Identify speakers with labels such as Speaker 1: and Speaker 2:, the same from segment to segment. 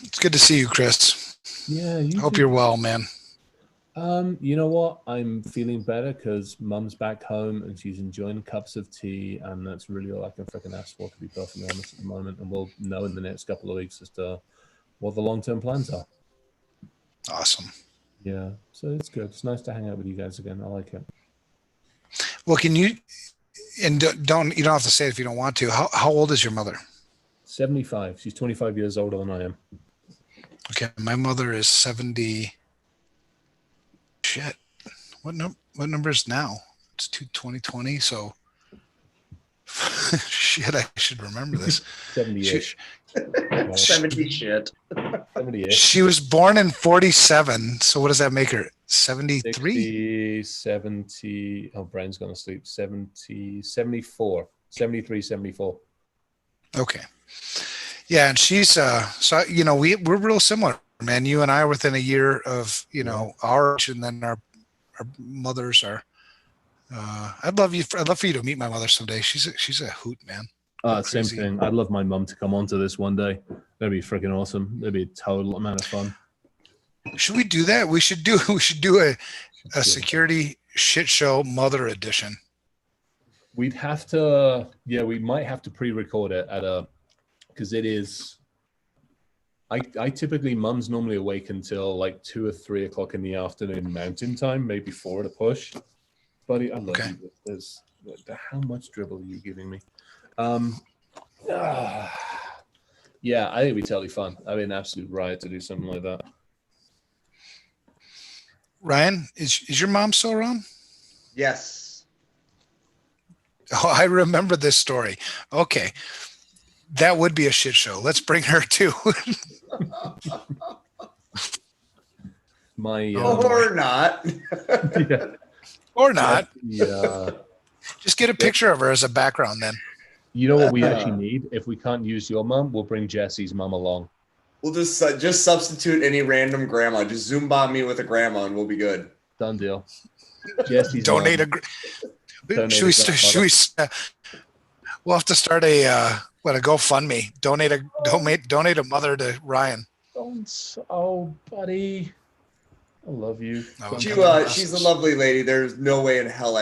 Speaker 1: It's good to see you, Chris.
Speaker 2: Yeah, you
Speaker 1: Hope
Speaker 2: too.
Speaker 1: you're well, man.
Speaker 2: You know what? I'm feeling better because Mum's back home and she's enjoying cups of tea, and that's really all I can freaking ask for, to be perfectly honest, at the moment. And we'll know in the next couple of weeks as to what the long-term plans are.
Speaker 1: Awesome.
Speaker 2: Yeah, so it's good. It's nice to hang out with you guys again. I like it.
Speaker 1: Well, can you and don't you don't have to say it if you don't want to. How old is your mother?
Speaker 2: 75. She's 25 years older than I am.
Speaker 1: Okay, my mother is 70. Shit. What number is now? It's 2020, so shit, I should remember this.
Speaker 2: 70-ish.
Speaker 3: 70 shit.
Speaker 2: 70-ish.
Speaker 1: She was born in 47, so what does that make her? 73?
Speaker 2: 60, 70. Oh, brain's gonna sleep. 70, 74. 73, 74.
Speaker 1: Okay. Yeah, and she's so we're real similar, man. You and I are within a year of, our age, and then our mothers are I'd love for you to meet my mother someday. She's a hoot, man.
Speaker 2: Same
Speaker 1: Crazy.
Speaker 2: thing. I'd love my mum to come onto this one day. That'd be freaking awesome. That'd be a total amount of fun.
Speaker 1: Should we do that? We should do a security shit show mother edition.
Speaker 2: We'd have to, yeah, we might have to pre-record it because it is. I typically, mum's normally awake until like 2 or 3 o'clock in the afternoon Mountain Time, maybe 4 at a push. Buddy, I love
Speaker 1: Okay.
Speaker 2: you. How much dribble are you giving me? Yeah, I think it'd be totally fun. I'd be an absolute riot to do something like that.
Speaker 1: Ryan, is your mom still around?
Speaker 3: Yes.
Speaker 1: Oh, I remember this story. Okay. That would be a shit show. Let's bring her too.
Speaker 2: My
Speaker 3: Or not.
Speaker 2: yeah,
Speaker 1: Or not.
Speaker 2: yeah.
Speaker 1: Just get a picture of her as a background then.
Speaker 2: You know what we actually need? If we can't use your mum, we'll bring Jesse's mum along.
Speaker 3: We'll just substitute any random grandma. Just Zoom bomb me with a grandma and we'll be good.
Speaker 2: Done deal. Jesse's
Speaker 1: Donate
Speaker 2: mum. Donate
Speaker 1: should we,
Speaker 2: a
Speaker 1: should we we'll have to start a GoFundMe. Donate a mother to Ryan.
Speaker 2: Oh, buddy. I love you.
Speaker 1: No,
Speaker 3: She's a lovely lady. There's no way in hell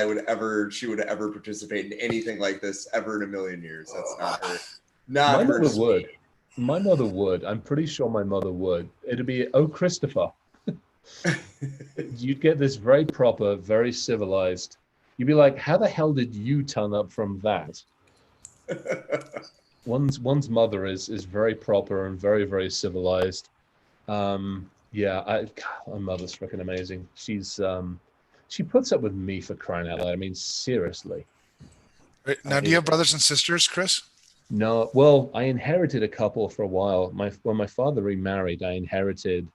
Speaker 3: she would ever participate in anything like this ever in a million years. That's not her. Not
Speaker 2: My
Speaker 3: her.
Speaker 2: mother would. My mother would. I'm pretty sure my mother would. It'd be, oh, Christopher. You'd get this very proper, very civilized. You'd be like, how the hell did you turn up from that? One's mother is very proper and very, very civilized. Yeah, my mother's freaking amazing. She puts up with me, for crying out loud. I mean, seriously.
Speaker 1: Now, do you have brothers and sisters, Chris?
Speaker 2: No, well, I inherited a couple for a while. When my father remarried, I inherited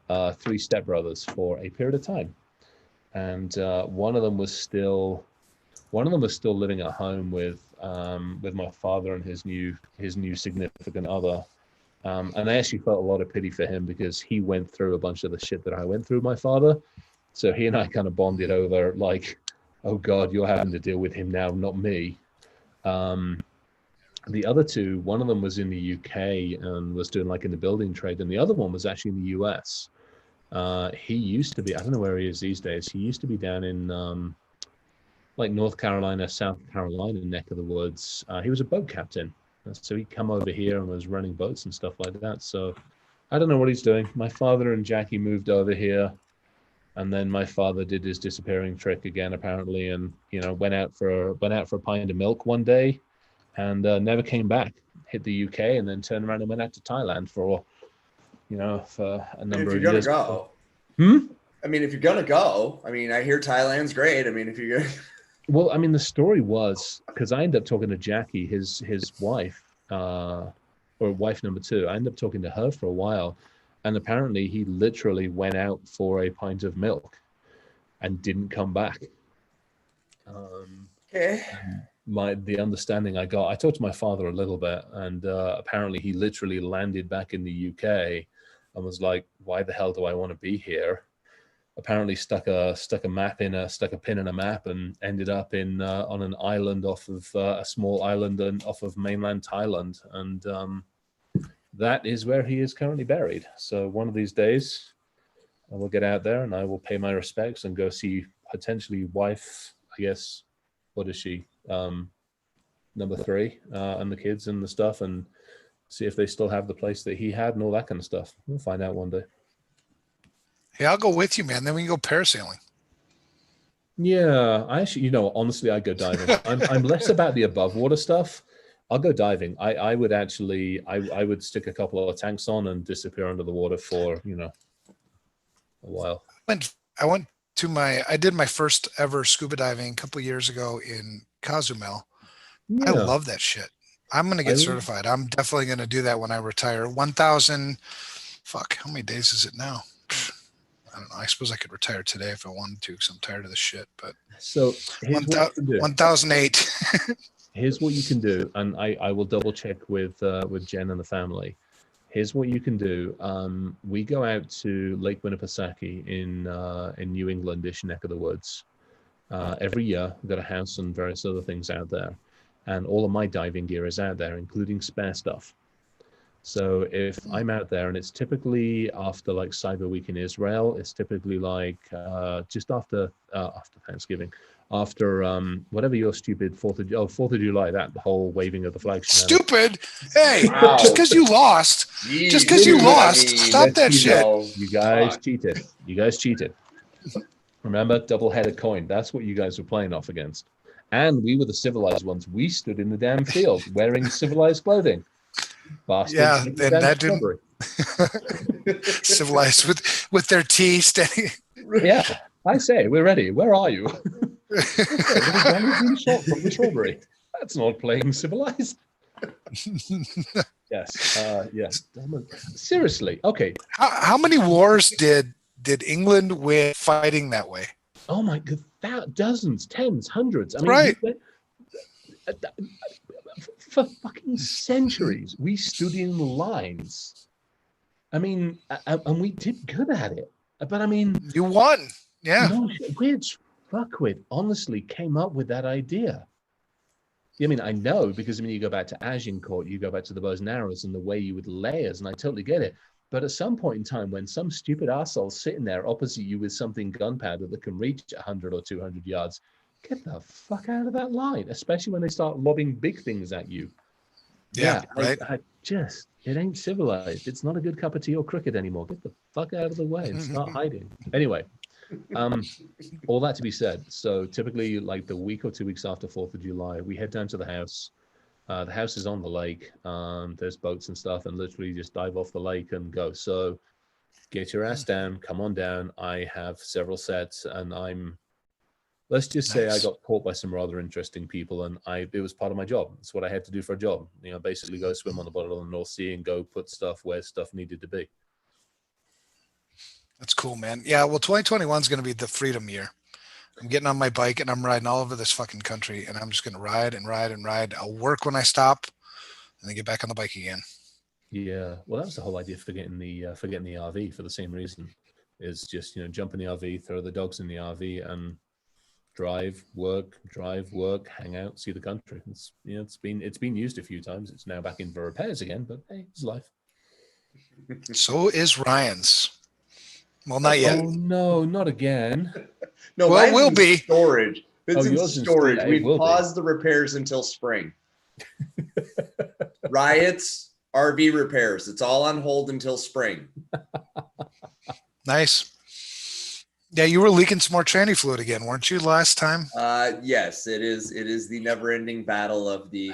Speaker 2: 3 stepbrothers for a period of time, and one of them was still living at home with my father and his new significant other. And I actually felt a lot of pity for him because he went through a bunch of the shit that I went through with my father. So he and I kind of bonded over like, oh God, you're having to deal with him now, not me. The other 2, one of them was in the UK and was doing like in the building trade, and the other one was actually in the US. He used to be, I don't know where he is these days. He used to be down in like North Carolina, South Carolina neck of the woods. He was a boat captain. So he'd come over here and was running boats and stuff like that. So I don't know what he's doing. My father and Jackie moved over here, and then my father did his disappearing trick again, apparently, and went out for a pint of milk one day, and never came back. Hit the UK and then turned around and went out to Thailand for a number of years.
Speaker 3: Go. I mean, if you're gonna go, I mean, I hear Thailand's great. I mean, if you're
Speaker 2: Well, I mean, the story was, because I ended up talking to Jackie, his wife, or wife number 2. I ended up talking to her for a while, and apparently he literally went out for a pint of milk and didn't come back.
Speaker 3: okay.
Speaker 2: The understanding I got, I talked to my father a little bit, and apparently he literally landed back in the UK and was like, why the hell do I want to be here? Apparently stuck a pin in a map and ended up on an island off of a small island and off of mainland Thailand, and that is where he is currently buried. So one of these days, I will get out there and I will pay my respects and go see potentially wife, I guess, what is she? Number 3, and the kids and the stuff, and see if they still have the place that he had and all that kind of stuff. We'll find out one day.
Speaker 1: Hey, I'll go with you, man. Then we can go parasailing.
Speaker 2: Yeah, I actually, honestly, I go diving. I'm less about the above water stuff. I'll go diving. I would actually, I would stick a couple of tanks on and disappear under the water for, a while.
Speaker 1: I did my first ever scuba diving a couple of years ago in Cozumel.
Speaker 2: Yeah.
Speaker 1: I love that shit. I'm going to get certified. I'm definitely going to do that when I retire. 1,000, how many days is it now? I don't know. I suppose I could retire today if I wanted to because I'm tired of the shit. But
Speaker 2: so here's what you can do.
Speaker 1: 1,008.
Speaker 2: Here's what you can do, and I will double check with Jen and the family. Here's what you can do. We go out to Lake Winnipesaukee in New England-ish neck of the woods every year. We've got a house and various other things out there, and all of my diving gear is out there, including spare stuff. So if I'm out there, and it's typically after like Cyber Week in Israel, it's typically like just after Thanksgiving, after whatever your stupid 4th of July, that whole waving of the flag.
Speaker 1: Stupid! Hey,
Speaker 3: Wow.
Speaker 1: just because you lost, stop that shit.
Speaker 2: You guys cheated. You guys cheated. Remember, double-headed coin. That's what you guys were playing off against. And we were the civilized ones. We stood in the damn field wearing civilized clothing. Bastards.
Speaker 1: Yeah, and that didn't civilized with their tea steady.
Speaker 2: Yeah, I say we're ready. Where are you? From the strawberry. That's not playing civilized. Yes. Yes. Seriously. Okay.
Speaker 1: How many wars did England win fighting that way?
Speaker 2: Oh my God! Dozens, tens, hundreds. I mean,
Speaker 1: right.
Speaker 2: For fucking centuries, we stood in lines. I mean, and we did good at it. But I mean,
Speaker 1: you won. Yeah.
Speaker 2: No, which fuckwit honestly came up with that idea? I mean, I know because you go back to Agincourt, you go back to the bows and arrows and the way you would layers, and I totally get it. But at some point in time, when some stupid asshole's sitting there opposite you with something gunpowder that can reach 100 or 200 yards, get the fuck out of that line, especially when they start lobbing big things at you.
Speaker 1: Yeah, right.
Speaker 2: It ain't civilized. It's not a good cup of tea or cricket anymore. Get the fuck out of the way and start hiding. Anyway, all that to be said. So typically, like the week or 2 weeks after 4th of July, we head down to the house. The house is on the lake. There's boats and stuff, and literally just dive off the lake and go. So get your ass down. Come on down. I have several sets, and let's just say I got caught by some rather interesting people, and it was part of my job. It's what I had to do for a job. Basically go swim on the bottom of the North Sea and go put stuff where stuff needed to be.
Speaker 1: That's cool, man. Yeah, well, 2021 is going to be the freedom year. I'm getting on my bike and I'm riding all over this fucking country, and I'm just going to ride and ride and ride. I'll work when I stop and then get back on the bike again.
Speaker 2: Yeah. Well, that was the whole idea for getting the RV for the same reason, is just, jump in the RV, throw the dogs in the RV and drive, work, hang out, see the country. It's been used a few times. It's now back in for repairs again, but hey, it's life.
Speaker 1: So is Ryan's. Well, not yet.
Speaker 2: Oh no, not again.
Speaker 3: No,
Speaker 1: well, it will be
Speaker 3: storage. It's in storage. We paused the repairs until spring. Riot's RV repairs. It's all on hold until spring.
Speaker 1: Nice. Yeah, you were leaking some more tranny fluid again, weren't you, last time?
Speaker 3: Yes, it is. It is the never-ending battle of the.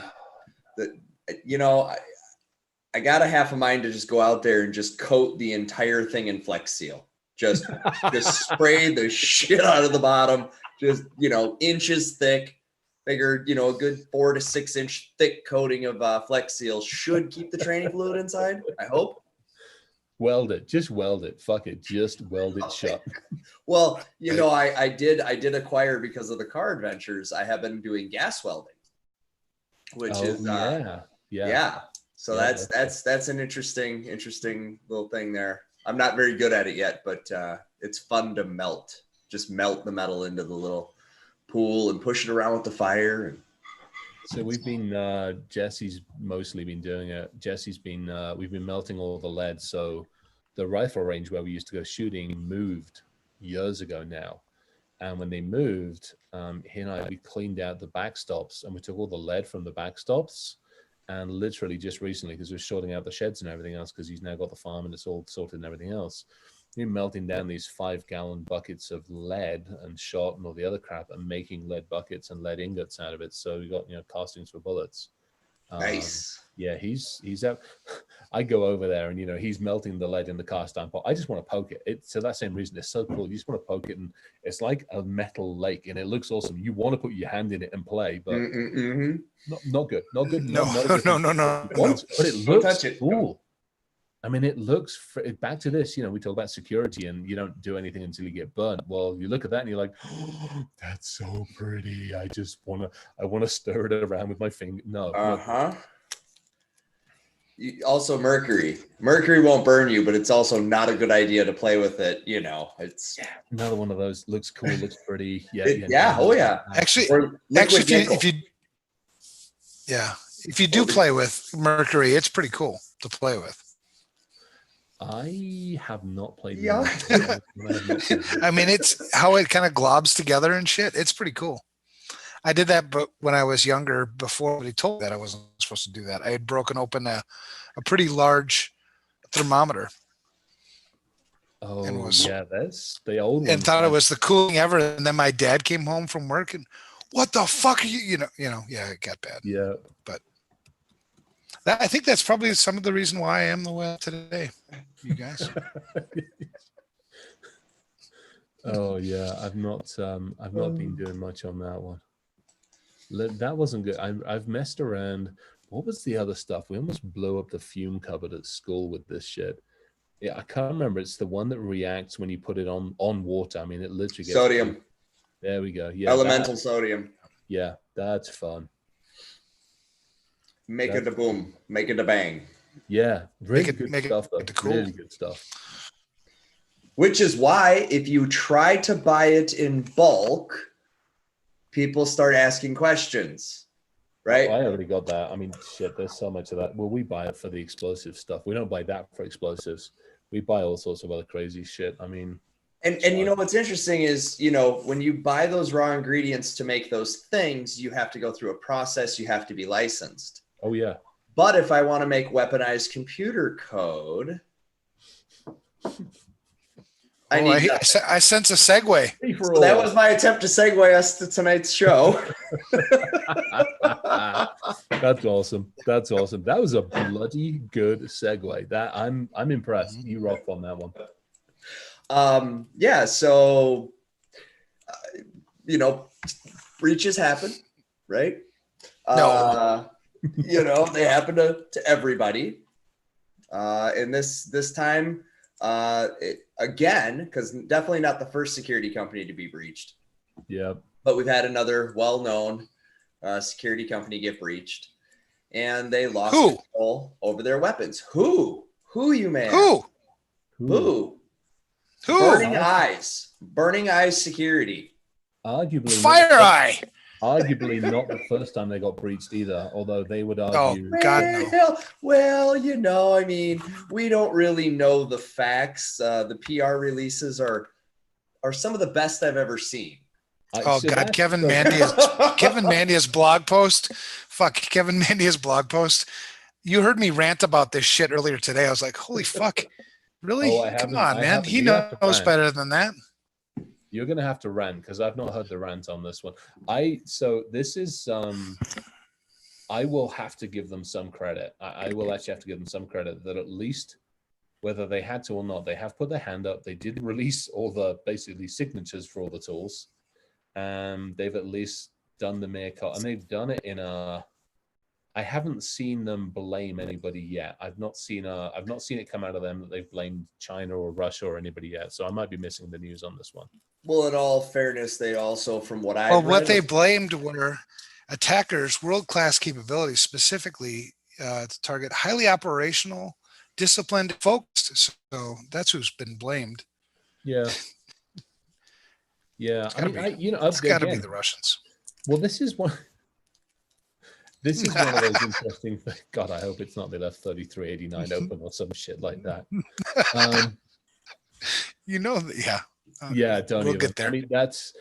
Speaker 3: I got a half a mind to just go out there and just coat the entire thing in Flex Seal. Just spray the shit out of the bottom. Just inches thick. Figure a good 4 to 6 inch thick coating of Flex Seal should keep the tranny fluid inside. I hope.
Speaker 2: Weld it. Just weld it. Fuck it. Just weld it shut.
Speaker 3: Well, I did acquire, because of the car adventures, I have been doing gas welding, which is yeah. So that's an interesting little thing there. I'm not very good at it yet, but it's fun to melt. Just melt the metal into the little pool and push it around with the fire. And
Speaker 2: So we've been Jesse's mostly been doing it. Jesse's been we've been melting all the lead. So the rifle range where we used to go shooting moved years ago now. And when they moved, he and I, we cleaned out the backstops and we took all the lead from the backstops. And literally just recently, because we're sorting out the sheds and everything else, because he's now got the farm and it's all sorted and everything else, we're melting down these 5-gallon buckets of lead and shot and all the other crap and making lead buckets and lead ingots out of it. So we got, castings for bullets.
Speaker 3: Nice.
Speaker 2: Yeah, he's out. I go over there and he's melting the lead in the cast iron pot. I just want to poke it. It's for that same reason. It's so cool. You just want to poke it, and it's like a metal lake, and it looks awesome. You want to put your hand in it and play, but not good. Not good.
Speaker 1: No,
Speaker 2: not good.
Speaker 1: no.
Speaker 2: But it
Speaker 3: Don't
Speaker 2: looks
Speaker 3: touch it.
Speaker 2: cool. I mean, it looks back to this. We talk about security, and you don't do anything until you get burnt. Well, you look at that and you're like, oh, that's so pretty. I want to stir it around with my finger. No.
Speaker 3: Also, mercury. Mercury won't burn you, but it's also not a good idea to play with it. It's
Speaker 2: another one of those. Looks cool. Looks pretty.
Speaker 1: Actually, if you do play with mercury, it's pretty cool to play with.
Speaker 2: I have not played.
Speaker 3: Yeah.
Speaker 1: I mean, it's how it kind of globs together and shit. It's pretty cool. I did that, but when I was younger, before he told me that I wasn't supposed to do that, I had broken open a pretty large thermometer.
Speaker 2: Oh,
Speaker 1: and
Speaker 2: that's the old one.
Speaker 1: And thought it was the coolest thing ever. And then my dad came home from work and, what the fuck are you? Yeah, it got bad.
Speaker 2: Yeah,
Speaker 1: but I think that's probably some of the reason why I am the way I am today. You guys.
Speaker 2: Oh yeah, I've not been doing much on that one. That wasn't good. I've messed around. What was the other stuff? We almost blew up the fume cupboard at school with this shit. Yeah, I can't remember. It's the one that reacts when you put it on water. I mean, it literally gets
Speaker 3: sodium.
Speaker 2: There we go. Yeah,
Speaker 3: elemental sodium.
Speaker 2: Yeah, that's fun.
Speaker 3: Make it a boom. Make it a bang.
Speaker 2: Yeah, really good stuff.
Speaker 1: Cool.
Speaker 2: Really good stuff.
Speaker 3: Which is why if you try to buy it in bulk, people start asking questions, right?
Speaker 2: I already got that. I mean, shit, there's so much of that. Well, we buy it for the explosive stuff. We don't buy that for explosives. We buy all sorts of other crazy shit. I mean,
Speaker 3: and what's interesting is, when you buy those raw ingredients to make those things, you have to go through a process. You have to be licensed.
Speaker 2: Oh, yeah.
Speaker 3: But if I want to make weaponized computer code,
Speaker 1: I sense a segue.
Speaker 3: So that was my attempt to segue us to tonight's show.
Speaker 2: That's awesome. That's awesome. That was a bloody good segue. That I'm impressed. You rocked on that one.
Speaker 3: Yeah. So, breaches happen, right?
Speaker 1: No.
Speaker 3: They happen to everybody. And this time, again, because definitely not the first security company to be breached.
Speaker 2: Yeah.
Speaker 3: But we've had another well-known security company get breached, and they lost control over their weapons. Who, you man? Who? Burning Eyes Security.
Speaker 2: Arguably.
Speaker 1: FireEye.
Speaker 2: Arguably not the first time they got breached either, although they would argue.
Speaker 1: Oh, God, no.
Speaker 3: Well, I mean, we don't really know the facts. The PR releases are some of the best I've ever seen.
Speaker 1: God, Kevin Mandia's blog post. Fuck, Kevin Mandia's blog post. You heard me rant about this shit earlier today. I was like, holy fuck. Really? Come on, man. He knows better than that.
Speaker 2: You're going to have to rant because I've not heard the rant on this one. This is, I will have to give them some credit. I will actually have to give them some credit that at least, whether they had to or not, they have put their hand up. They did release all the basically signatures for all the tools. They've at least done the Meerkat, and they've done it in I haven't seen them blame anybody yet. I've not seen it come out of them that they've blamed China or Russia or anybody yet. So I might be missing the news on this one.
Speaker 3: Well, in all fairness, they also, from what I
Speaker 1: what they blamed were attackers' world-class capabilities, specifically to target highly operational, disciplined, focused. So that's who's been blamed.
Speaker 2: Yeah. Yeah.
Speaker 1: It's got to be the Russians.
Speaker 2: Well, this is one. This is one of those interesting things. God, I hope it's not they left 3389 open or some shit like that.
Speaker 1: Yeah.
Speaker 2: Yeah, don't
Speaker 1: We'll
Speaker 2: even.
Speaker 1: get there.
Speaker 2: I mean, that's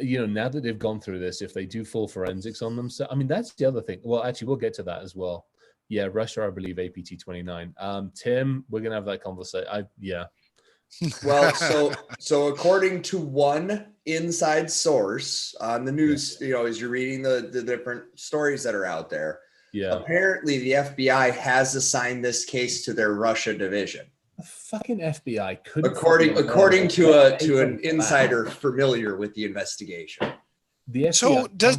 Speaker 2: now that they've gone through this, if they do full forensics on them, so I mean, that's the other thing. Well, actually, we'll get to that as well. Yeah, Russia, I believe APT 29. Tim, we're gonna have that conversation.
Speaker 3: Well, so according to one inside source on the news, as you're reading the different stories that are out there, apparently the FBI has assigned this case to their Russia division.
Speaker 2: The fucking FBI could,
Speaker 3: according to an insider familiar with the investigation.
Speaker 2: The FBI
Speaker 1: so does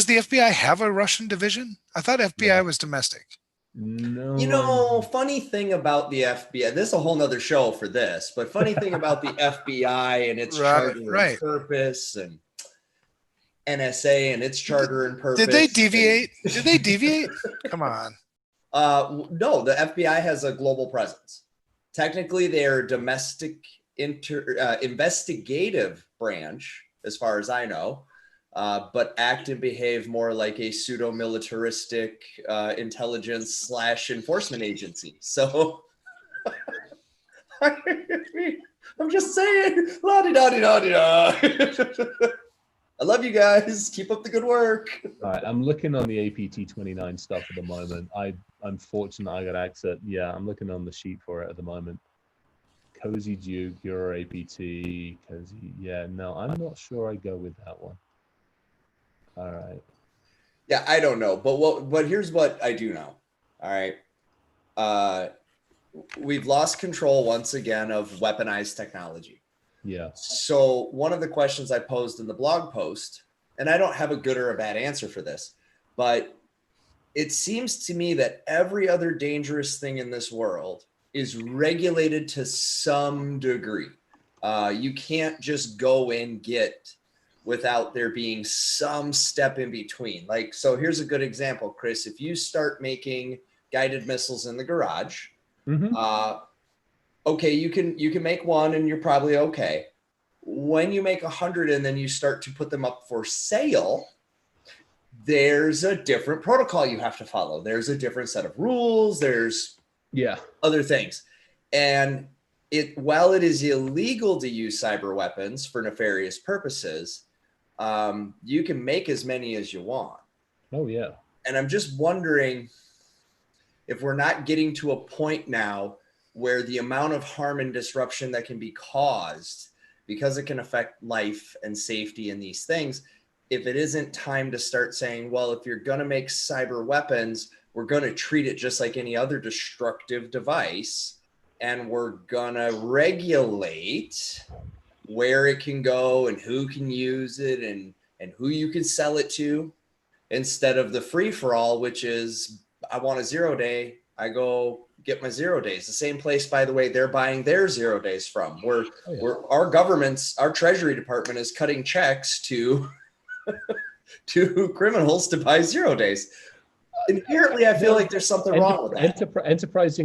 Speaker 1: the FBI have a Russian division? I thought FBI was domestic.
Speaker 2: No.
Speaker 3: Funny thing about the FBI, this is a whole nother show for this, but funny thing about the FBI and its charter and purpose, and NSA and its charter and purpose.
Speaker 1: Did they deviate? Come on.
Speaker 3: No, the FBI has a global presence. Technically, they're a domestic investigative branch, as far as I know. But act and behave more like a pseudo-militaristic intelligence / enforcement agency. So I'm just saying, la-di-da-di-da-di-da. I love you guys. Keep up the good work.
Speaker 2: All right, I'm looking on the APT 29 stuff at the moment. I'm fortunate I got access. Yeah, I'm looking on the sheet for it at the moment. Cozy Duke, your APT, Cozy. Yeah, no, I'm not sure I go with that one. All right.
Speaker 3: Yeah, I don't know, but here's what I do know. All right. We've lost control once again of weaponized technology.
Speaker 2: Yeah.
Speaker 3: So one of the questions I posed in the blog post, and I don't have a good or a bad answer for this, but it seems to me that every other dangerous thing in this world is regulated to some degree. You can't just go and get without there being some step in between. Like, so here's a good example, Chris. If you start making guided missiles in the garage, okay, you can make one and you're probably okay. When you make 100 and then you start to put them up for sale, there's a different protocol you have to follow. There's a different set of rules. There's other things. And while it is illegal to use cyber weapons for nefarious purposes, you can make as many as you want.
Speaker 2: Oh, yeah.
Speaker 3: And I'm just wondering if we're not getting to a point now where the amount of harm and disruption that can be caused because it can affect life and safety in these things, if it isn't time to start saying, well, if you're going to make cyber weapons, we're going to treat it just like any other destructive device, and we're going to regulate where it can go and who can use it and who you can sell it to, instead of the free for all, which is, I want a 0 day, I go get my 0 days. The same place, by the way, they're buying their 0 days from. Where our Treasury Department is cutting checks to criminals to buy 0 days. Inherently, I feel like there's something wrong with that.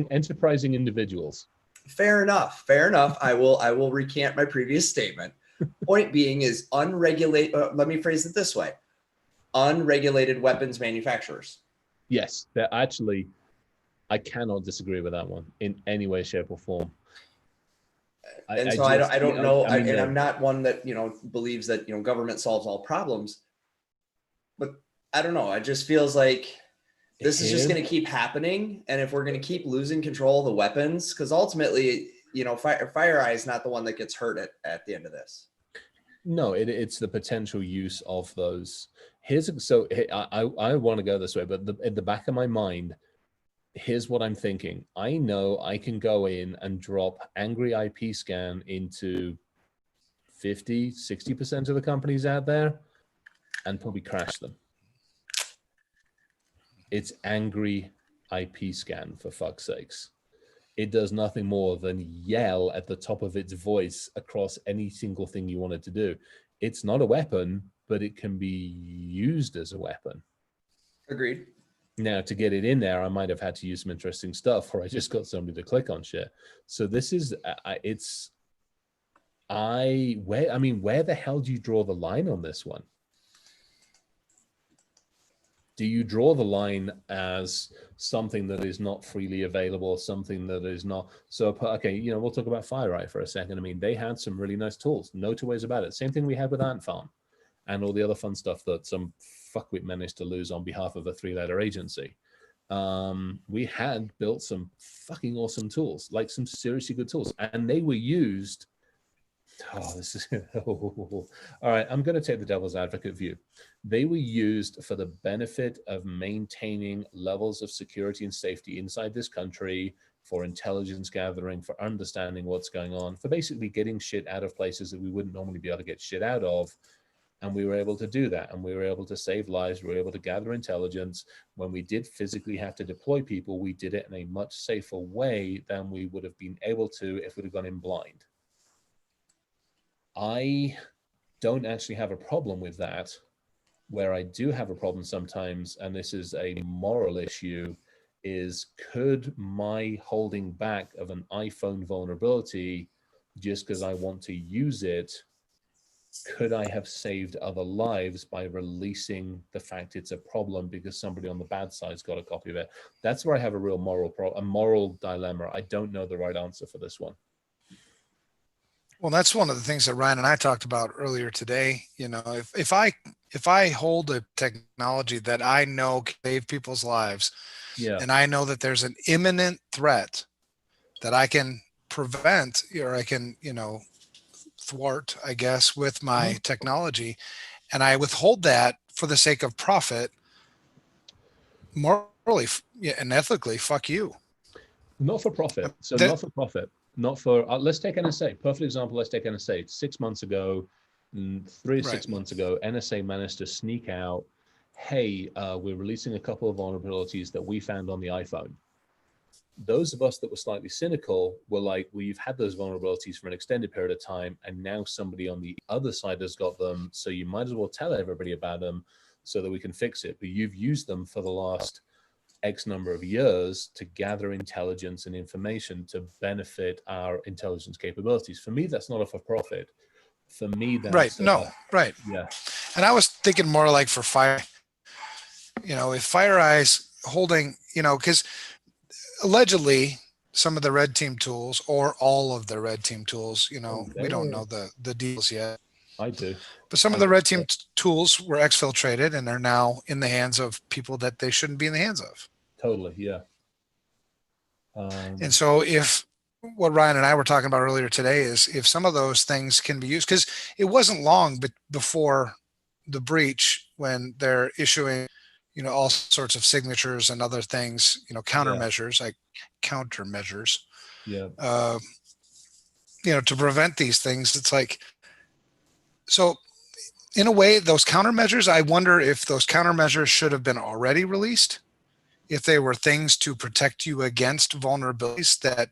Speaker 2: Enterprising individuals.
Speaker 3: Fair enough. I will recant my previous statement. Point being is unregulated. Let me phrase it this way: unregulated weapons manufacturers.
Speaker 2: Yes, they're actually. I cannot disagree with that one in any way, shape, or form.
Speaker 3: I don't know, and I'm not one that believes that government solves all problems. But I don't know. It just feels like this is just going to keep happening, and if we're going to keep losing control of the weapons, because ultimately, FireEye is not the one that gets hurt at the end of this.
Speaker 2: No, it's the potential use of those. I want to go this way, but at the back of my mind, here's what I'm thinking. I know I can go in and drop Angry IP Scan into 50, 60% of the companies out there and probably crash them. It's Angry IP Scan, for fuck's sakes. It does nothing more than yell at the top of its voice across any single thing you want it to do. It's not a weapon, but it can be used as a weapon.
Speaker 3: Agreed.
Speaker 2: Now, to get it in there, I might have had to use some interesting stuff, or I just got somebody to click on shit. So this is, where the hell do you draw the line on this one? Do you draw the line as something that is not freely available, something that is not? So, okay, we'll talk about FireEye for a second. I mean, they had some really nice tools, no two ways about it. Same thing we had with Ant Farm and all the other fun stuff that some fuckwit managed to lose on behalf of a 3-letter agency. We had built some fucking awesome tools, like some seriously good tools, and they were used. This is all right. I'm going to take the devil's advocate view. They were used for the benefit of maintaining levels of security and safety inside this country, for intelligence gathering, for understanding what's going on, for basically getting shit out of places that we wouldn't normally be able to get shit out of. And we were able to do that, and we were able to save lives. We were able to gather intelligence. When we did physically have to deploy people, we did it in a much safer way than we would have been able to if we'd have gone in blind. I don't actually have a problem with that. Where I do have a problem sometimes, and this is a moral issue, is could my holding back of an iPhone vulnerability just because I want to use it, could I have saved other lives by releasing the fact it's a problem because somebody on the bad side's got a copy of it? That's where I have a real moral dilemma. I don't know the right answer for this one.
Speaker 1: Well, that's one of the things that Ryan and I talked about earlier today. If I hold a technology that I know can save people's lives, and I know that there's an imminent threat that I can prevent, or I can, thwart, I guess, with my technology, and I withhold that for the sake of profit, morally and ethically, fuck you.
Speaker 2: Not for profit. So not for profit. Not for, let's take NSA. Perfect example, let's take NSA. 6 months ago, 3 or 6 months ago, NSA managed to sneak out, hey, we're releasing a couple of vulnerabilities that we found on the iPhone. Those of us that were slightly cynical were like, we've had those vulnerabilities for an extended period of time, and now somebody on the other side has got them, so you might as well tell everybody about them so that we can fix it. But you've used them for the last X number of years to gather intelligence and information to benefit our intelligence capabilities. For me, that's not a for-profit. For me, that's
Speaker 1: right. No, right.
Speaker 2: Yeah.
Speaker 1: And I was thinking more like for Fire, if FireEye's holding, because allegedly some of the red team tools, or all of the red team tools, we don't know the deals yet.
Speaker 2: I do.
Speaker 1: But some of the red team tools were exfiltrated, and they're now in the hands of people that they shouldn't be in the hands of.
Speaker 2: Totally, yeah.
Speaker 1: And so if what Ryan and I were talking about earlier today is if some of those things can be used, because it wasn't long before the breach when they're issuing, all sorts of signatures and other things, countermeasures, like countermeasures, to prevent these things. It's like, so in a way, those countermeasures, I wonder if those countermeasures should have been already released, if they were things to protect you against vulnerabilities that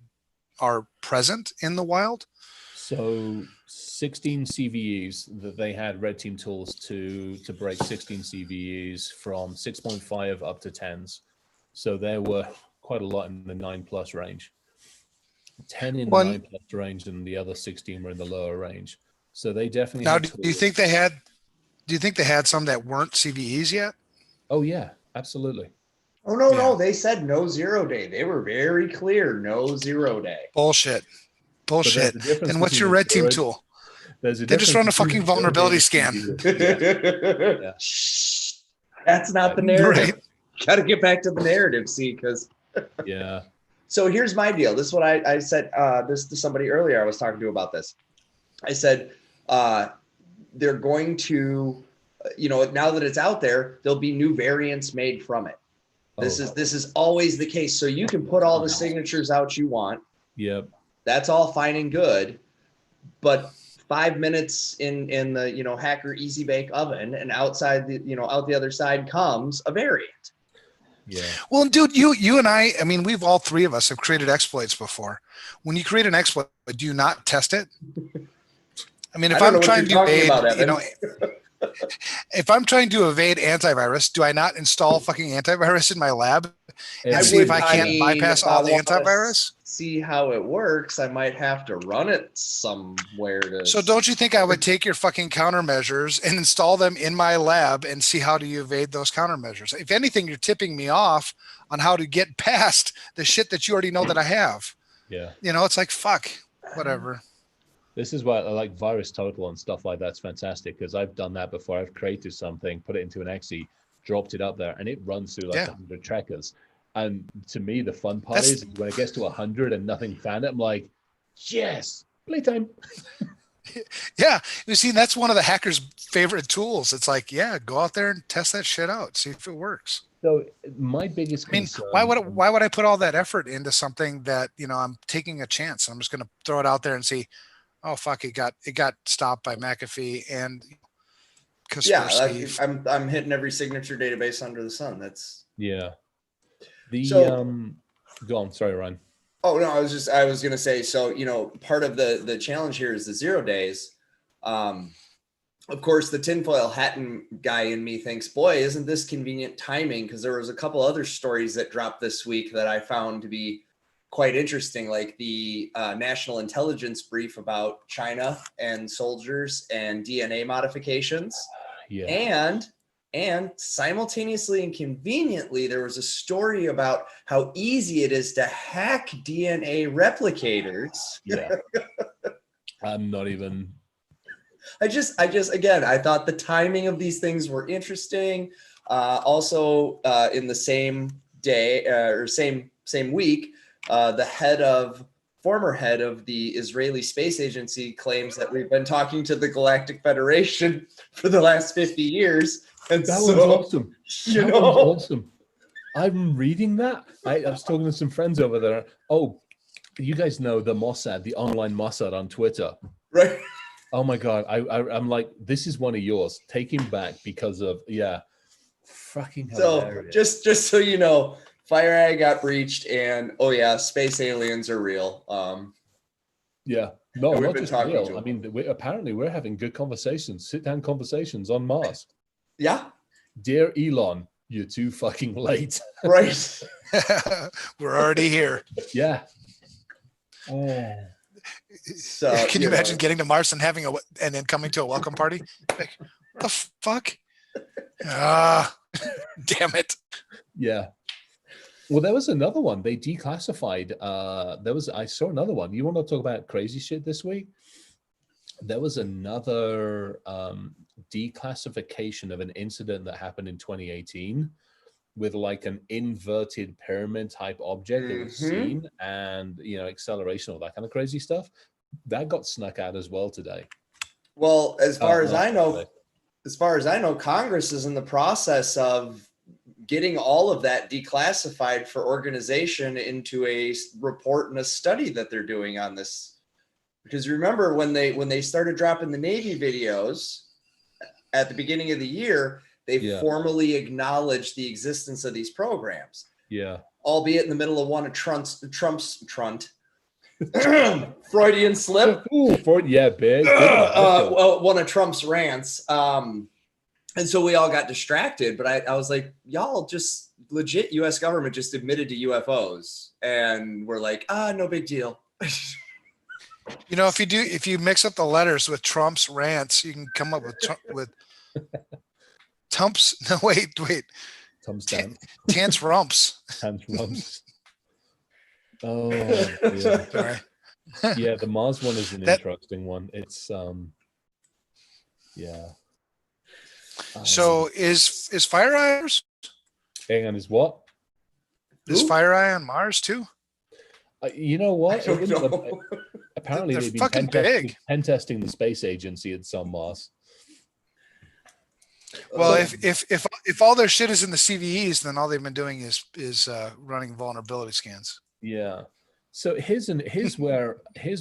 Speaker 1: are present in the wild.
Speaker 2: So 16 CVEs that they had red team tools to break 16 CVEs from 6.5 up to 10s. So there were quite a lot in the 9+ range. 10 in the 9+ range, and the other 16 were in the lower range. So they definitely.
Speaker 1: Now, do you think they had some that weren't CVEs yet?
Speaker 2: Oh yeah, absolutely.
Speaker 3: Oh no, they said no 0 day. They were very clear, no 0 day.
Speaker 1: Bullshit. And what's your red team tool? They just run a fucking vulnerability scan.
Speaker 3: Yeah. That's not the narrative. Right. Got to get back to the narrative, because
Speaker 2: yeah.
Speaker 3: So here's my deal. This is what I said this to somebody earlier. I was talking to about this. I said they're going to, now that it's out there, there'll be new variants made from it. This is always the case. So you can put all the signatures out you want.
Speaker 2: Yep.
Speaker 3: That's all fine and good. But 5 minutes in the hacker easy bake oven, and outside out the other side comes a variant.
Speaker 2: Yeah.
Speaker 1: Well, dude, you and I mean, we've all three of us have created exploits before. When you create an exploit, do you not test it? I mean, if I'm trying to evade, if I'm trying to evade antivirus, do I not install fucking antivirus in my lab and
Speaker 3: I
Speaker 1: see if
Speaker 3: would-
Speaker 1: I can't
Speaker 3: mean,
Speaker 1: bypass
Speaker 3: if I
Speaker 1: all the
Speaker 3: wanna
Speaker 1: antivirus.
Speaker 3: See how it works. I might have to run it somewhere to.
Speaker 1: So don't you think I would take your fucking countermeasures and install them in my lab and see how do you evade those countermeasures? If anything, you're tipping me off on how to get past the shit that you already know that I have.
Speaker 2: Yeah.
Speaker 1: You know, it's like, fuck, whatever.
Speaker 2: This is why I like Virus Total and stuff like that's fantastic because I've done that before. I've created something, put it into an exe, dropped it up there, and it runs through like
Speaker 1: Yeah.
Speaker 2: 100 trackers. And to me, the fun part
Speaker 1: That's-
Speaker 2: is when it gets to 100 and nothing found it, I'm like, yes, playtime.
Speaker 1: Yeah. You see, that's one of the hackers' favorite tools. It's like, yeah, go out there and test that shit out. See if it works.
Speaker 2: So my biggest
Speaker 1: I mean,
Speaker 2: concern,
Speaker 1: why would I put all that effort into something that, you know, I'm taking a chance. I'm just going to throw it out there and see, oh, fuck, it got stopped by McAfee and
Speaker 3: Yeah,
Speaker 1: Kaspersky.
Speaker 3: I'm hitting every signature database under the sun. That's
Speaker 2: yeah. The
Speaker 3: So-
Speaker 2: go on, sorry, Ryan.
Speaker 3: Oh no, I was gonna say, so you know, part of the challenge here is the 0 days. Of course, the tinfoil hatton guy in me thinks, boy, isn't this convenient timing? Because there was a couple other stories that dropped this week that I found to be quite interesting, like the national intelligence brief about China and soldiers and DNA modifications.
Speaker 2: Yeah.
Speaker 3: And simultaneously and conveniently, there was a story about how easy it is to hack DNA replicators.
Speaker 2: Yeah. I'm not even.
Speaker 3: I just, again, I thought the timing of these things were interesting. Also, in the same day or same week, the former head of the Israeli Space Agency claims that we've been talking to the Galactic Federation for the last 50 years. And
Speaker 2: That
Speaker 3: so,
Speaker 2: was awesome.
Speaker 3: you
Speaker 2: That
Speaker 3: know,
Speaker 2: was awesome. I'm reading that. I was talking to some friends over there. Oh, you guys know the Mossad, the online Mossad on Twitter.
Speaker 3: right?
Speaker 2: Oh my God. I'm like, this is one of yours. Take him back because of, fucking
Speaker 3: So
Speaker 2: hilarious.
Speaker 3: just so you know, FireEye got breached, and oh yeah, space aliens are real.
Speaker 2: Yeah. No,
Speaker 3: And we've
Speaker 2: not
Speaker 3: been
Speaker 2: just
Speaker 3: talking
Speaker 2: real.
Speaker 3: to
Speaker 2: I
Speaker 3: him.
Speaker 2: mean, apparently we're having good conversations, sit-down conversations on Mars.
Speaker 3: Yeah,
Speaker 2: Dear Elon, you're too fucking late.
Speaker 3: right.
Speaker 1: We're already here.
Speaker 2: Yeah. Oh.
Speaker 3: So
Speaker 1: Can you
Speaker 3: know,
Speaker 1: imagine getting to Mars and and then coming to a welcome party? Like, the fuck? Ah, damn it.
Speaker 2: Yeah. Well, there was another one. They declassified. I saw another one. You want to talk about crazy shit this week? There was another declassification of an incident that happened in 2018 with like an inverted pyramid type object that was
Speaker 3: Mhm.
Speaker 2: seen, and acceleration, all that kind of crazy stuff. That got snuck out as well today.
Speaker 3: Well, as far as I know,
Speaker 2: today.
Speaker 3: Congress is in the process of getting all of that declassified for organization into a report and a study that they're doing on this. Because remember when they started dropping the Navy videos at the beginning of the year, they
Speaker 2: Yeah.
Speaker 3: formally acknowledged the existence of these programs,
Speaker 2: Yeah.
Speaker 3: albeit in the middle of one of Trump's Freudian slip.
Speaker 2: Ooh, big.
Speaker 3: One of Trump's rants. And so we all got distracted, but I was like, y'all just legit US government just admitted to UFOs. And we're like, no big deal.
Speaker 1: You know, if you mix up the letters with Trump's rants, you can come up with Trump's. No, wait,
Speaker 2: Thumbs down.
Speaker 1: Tance rumps.
Speaker 2: Hands rumps. Oh, yeah.
Speaker 1: Sorry.
Speaker 2: Yeah, the Mars one is an interesting one. It's yeah.
Speaker 1: So is FireEye
Speaker 2: hang on, is what?
Speaker 1: is
Speaker 3: Who?
Speaker 1: FireEye on Mars too?
Speaker 2: You know what?
Speaker 3: I don't know.
Speaker 2: Apparently,
Speaker 1: They're
Speaker 2: they've been
Speaker 1: fucking big.
Speaker 2: pen testing the space agency at some Mars.
Speaker 1: Well, if all their shit is in the CVEs, then all they've been doing is running vulnerability scans.
Speaker 2: Yeah. So here's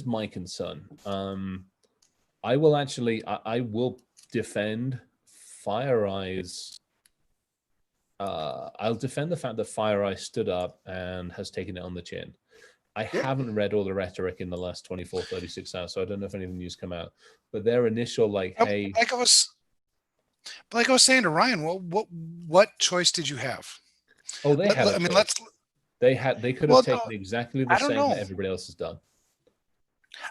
Speaker 2: my concern. I will defend FireEye's. I'll defend the fact that FireEye stood up and has taken it on the chin. I haven't read all the rhetoric in the last 24, 36 hours, so I don't know if any of the news come out. But their initial hey,
Speaker 1: like I was saying to Ryan, what choice did you have?
Speaker 2: Oh, they had.
Speaker 1: I mean, let's.
Speaker 2: They could
Speaker 1: Well,
Speaker 2: have
Speaker 1: no,
Speaker 2: taken exactly the
Speaker 1: I don't
Speaker 2: same that
Speaker 1: know.
Speaker 2: everybody else has done.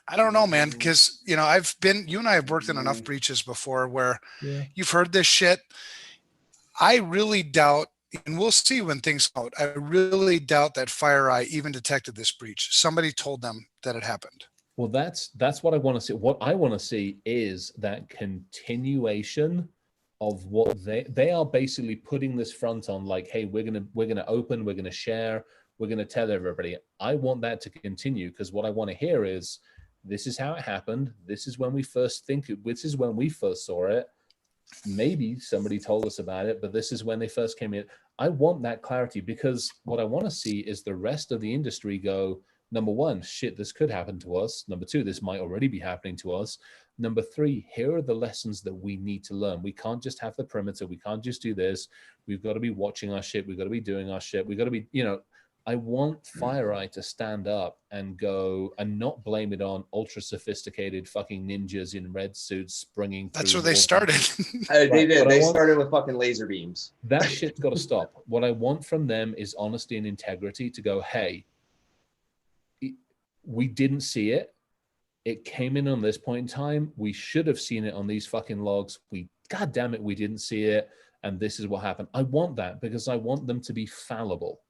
Speaker 1: I don't know, man, because you and I have worked in enough breaches before where
Speaker 2: Yeah.
Speaker 1: you've heard this shit. I really doubt, and we'll see when things come out. I really doubt that FireEye even detected this breach. Somebody told them that it happened.
Speaker 2: Well, that's what I want to see. What I want to see is that continuation of what they are basically putting this front on, like, hey, we're gonna open, we're gonna share, we're gonna tell everybody. I want that to continue, because what I want to hear is, this is how it happened. This is when we first this is when we first saw it. Maybe somebody told us about it, but this is when they first came in. I want that clarity, because what I want to see is the rest of the industry go, number one, shit, this could happen to us. Number two, this might already be happening to us. Number three, here are the lessons that we need to learn. We can't just have the perimeter. We can't just do this. We've got to be watching our shit. We've got to be doing our shit. We've got to be, I want FireEye to stand up and go and not blame it on ultra sophisticated fucking ninjas in red suits springing through.
Speaker 1: That's where they started.
Speaker 3: They did. They started with fucking laser beams.
Speaker 2: That shit's got to stop. What I want from them is honesty and integrity to go, hey, we didn't see it. It came in on this point in time. We should have seen it on these fucking logs. God damn it, we didn't see it. And this is what happened. I want that, because I want them to be fallible.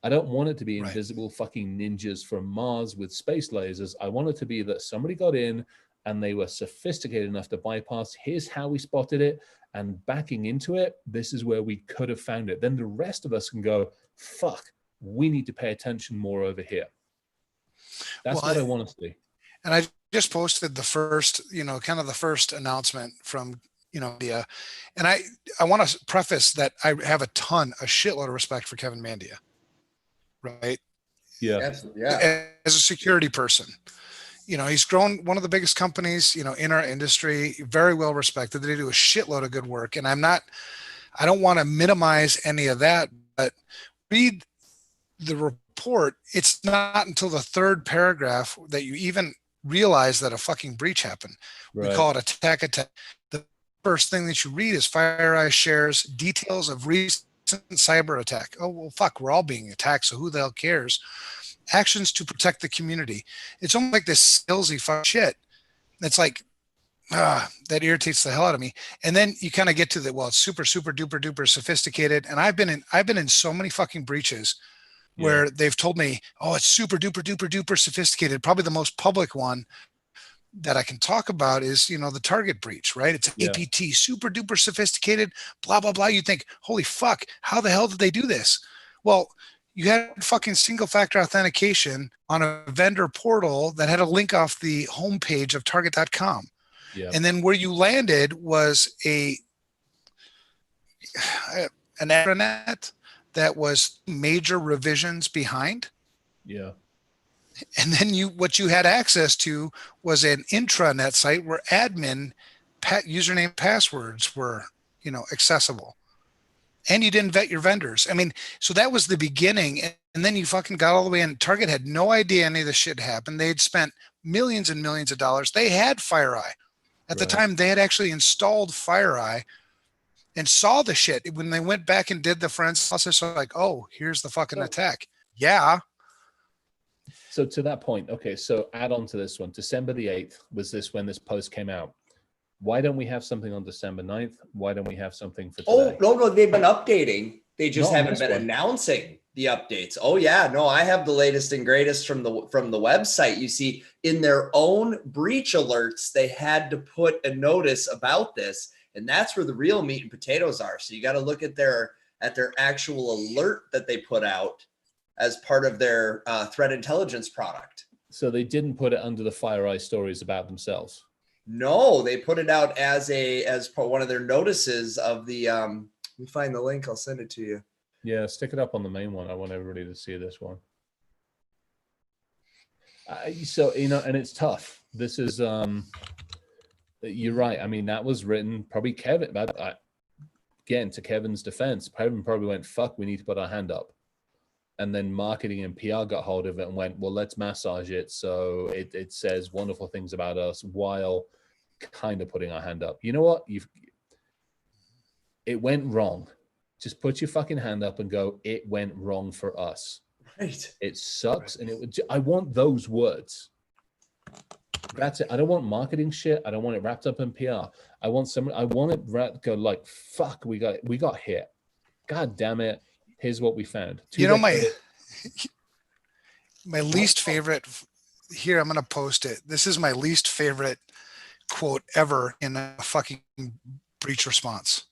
Speaker 2: I don't want it to be invisible fucking ninjas from Mars with space lasers. I want it to be that somebody got in and they were sophisticated enough to bypass, here's how we spotted it, and backing into it, this is where we could have found it. Then the rest of us can go, fuck, we need to pay attention more over here. That's what I want to see.
Speaker 1: And I just posted the first, kind of the first announcement from, Mandia. And I want to preface that I have a shitload of respect for Kevin Mandia. Right.
Speaker 2: Yeah.
Speaker 3: Yeah.
Speaker 1: As a security person, he's grown one of the biggest companies, in our industry, very well respected. They do a shitload of good work. And I don't want to minimize any of that, but read the report. It's not until the third paragraph that you even realize that a fucking breach happened. Right. We call it attack. The first thing that you read is FireEye shares details of recent cyber attack. Oh, well, fuck, we're all being attacked, so who the hell cares? Actions to protect the community. It's almost like this salesy fuck shit. It's like, that irritates the hell out of me. And then you kind of get to it's super, super duper duper sophisticated. And I've been in so many fucking breaches where they've told me, oh, it's super duper duper duper sophisticated. Probably the most public one that I can talk about is, the Target breach, right? It's APT, super duper sophisticated, blah, blah, blah. You think, holy fuck, how the hell did they do this? Well, you had fucking single factor authentication on a vendor portal that had a link off the homepage of target.com. Yeah. And then where you landed was an intranet that was major revisions behind.
Speaker 2: Yeah.
Speaker 1: And then what you had access to was an intranet site where admin username passwords were, accessible. And you didn't vet your vendors. I mean, so that was the beginning. And then you fucking got all the way in. Target had no idea any of this shit happened. They'd spent millions and millions of dollars. They had FireEye. At the time, they had actually installed FireEye and saw the shit. When they went back and did the forensic analysis, like, oh, here's the fucking attack. Yeah.
Speaker 2: So to that point, okay, so add on to this one. December the 8th was this when this post came out. Why don't we have something on December 9th? Why don't we have something for today?
Speaker 3: Oh, no, they've been updating. They just haven't been announcing the updates. Oh yeah, no, I have the latest and greatest from the website. You see, in their own breach alerts, they had to put a notice about this, and that's where the real meat and potatoes are. So you got to look at their actual alert that they put out as part of their threat intelligence product.
Speaker 2: So they didn't put it under the FireEye stories about themselves.
Speaker 3: No, they put it out as one of their notices of the. Let me find the link. I'll send it to you.
Speaker 2: Yeah, stick it up on the main one. I want everybody to see this one. So and it's tough. This is you're right. I mean, that was written probably Kevin. Again, to Kevin's defense, Kevin probably went, "Fuck, we need to put our hand up." And then marketing and PR got hold of it and went, well, let's massage it so it says wonderful things about us while kind of putting our hand up. You know what? It went wrong. Just put your fucking hand up and go, it went wrong for us.
Speaker 3: Right.
Speaker 2: It sucks. And it would, I want those words. That's it. I don't want marketing shit. I don't want it wrapped up in PR. I want it wrapped, go like, fuck, we got hit. God damn it. Here's what we found.
Speaker 1: My least favorite here, I'm going to post it. This is my least favorite quote ever in a fucking breach response.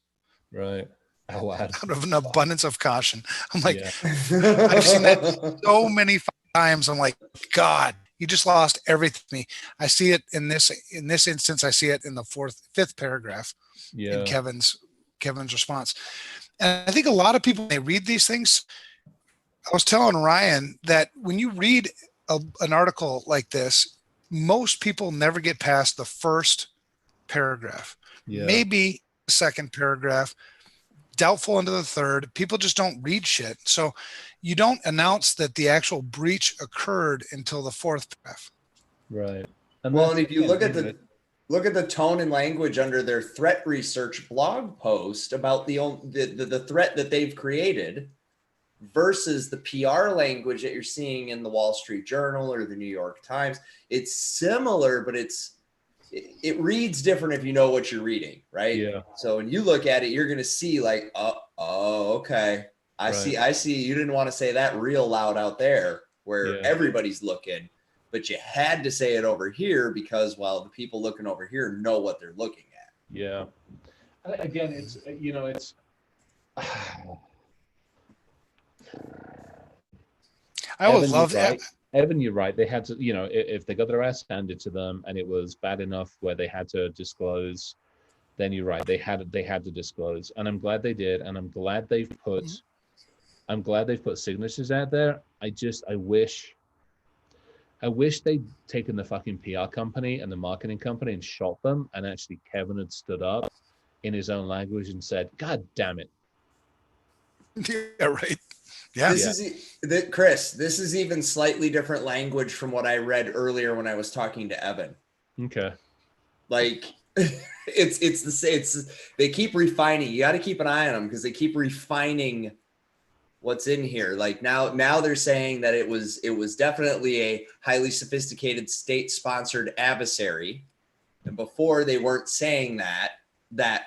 Speaker 2: Right. Oh,
Speaker 1: out of an abundance of caution. I'm like,
Speaker 2: yeah.
Speaker 1: I've seen that so many times. I'm like, God, you just lost everything. I see it in this instance. I see it in the fifth paragraph in Kevin's response. And I think a lot of people, when they read these things, I was telling Ryan that when you read an article like this, most people never get past the first paragraph, maybe the second paragraph, doubtful into the third. People just don't read shit. So you don't announce that the actual breach occurred until the fourth paragraph.
Speaker 2: Right.
Speaker 3: And if you look at the tone and language under their threat research blog post about the threat that they've created versus the PR language that you're seeing in the Wall Street Journal or the New York Times, it's similar, but it reads different if you know what you're reading, right?
Speaker 2: Yeah.
Speaker 3: So when you look at it, you're going to see like, okay. I see. You didn't want to say that real loud out there where everybody's looking, but you had to say it over here because, the people looking over here know what they're looking at.
Speaker 2: Yeah. Again, it's
Speaker 1: I would love that.
Speaker 2: Evan, you're right. They had to, if they got their ass handed to them and it was bad enough where they had to disclose, then you're right. They had to disclose, and I'm glad they did. And I'm glad they've put signatures out there. I wish they'd taken the fucking PR company and the marketing company and shot them, and actually Kevin had stood up in his own language and said, God damn it.
Speaker 1: Yeah, right. Yeah.
Speaker 3: Chris, this is even slightly different language from what I read earlier when I was talking to Evan.
Speaker 2: Okay.
Speaker 3: Like they keep refining. You got to keep an eye on them because they keep refining what's in here. Like now they're saying that it was definitely a highly sophisticated state-sponsored adversary. And before they weren't saying that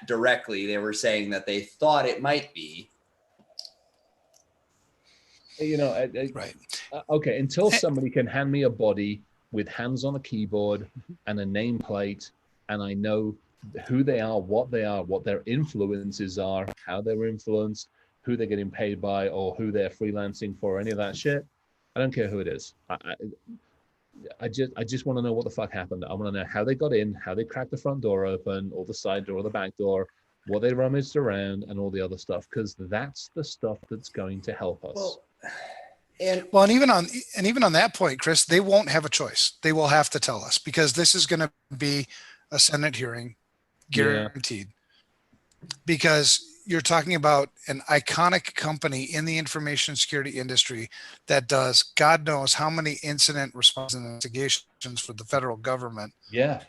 Speaker 3: directly. They were saying that they thought it might be.
Speaker 2: Right. Okay, until somebody can hand me a body with hands on a keyboard and a nameplate, and I know who they are, what their influences are, how they're influenced, who they're getting paid by, or who they're freelancing for, any of that shit, I don't care who it is. I just want to know what the fuck happened. I want to know how they got in, how they cracked the front door open, or the side door, or the back door, what they rummaged around, and all the other stuff, because that's the stuff that's going to help us.
Speaker 1: And even on that point, Chris, they won't have a choice. They will have to tell us, because this is going to be a Senate hearing, guaranteed. Because you're talking about an iconic company in the information security industry that does God knows how many incident response investigations for the federal government.
Speaker 2: Yeah.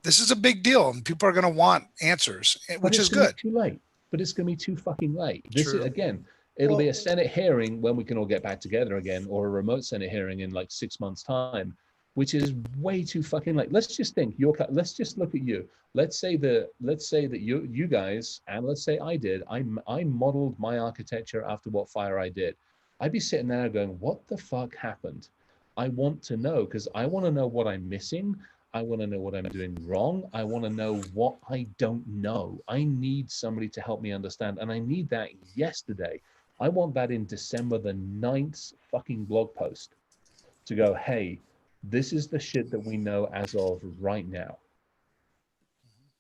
Speaker 1: This is a big deal, and people are going to want answers, which is good.
Speaker 2: Too late, but it's going to be too fucking late. This is, again, it'll be a Senate hearing when we can all get back together again, or a remote Senate hearing in like 6 months' time, which is way too fucking late. Let's just think. Let's just look at you. Let's say that you guys, and let's say I did. I modeled my architecture after what fire I did. I'd be sitting there going, "What the fuck happened?" I want to know, because I want to know what I'm missing. I want to know what I'm doing wrong. I want to know what I don't know. I need somebody to help me understand, and I need that yesterday. I want that in December the 9th fucking blog post to go, hey, this is the shit that we know as of right now.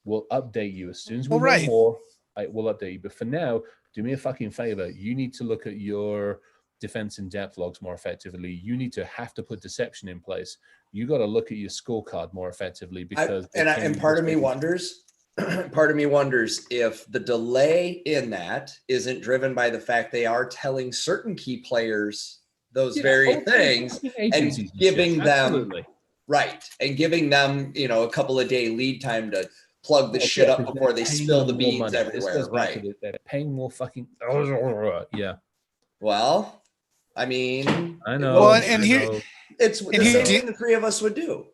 Speaker 2: We'll update you as soon as we know more. I will update you. But for now, do me a fucking favor. You need to look at your defense in depth logs more effectively. You need to have to put deception in place. You got to look at your scorecard more effectively, because
Speaker 3: part of me wonders if the delay in that isn't driven by the fact they are telling certain key players those very things and giving them a couple of day lead time to plug the shit
Speaker 2: Yeah,
Speaker 3: up
Speaker 2: 'cause
Speaker 3: before
Speaker 2: they're
Speaker 3: they
Speaker 2: paying
Speaker 3: spill
Speaker 2: them
Speaker 3: the
Speaker 2: more
Speaker 3: beans
Speaker 2: money. This
Speaker 3: everywhere,
Speaker 2: goes back to
Speaker 3: right?
Speaker 2: they're paying more fucking. Yeah,
Speaker 3: Well, I mean,
Speaker 2: I
Speaker 1: Well,
Speaker 2: know.
Speaker 1: and
Speaker 2: I
Speaker 1: here,
Speaker 2: know.
Speaker 3: it's
Speaker 1: and
Speaker 3: the
Speaker 2: I
Speaker 1: here,
Speaker 3: same
Speaker 2: know.
Speaker 3: thing the three of us would do.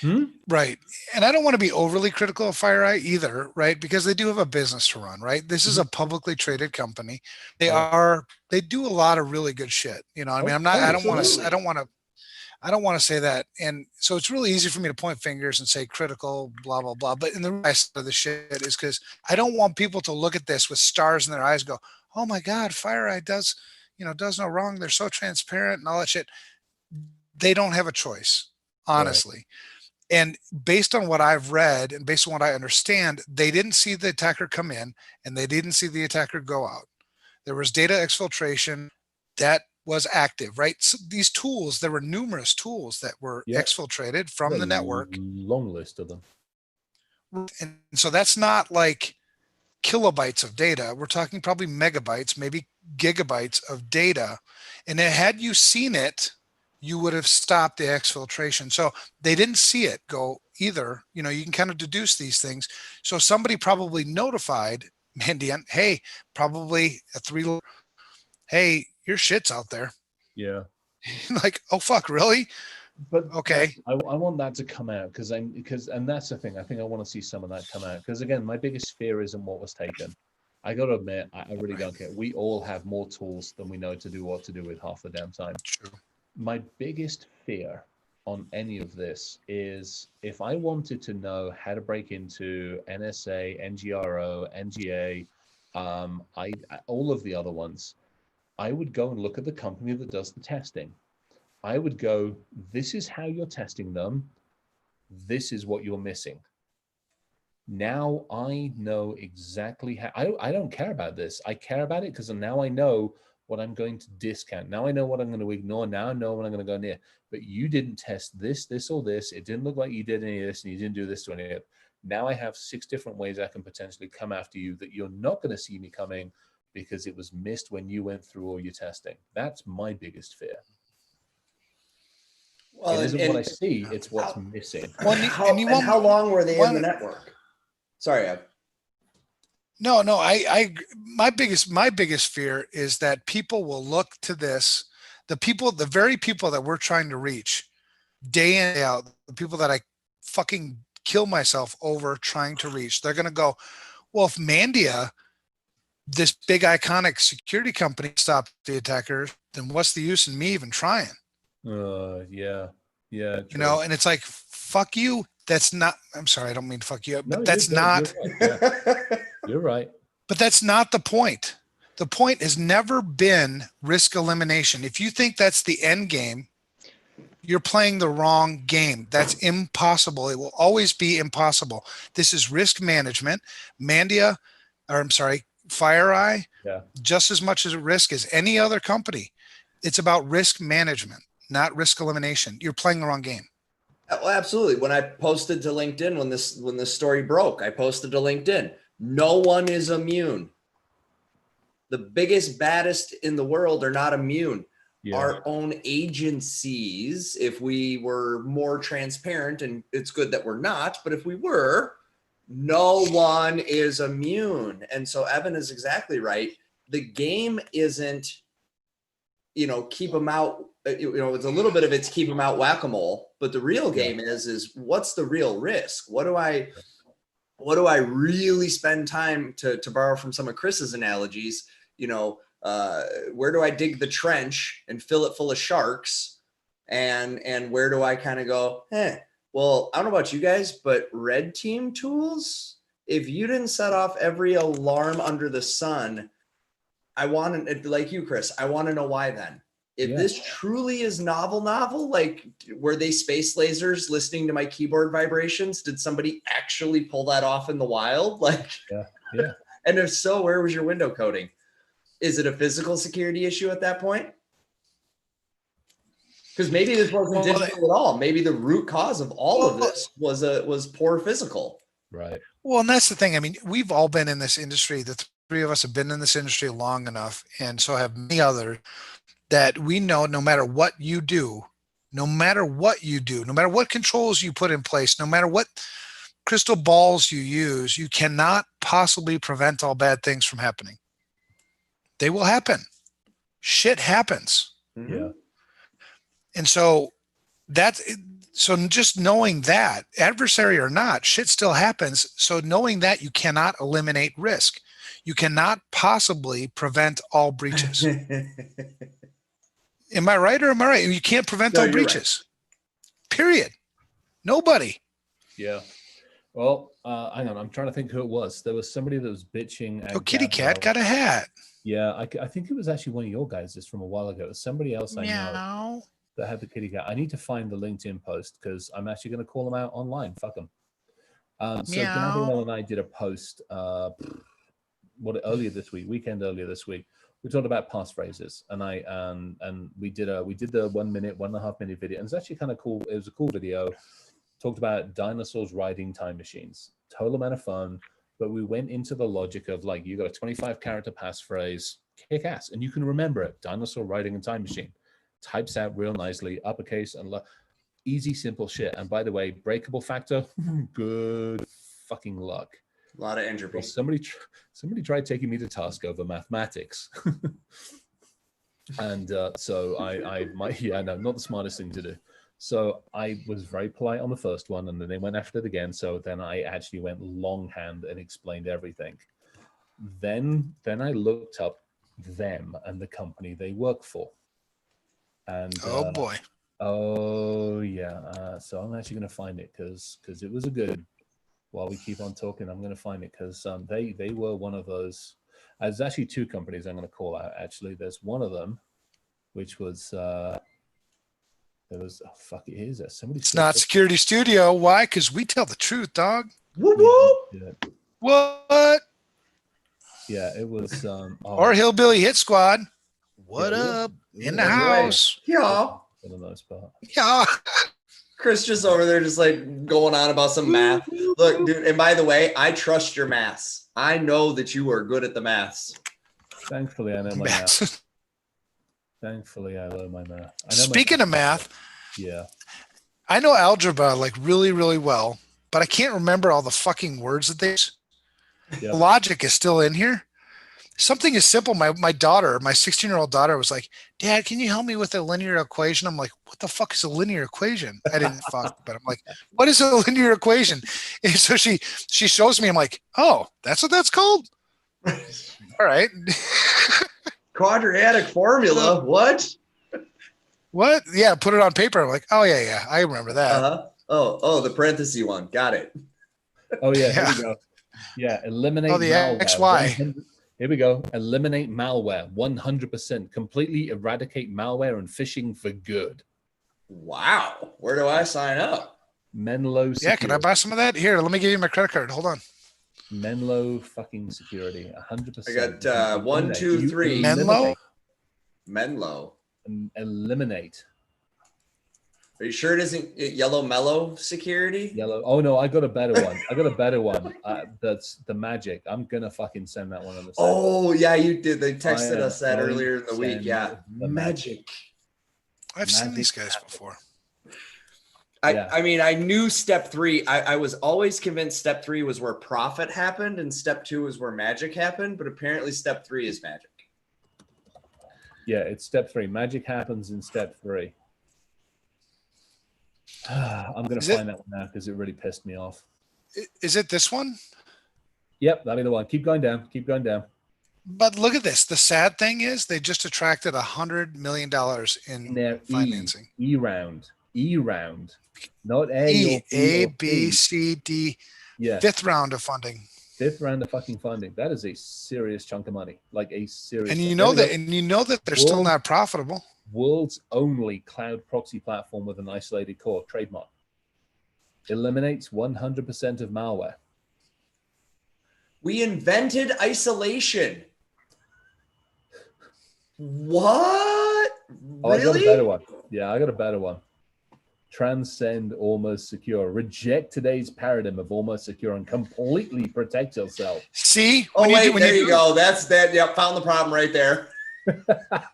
Speaker 2: Hmm?
Speaker 1: right. And I don't want to be overly critical of FireEye either, right? Because they do have a business to run, right? This is
Speaker 2: Mhm.
Speaker 1: a publicly traded company.
Speaker 2: Yeah.
Speaker 1: They do a lot of really good shit. You know, I mean,
Speaker 2: Oh,
Speaker 3: Absolutely.
Speaker 1: I don't want to say that. And so it's really easy for me to point fingers and say critical, blah, blah, blah. But in the rest of the shit is because I don't want people to look at this with stars in their eyes and go, oh my God, FireEye does, does no wrong. They're so transparent and all that shit. They don't have a choice,
Speaker 2: right.
Speaker 1: honestly. And based on what I've read and based on what I understand, they didn't see the attacker come in and they didn't see the attacker go out. There was data exfiltration that was active, right? So these tools, there were numerous tools that were
Speaker 2: Yeah.
Speaker 1: exfiltrated
Speaker 2: There's
Speaker 1: from
Speaker 2: a
Speaker 1: the network.
Speaker 2: long list of them.
Speaker 1: And so that's not like kilobytes of data. We're talking probably megabytes, maybe gigabytes of data. And had you seen it, you would have stopped the exfiltration. So they didn't see it go either. You can kind of deduce these things. So somebody probably notified Mandiant, hey, probably hey, your shit's out there.
Speaker 2: Yeah.
Speaker 1: Like, oh fuck, really?
Speaker 2: But
Speaker 1: Okay.
Speaker 2: I want that to come out because and that's the thing. I think I want to see some of that come out because again, my biggest fear isn't what was taken. I got to admit, I really don't care. We all have more tools than we know to do what to do with half the damn time.
Speaker 1: True.
Speaker 2: My biggest fear on any of this is if I wanted to know how to break into NSA, NGRO, NGA, all of the other ones, I would go and look at the company that does the testing. I would go, this is how you're testing them. This is what you're missing. Now I know exactly how, I don't care about this. I care about it because now I know what I'm going to discount. Now I know what I'm going to ignore. Now I know what I'm going to go near. But you didn't test this, this, or this. It didn't look like you did any of this and you didn't do this to any of it. Now I have 6 different ways I can potentially come after you that you're not going to see me coming because it was missed when you went through all your testing. That's my biggest fear.
Speaker 3: Well,
Speaker 2: it isn't what I see, it's what's missing.
Speaker 1: Well,
Speaker 3: how long were they in the network? Sorry,
Speaker 1: No, I my biggest fear is that people will look to this, the very people that we're trying to reach day in, day out, the people that I fucking kill myself over trying to reach, they're going to go, well, if Mandia, this big iconic security company, stopped the attacker, then what's the use in me even trying?
Speaker 2: Yeah.
Speaker 1: And it's like, fuck you. That's not, I'm sorry, I don't mean to fuck you up, but
Speaker 2: No,
Speaker 1: that's
Speaker 2: you're
Speaker 1: not,
Speaker 2: right. Yeah. You're right.
Speaker 1: but that's not the point. The point has never been risk elimination. If you think that's the end game, you're playing the wrong game. That's impossible. It will always be impossible. This is risk management. FireEye,
Speaker 2: Yeah.
Speaker 1: just as much as a risk as any other company. It's about risk management, not risk elimination. You're playing the wrong game.
Speaker 3: Well, absolutely. When I posted to LinkedIn when this story broke, I posted to LinkedIn. No one is immune. The biggest, baddest in the world are not immune.
Speaker 2: Yeah.
Speaker 3: Our own agencies, if we were more transparent, and it's good that we're not, but if we were, no one is immune. And so Evan is exactly right. The game isn't, keep them out. It's a little bit of it's keep them out whack-a-mole, but the real game is what's the real risk? What do I really spend time to borrow from some of Chris's analogies? Where do I dig the trench and fill it full of sharks? And where do I kind of go, well, I don't know about you guys, but red team tools, if you didn't set off every alarm under the sun, I want to, like you, Chris, I want to know why then. If this truly is novel, like were they space lasers listening to my keyboard vibrations? Did somebody actually pull that off in the wild?
Speaker 2: Yeah.
Speaker 3: And if so, where was your window coding? Is it a physical security issue at that point? Because maybe this wasn't digital at all. Maybe the root cause of all of this was poor physical.
Speaker 2: Right.
Speaker 1: Well, and that's the thing. I mean, we've all been in this industry. The 3 of us have been in this industry long enough, and so have many others, that we know no matter what you do, no matter what controls you put in place, no matter what crystal balls you use, you cannot possibly prevent all bad things from happening. They will happen. Shit happens.
Speaker 3: Mm-hmm.
Speaker 2: Yeah.
Speaker 1: And so just knowing that, adversary or not, shit still happens. So knowing that, you cannot eliminate risk. You cannot possibly prevent all breaches. Am I right or am I right? You can't prevent all
Speaker 3: you're right.
Speaker 1: breaches. Period. Nobody.
Speaker 2: Yeah. Well, hang on. I'm trying to think who it was. There was somebody that was bitching. At
Speaker 1: Oh, Kitty Cat
Speaker 2: Gabrielle.
Speaker 1: got a hat.
Speaker 2: Yeah, I think it was actually one of your guys just from a while ago. It was somebody else I know
Speaker 1: Meow.
Speaker 2: that had the kitty cat. I need to find the LinkedIn post because I'm actually going to call them out online. Fuck them. So
Speaker 1: Meow.
Speaker 2: Gabrielle and I did a post earlier this week. We talked about passphrases, and we did the 1 minute, 1.5 minute video, and it's actually kind of cool. It was a cool video. Talked about dinosaurs riding time machines. Total amount of fun. But we went into the logic of like, you got a 25 character passphrase, kick ass, and you can remember it. Dinosaur riding a time machine. Types out real nicely, uppercase and easy, simple shit. And by the way, breakable factor, good fucking luck.
Speaker 3: A lot of entropy.
Speaker 2: Well, somebody tried taking me to task over mathematics. And so not the smartest thing to do. So I was very polite on the first one, and then they went after it again. So then I actually went longhand and explained everything. Then I looked up them and the company they work for. And
Speaker 1: Oh boy.
Speaker 2: oh yeah. So I'm actually going to find it because it was a good. While we keep on talking, I'm going to find it because they were one of those. There's actually two companies I'm going to call out. Actually, there's one of them, which was. Here's that.
Speaker 1: It's not Security Studio. Why? Because we tell the truth, dog.
Speaker 3: Whoop, whoop.
Speaker 2: Yeah,
Speaker 1: What?
Speaker 2: yeah, it was.
Speaker 1: Or Hillbilly Hit Squad. What
Speaker 2: Yeah,
Speaker 1: up? In the
Speaker 3: That's right.
Speaker 1: house.
Speaker 3: Yeah.
Speaker 2: for the most part.
Speaker 1: Yeah.
Speaker 3: Chris just over there just like going on about some math. Look, dude, and by the way, I trust your maths. I know that you are good at the maths.
Speaker 2: Thankfully, I know my math. Thankfully, I know my math.
Speaker 1: Speaking of math,
Speaker 2: yeah.
Speaker 1: I know algebra like really, really well, but I can't remember all the fucking words that they use.
Speaker 2: Yeah.
Speaker 1: The logic is still in here. Something as simple. My daughter, my 16-year-old daughter was like, Dad, can you help me with a linear equation? I'm like, what the fuck is a linear equation? I didn't fuck, but I'm like, what is a linear equation? And so she shows me, I'm like, oh, that's what that's called? All right.
Speaker 3: Quadratic formula. What?
Speaker 1: What? Yeah, put it on paper. I'm like, oh yeah, I remember that.
Speaker 3: Uh-huh. Oh, the parenthesis one. Got it.
Speaker 2: Oh yeah,
Speaker 1: Yeah.
Speaker 2: here we go. Yeah, eliminate
Speaker 1: Oh, the
Speaker 2: malware.
Speaker 1: XY.
Speaker 2: 100 Here we go. Eliminate malware. 100%. Completely eradicate malware and phishing for good.
Speaker 3: Wow. Where do I sign up?
Speaker 2: Menlo
Speaker 1: Yeah,
Speaker 2: Security.
Speaker 1: can I buy some of that? Here, let me give you my credit card. Hold on.
Speaker 2: Menlo fucking security. 100%.
Speaker 3: I got 1, 2, 3.
Speaker 1: Menlo?
Speaker 3: Menlo.
Speaker 2: Eliminate.
Speaker 3: Are you sure it isn't Yellow Mellow Security?
Speaker 2: Yellow. Oh no, I got a better one. That's the magic. I'm gonna fucking send that one on the side.
Speaker 3: Oh yeah, you did. They texted
Speaker 2: I
Speaker 3: us that
Speaker 2: am
Speaker 3: earlier in the week.
Speaker 2: send
Speaker 3: Yeah,
Speaker 2: the
Speaker 3: magic.
Speaker 1: I've seen
Speaker 2: Magic
Speaker 1: these guys
Speaker 2: happen.
Speaker 1: before.
Speaker 2: Yeah.
Speaker 3: I mean, I knew step 3. I was always convinced step 3 was where profit happened, and step 2 was where magic happened. But apparently, step 3 is magic.
Speaker 2: Yeah, it's step 3. Magic happens in step 3. I'm gonna
Speaker 1: Is it-
Speaker 2: find that one now because it really pissed me off.
Speaker 1: Is it this one?
Speaker 2: Yep, that'll be the one. Keep going down. Keep going down.
Speaker 1: But look at this. The sad thing is they just attracted $100 million
Speaker 2: In
Speaker 1: in
Speaker 2: there,
Speaker 1: financing.
Speaker 2: E round, not A. or
Speaker 1: A,
Speaker 2: or
Speaker 1: B, C, D,
Speaker 2: Yeah,
Speaker 1: fifth round of funding.
Speaker 2: 5th round of fucking funding. That is a serious chunk of money. Like a serious.
Speaker 1: And
Speaker 2: There
Speaker 1: you know
Speaker 2: we
Speaker 1: that,
Speaker 2: go.
Speaker 1: and you know that they're still
Speaker 2: World-
Speaker 1: not profitable.
Speaker 2: World's only cloud proxy platform with an isolated core. Trademark. Eliminates 100% of malware.
Speaker 3: We invented isolation. What?
Speaker 2: Oh, I got a
Speaker 3: Really?
Speaker 2: better one. Yeah, I got a better one. Transcend almost secure. Reject today's paradigm of almost secure and completely protect yourself.
Speaker 1: See?
Speaker 3: Oh wait,
Speaker 1: when
Speaker 3: there you
Speaker 1: do-
Speaker 3: go. That's that. Yep, found the problem right there.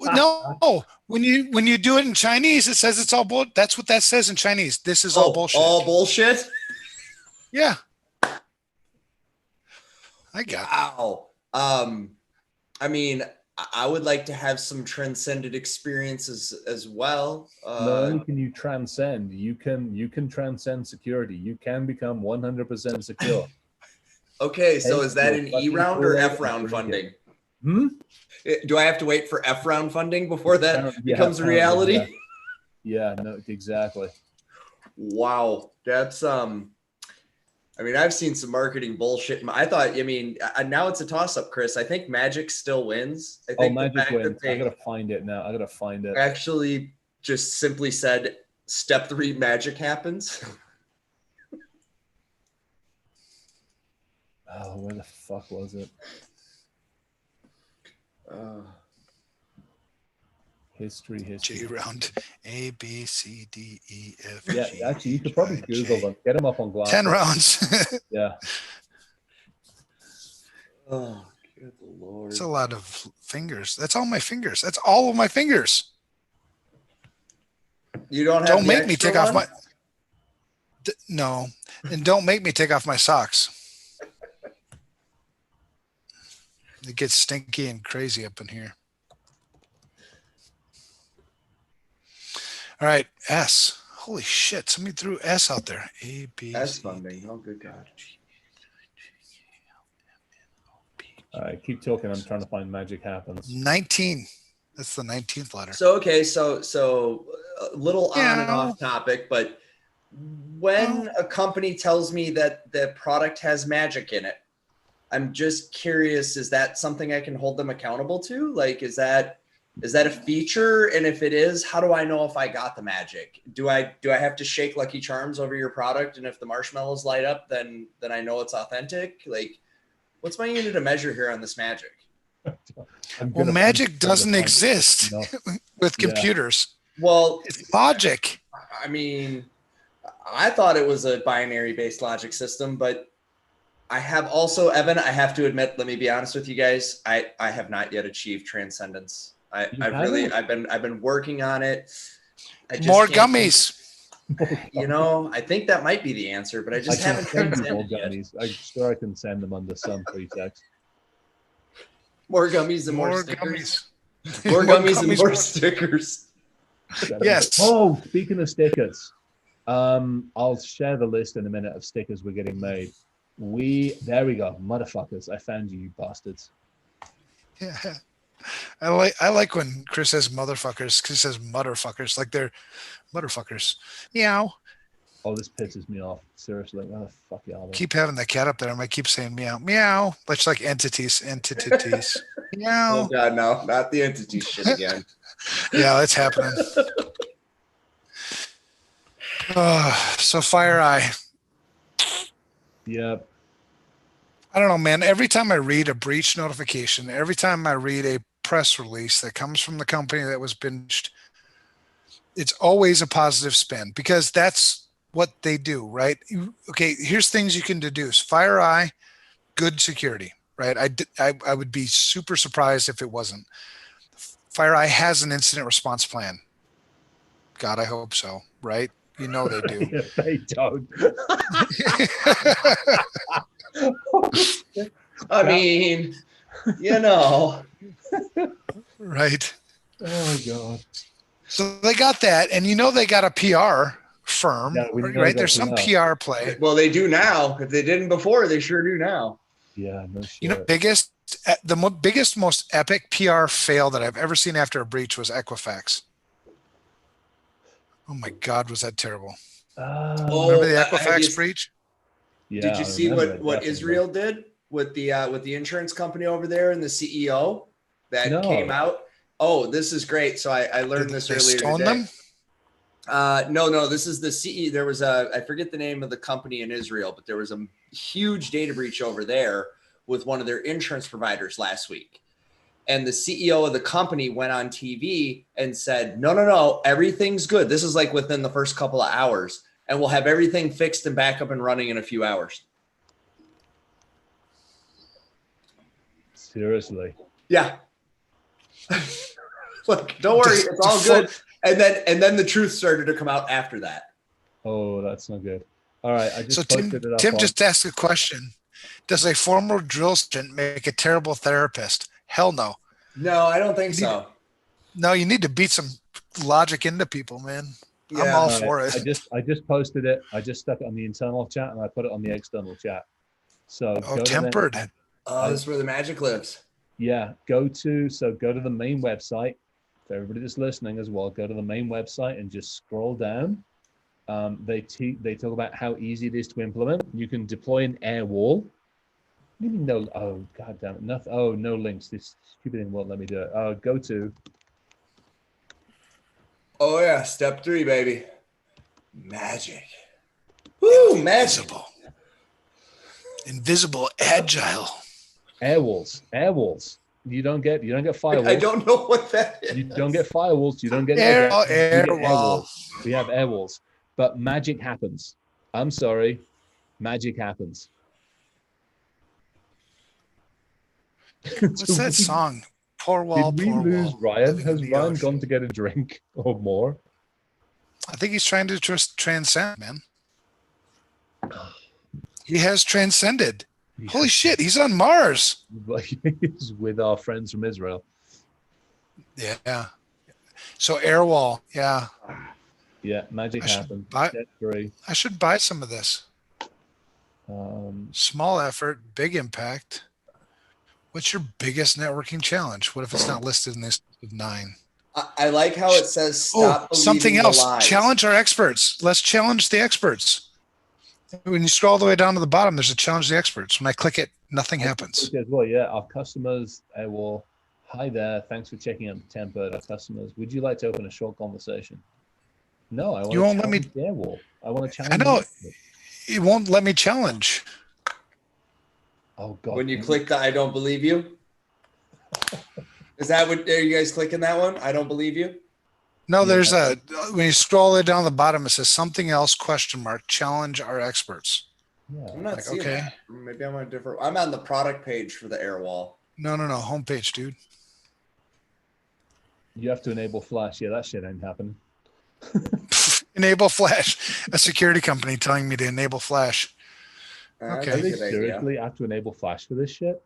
Speaker 1: No, when you do it in Chinese, it says it's all bull. That's what that says in Chinese. This is all bullshit.
Speaker 3: All bullshit.
Speaker 1: Yeah. I got it.
Speaker 3: Wow. I mean, I would like to have some transcended experiences as well.
Speaker 2: Not only can you transcend, you can transcend security. You can become 100% secure.
Speaker 3: Okay, so
Speaker 2: Take
Speaker 3: is that
Speaker 2: your
Speaker 3: an E
Speaker 2: fucking
Speaker 3: round or
Speaker 2: Kool-Aid
Speaker 3: F
Speaker 2: and
Speaker 3: round
Speaker 2: drink
Speaker 3: funding?
Speaker 2: it. Hmm?
Speaker 3: Do I have to wait for F round funding before that
Speaker 2: Apparently, yeah,
Speaker 3: becomes a
Speaker 2: apparently,
Speaker 3: reality?
Speaker 2: Yeah, no, exactly.
Speaker 3: Wow, that's I mean, I've seen some marketing bullshit. I thought, I mean, now it's a toss up, Chris. I think Magic still wins. I
Speaker 2: Oh,
Speaker 3: think the
Speaker 2: Magic
Speaker 3: fact
Speaker 2: wins.
Speaker 3: that
Speaker 2: I
Speaker 3: they
Speaker 2: gotta find it now. I gotta find it.
Speaker 3: actually just simply said step 3 Magic happens.
Speaker 2: Oh, where the fuck was it? History.
Speaker 1: J round. A, B, C, D, E, F,
Speaker 2: Yeah,
Speaker 1: G,
Speaker 2: actually, you could
Speaker 1: H,
Speaker 2: probably
Speaker 1: I,
Speaker 2: Google
Speaker 1: J.
Speaker 2: them. Get them up on Glass.
Speaker 1: 10 rounds.
Speaker 2: Yeah.
Speaker 3: Oh, good Lord.
Speaker 1: That's a lot of fingers. That's all my fingers. That's all of my fingers.
Speaker 3: You don't have
Speaker 1: Don't
Speaker 3: the
Speaker 1: make me
Speaker 3: extra
Speaker 1: take off
Speaker 3: one?
Speaker 1: my. No, and don't make me take off my socks. It gets stinky and crazy up in here. All right, S. Holy shit! Somebody threw S out there. A, B,
Speaker 3: That's
Speaker 1: C,
Speaker 3: funding. Oh, good God.
Speaker 2: All right, keep talking. I'm trying to find Magic Happens.
Speaker 1: 19. That's the 19th letter.
Speaker 3: So, okay, so a little on and
Speaker 1: Yeah.
Speaker 3: off topic, but when a company tells me that the product has magic in it, I'm just curious, is that something I can hold them accountable to? Like, is that a feature? And if it is, how do I know if I got the magic? Do I have to shake Lucky Charms over your product? And if the marshmallows light up, then I know it's authentic. Like, what's my unit of measure here on this magic?
Speaker 1: Well, magic doesn't exist with
Speaker 2: Yeah.
Speaker 1: computers.
Speaker 3: Well,
Speaker 1: It's logic.
Speaker 3: I mean, I thought it was a binary based logic system, but I have also, Evan, I have to admit, let me be honest with you guys. I have not yet achieved transcendence. I've been working on it. I just
Speaker 1: More
Speaker 3: can't-
Speaker 1: gummies.
Speaker 3: You know, I think that might be the answer, but I
Speaker 2: I
Speaker 3: just
Speaker 2: can
Speaker 3: haven't
Speaker 2: send you more
Speaker 3: transcended yet.
Speaker 2: gummies. I'm sure I can send them under some pretext.
Speaker 3: More gummies and more stickers.
Speaker 1: gummies.
Speaker 3: More gummies and more stickers.
Speaker 1: Yes.
Speaker 2: Oh, speaking of stickers, I'll share the list in a minute of stickers we're getting made. There we go, motherfuckers! I found you, you bastards.
Speaker 1: Yeah. I like when Chris says motherfuckers. Chris says motherfuckers like they're motherfuckers. Meow.
Speaker 2: Oh, this pisses me off. Seriously, where the fuck y'all?
Speaker 1: Keep having the cat up there. I might keep saying meow. Meow. Much like entities. Meow.
Speaker 3: Oh God, no, not the entity shit again.
Speaker 1: Yeah, that's happening. So Fire Eye.
Speaker 2: Yep.
Speaker 1: I don't know, man. Every time I read a breach notification, every time I read a press release that comes from the company that was breached, it's always a positive spin because that's what they do, right? Okay, here's things you can deduce. Fire Eye, good security, right? I would be super surprised if it wasn't. Fire Eye has an incident response plan. God, I hope so, right? You know they do.
Speaker 2: Yeah, they don't.
Speaker 3: I mean, you know.
Speaker 1: Right.
Speaker 2: Oh God.
Speaker 1: So they got that, and you know they got a PR firm,
Speaker 2: Yeah, we know
Speaker 1: right?
Speaker 2: they
Speaker 1: There's some
Speaker 2: got
Speaker 1: PR play.
Speaker 3: Well, they do now. If they didn't before, they sure do now.
Speaker 2: Yeah, no shit.
Speaker 1: You know, biggest, most epic PR fail that I've ever seen after a breach was Equifax. Oh my God, was that terrible? Remember the Equifax breach?
Speaker 2: Yeah,
Speaker 3: Did you
Speaker 2: I
Speaker 3: see
Speaker 2: remember it,
Speaker 3: what
Speaker 2: definitely.
Speaker 3: Israel did with the insurance company over there and the CEO that
Speaker 2: No.
Speaker 3: came out? Oh, this is great. So I learned this
Speaker 1: They
Speaker 3: earlier
Speaker 1: stoned
Speaker 3: today.
Speaker 1: them?
Speaker 3: No, this is the CEO. There was I forget the name of the company in Israel, but there was a huge data breach over there with one of their insurance providers last week. And the CEO of the company went on TV and said, no, everything's good. This is like within the first couple of hours, and we'll have everything fixed and back up and running in a few hours.
Speaker 2: Seriously.
Speaker 3: Yeah. Look, don't worry, it's all good. And then the truth started to come out after that.
Speaker 2: Oh, that's not good. All right, I just
Speaker 1: So
Speaker 2: posted it up.
Speaker 1: Tim
Speaker 2: on-
Speaker 1: just asked a question. Does a former drill sergeant make a terrible therapist? Hell no.
Speaker 3: No, I don't think so.
Speaker 1: No, you need to beat some logic into people, man. I'm
Speaker 3: Yeah.
Speaker 1: all for it.
Speaker 2: I just posted it. I just stuck it on the internal chat and I put it on the external chat. So
Speaker 1: Oh,
Speaker 2: go to the-
Speaker 1: tempered.
Speaker 3: Oh, this is where the magic lives.
Speaker 2: yeah, go to the main website. For everybody that's listening as well, go to the main website and just scroll down. They talk about how easy it is to implement. You can deploy an air wall. You mean no? Oh god damn it! Nothing. Oh, no links. This stupid thing won't let me do it. Go to.
Speaker 3: Oh yeah, step 3, baby. Magic. Woo, magic.
Speaker 1: Invisible, agile.
Speaker 2: Air walls. You don't get firewalls.
Speaker 3: I don't know what that is.
Speaker 2: You don't get firewalls. You don't get
Speaker 1: Air
Speaker 2: you get
Speaker 1: wall.
Speaker 2: walls. We have air walls, but magic happens. I'm sorry, magic happens.
Speaker 1: What's that song? Poor wall,
Speaker 2: Did we
Speaker 1: poor
Speaker 2: lose
Speaker 1: wall.
Speaker 2: Ryan?
Speaker 1: living
Speaker 2: Has
Speaker 1: in the
Speaker 2: Ryan
Speaker 1: ocean.
Speaker 2: gone to get a drink or more?
Speaker 1: I think he's trying to just transcend, man. He has transcended. Holy shit, he's on Mars.
Speaker 2: He's with our friends from Israel.
Speaker 1: Yeah. So Airwall, yeah.
Speaker 2: Yeah, magic
Speaker 1: I should
Speaker 2: happens.
Speaker 1: buy-
Speaker 2: Step 3.
Speaker 1: I should buy some of this. Small effort, big impact. What's your biggest networking challenge? What if it's not listed in this of 9?
Speaker 3: I like how it says stop
Speaker 1: Something
Speaker 3: believing the
Speaker 1: else.
Speaker 3: lies.
Speaker 1: Challenge our experts. Let's challenge the experts. When you scroll all the way down to the bottom, there's a challenge the experts. When I click it, nothing happens.
Speaker 2: As well, yeah. Our customers, Airwall. Hi there. Thanks for checking out Tempered. Our customers. Would you like to open a short conversation? No, I want
Speaker 1: You
Speaker 2: to
Speaker 1: won't let me-
Speaker 2: challenge the Airwall. I want to challenge.
Speaker 1: I know.
Speaker 2: the expert.
Speaker 1: It won't let me challenge.
Speaker 2: Oh god.
Speaker 3: When you click the I don't believe you. Is that what, are you guys clicking that one? I don't believe you.
Speaker 1: No,
Speaker 2: Yeah.
Speaker 1: there's when you scroll it down the bottom, it says something else, question mark, challenge our experts.
Speaker 2: Yeah.
Speaker 3: I'm not
Speaker 1: Like,
Speaker 3: seeing
Speaker 1: okay.
Speaker 3: that. Maybe I'm on a different. I'm on the product page for the Airwall.
Speaker 1: No, homepage, dude.
Speaker 2: You have to enable Flash. Yeah, that shit ain't happening.
Speaker 1: Enable Flash. A security company telling me to enable Flash.
Speaker 3: That's
Speaker 1: Okay.
Speaker 3: a
Speaker 2: Are they
Speaker 3: good idea.
Speaker 2: seriously have to enable Flash for this shit?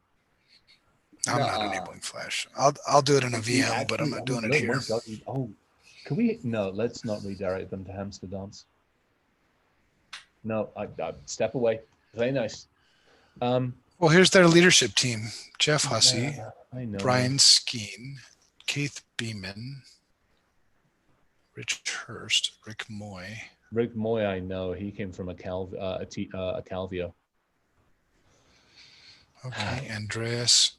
Speaker 1: I'm not
Speaker 3: Nuh-uh.
Speaker 1: enabling Flash. I'll do it in a
Speaker 2: We
Speaker 1: VM, but I'm not doing it
Speaker 2: look,
Speaker 1: here.
Speaker 2: my God, can we? No, let's not redirect them to Hamster Dance. No, I step away. Very nice.
Speaker 1: Well, here's their leadership team: Jeff Hussey,
Speaker 2: I know.
Speaker 1: Brian Skeen, Keith Beeman, Rich Hurst, Rick Moy.
Speaker 2: Rick Moy, I know. He came from a Calvio.
Speaker 1: Okay, Andreas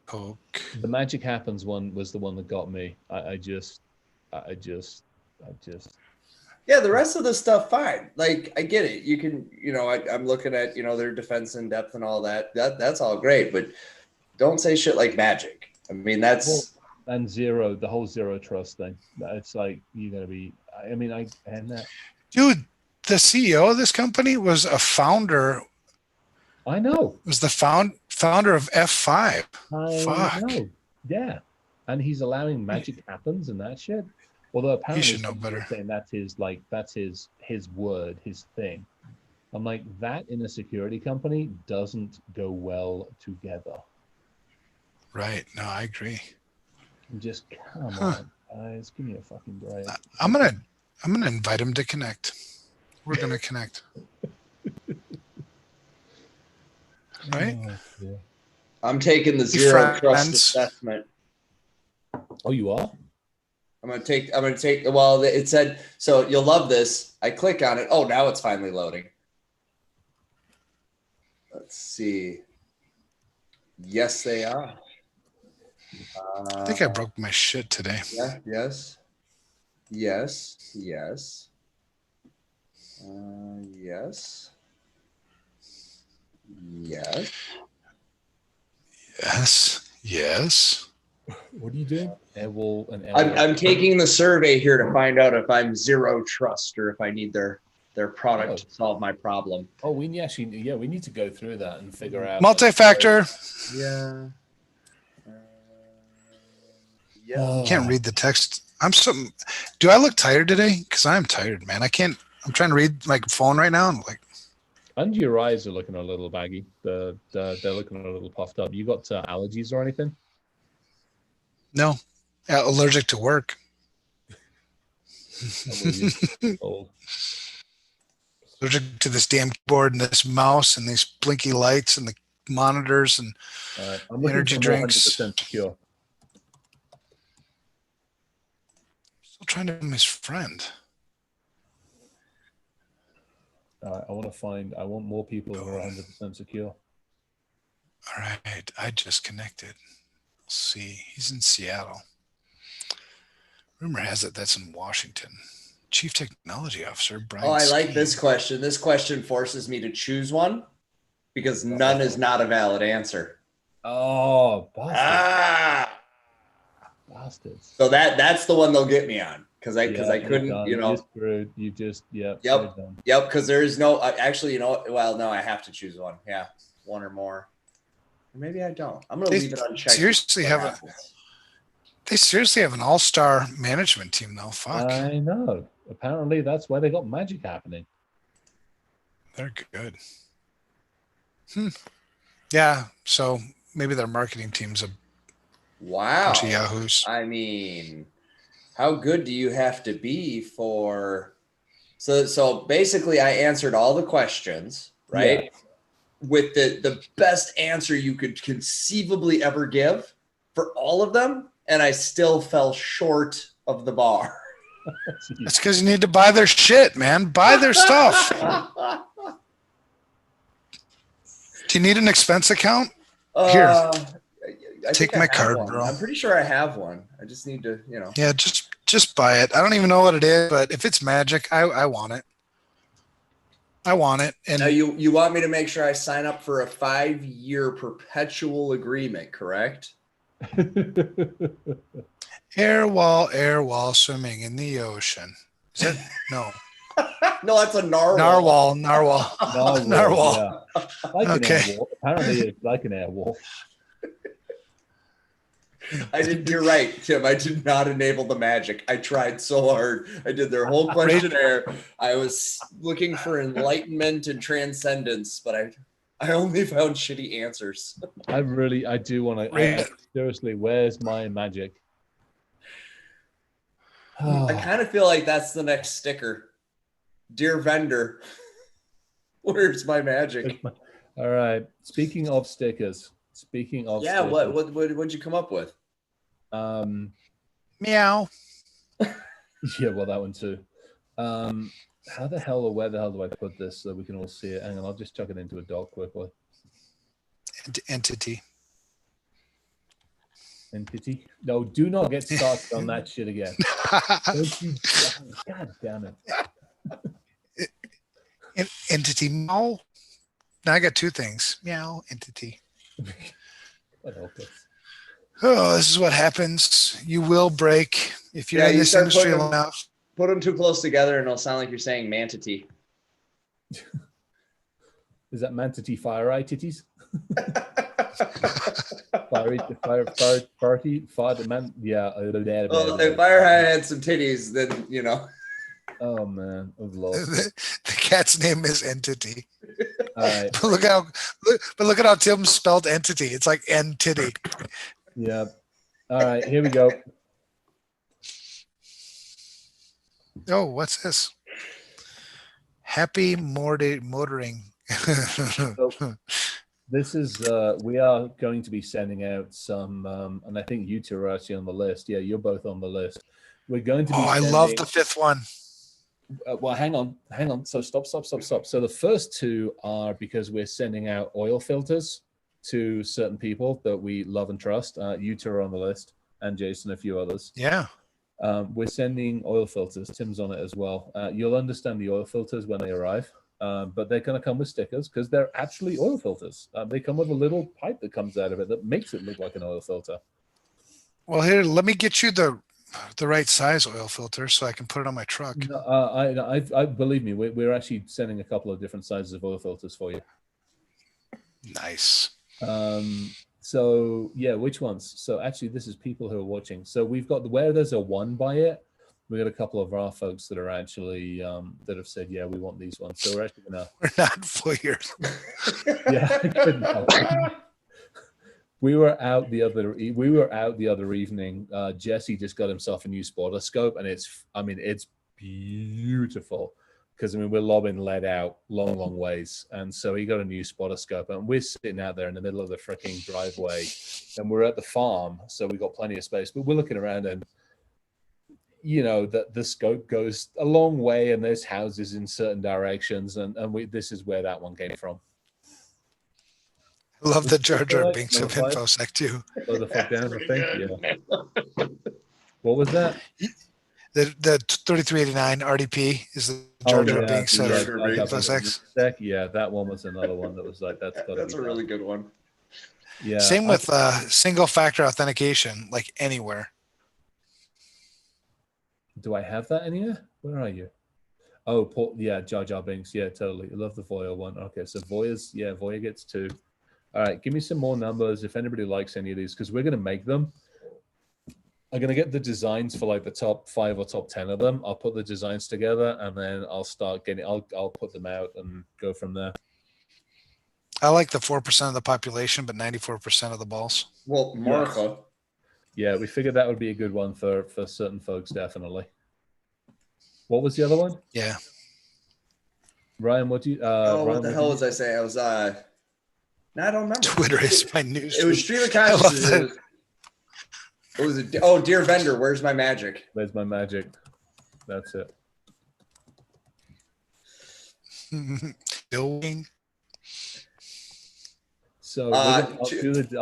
Speaker 1: Koch.
Speaker 2: The Magic Happens one was the one that got me. I just.
Speaker 3: Yeah, the rest of the stuff, fine. Like, I get it. You can, I'm looking at, their defense in depth and all that. That's all great, but don't say shit like magic. I mean, that's
Speaker 2: And the whole zero trust thing. It's like you're gonna be. I mean,
Speaker 1: Dude, the CEO of this company was a founder.
Speaker 2: I know.
Speaker 1: Was the founder of F5.
Speaker 2: I
Speaker 1: Fuck.
Speaker 2: know. Yeah, and he's allowing magic happens and that shit. Although apparently
Speaker 1: should know
Speaker 2: some people
Speaker 1: better.
Speaker 2: are saying that's his word, his thing. I'm like, that in a security company doesn't go well together.
Speaker 1: Right. No, I agree.
Speaker 2: Just come on, guys, give me a fucking break.
Speaker 1: I'm gonna invite him to connect. We're gonna connect. Right?
Speaker 2: Oh, yeah.
Speaker 3: I'm taking the zero trust
Speaker 1: friends.
Speaker 3: assessment.
Speaker 2: Oh, you are?
Speaker 3: I'm gonna take. Well, it said so. You'll love this. I click on it. Oh, now it's finally loading. Let's see. Yes, they are.
Speaker 1: I think I broke my shit today.
Speaker 3: Yeah. Yes. Yes. Yes. Yes. Yes.
Speaker 1: Yes.
Speaker 2: What are you doing? Airwall and
Speaker 3: I'm taking the survey here to find out if I'm zero trust or if I need their product to solve my problem.
Speaker 2: Oh, we need to go through that and figure out
Speaker 1: Multi-factor.
Speaker 3: Yeah. Yeah.
Speaker 2: Oh.
Speaker 1: Can't read the text. Do I look tired today? Because I'm tired, man. I'm trying to read my phone right now. And like,
Speaker 2: And your eyes are looking a little baggy. They're looking a little puffed up. You got allergies or anything?
Speaker 1: No, allergic to work.
Speaker 2: Old.
Speaker 1: Allergic to this damn keyboard and this mouse and these blinky lights and the monitors and
Speaker 2: I'm looking
Speaker 1: energy
Speaker 2: for
Speaker 1: drinks.
Speaker 2: 100% secure.
Speaker 1: Still trying to find his friend.
Speaker 2: I want more people who are 100% secure.
Speaker 1: All right, I just connected. Let's see. He's in Seattle. Rumor has it that's in Washington. Chief Technology Officer Brian.
Speaker 3: Oh, I like
Speaker 1: Skeen.
Speaker 3: this question. This question forces me to choose one because none is not a valid answer.
Speaker 2: Oh, bastards. Bastards.
Speaker 3: So that's the one they'll get me on because I couldn't,
Speaker 2: done.
Speaker 3: you know.
Speaker 2: You're screwed. You just
Speaker 3: Yep. Because there is no actually, you know. Well, no, I have to choose one. Yeah, one or more. Maybe I don't. I'm gonna leave it unchecked.
Speaker 1: They seriously have an all-star management team, though. Fuck.
Speaker 2: I know. Apparently, that's why they got magic happening.
Speaker 1: They're good. Yeah. So maybe their marketing team's a bunch of yahoos.
Speaker 3: I mean, how good do you have to be for? So basically, I answered all the questions, right?
Speaker 2: Yeah.
Speaker 3: With the best answer you could conceivably ever give for all of them, and I still fell short of the bar.
Speaker 1: That's because you need to buy their shit, man. Buy their stuff. Do you need an expense account? Here.
Speaker 3: I
Speaker 1: Take
Speaker 3: think I
Speaker 1: my
Speaker 3: have
Speaker 1: card,
Speaker 3: one.
Speaker 1: bro.
Speaker 3: I'm pretty sure I have one. I just need to, you know.
Speaker 1: Yeah, just buy it. I don't even know what it is, but if it's magic, I want it. I want it. And
Speaker 3: Now you want me to make sure I sign up for a 5-year perpetual agreement, correct?
Speaker 1: air wall swimming in the ocean. Is that no?
Speaker 3: No, that's a narwhal.
Speaker 1: Narwhal.
Speaker 2: Yeah. Like
Speaker 1: Okay.
Speaker 2: An air wolf. Apparently, it's like an air wolf.
Speaker 3: You're right, Tim. I did not enable the magic. I tried so hard. I did their whole questionnaire. I was looking for enlightenment and transcendence, but I only found shitty answers.
Speaker 2: I do want to. Seriously, where's my magic?
Speaker 3: I kind of feel like that's the next sticker. Dear vendor, where's my magic?
Speaker 2: All right. Speaking of stickers.
Speaker 3: Yeah, what'd you come up with?
Speaker 1: Meow.
Speaker 2: Yeah, well, that one too. How the hell or where the hell do I put this so we can all see it? Hang on, I'll just chuck it into a doc quickly.
Speaker 1: Entity.
Speaker 2: No, do not get started on that shit again. God damn it.
Speaker 1: Entity. Meow. Now I got two things. Meow. Entity. Oh, this is what happens. You will break if you're in this industry long enough.
Speaker 3: Put them too close together and it'll sound like you're saying mantity.
Speaker 2: Is that mantity fire eye titties? Fire the man. Yeah.
Speaker 3: Well, if Fire Eye had some titties, then you know.
Speaker 2: Oh man, I've lost.
Speaker 1: The cat's name is Entity.
Speaker 2: All right.
Speaker 1: But look at how Tim spelled entity. It's like entity.
Speaker 2: Yeah. All right, here we go.
Speaker 1: Oh, what's this? Happy motoring.
Speaker 2: So, this is we are going to be sending out some, and I think you two are actually on the list. Yeah, you're both on the list. We're going to be.
Speaker 1: I love the fifth one.
Speaker 2: Well, hang on. So stop. So the first two are because we're sending out oil filters to certain people that we love and trust. You two are on the list, and Jason, a few others.
Speaker 1: Yeah.
Speaker 2: We're sending oil filters. Tim's on it as well. You'll understand the oil filters when they arrive, but they're going to come with stickers because they're actually oil filters. They come with a little pipe that comes out of it that makes it look like an oil filter.
Speaker 1: Well, here, let me get you the right size oil filter so I can put it on my truck.
Speaker 2: No, I believe me, we're actually sending a couple of different sizes of oil filters for you.
Speaker 1: Nice.
Speaker 2: So yeah, which ones? So actually, this is people who are watching. So we've got where there's a 1 by it. We got a couple of our folks that are actually that have said, yeah, we want these ones. So we're actually gonna.
Speaker 1: We're not voyeurs.
Speaker 2: Yeah, I couldn't help it. We were out the other evening. Jesse just got himself a new spotter scope, and it's beautiful because we're lobbing lead out long ways, and so he got a new spotter scope, and we're sitting out there in the middle of the freaking driveway, and we're at the farm, so we got plenty of space, but we're looking around, and the scope goes a long way, and there's houses in certain directions, and this is where that one came from.
Speaker 1: I love the Jar Jar Binks of InfoSec too.
Speaker 2: Oh, the fuck down, thank you. What was that?
Speaker 1: The 3389 RDP is the Jar Jar Binks of InfoSec.
Speaker 2: Yeah, that one was another one that was like, that's
Speaker 3: a really good one.
Speaker 2: Yeah.
Speaker 1: Same with single factor authentication, like anywhere.
Speaker 2: Do I have that in here? Where are you? Oh, Paul, yeah, Jar Jar Binks. Yeah, totally. I love the Voya one. Okay, so Voya gets 2. All right, give me some more numbers if anybody likes any of these, because we're going to make them. I'm going to get the designs for like the top 5 or top 10 of them. I'll put the designs together, and then I'll start getting. I'll put them out and go from there.
Speaker 1: I like the 4% of the population, but 94% of the balls.
Speaker 3: Well, Martha.
Speaker 2: Yeah, we figured that would be a good one for certain folks, definitely. What was the other one?
Speaker 1: Yeah.
Speaker 2: Ryan, what do you?
Speaker 3: What the hell was I saying? I was no, I don't remember.
Speaker 1: Twitter is my news.
Speaker 3: It was stream of consciousness. What was it? Oh, dear vendor, where's my magic?
Speaker 2: Where's my magic? That's it.
Speaker 1: Building.
Speaker 2: So I'll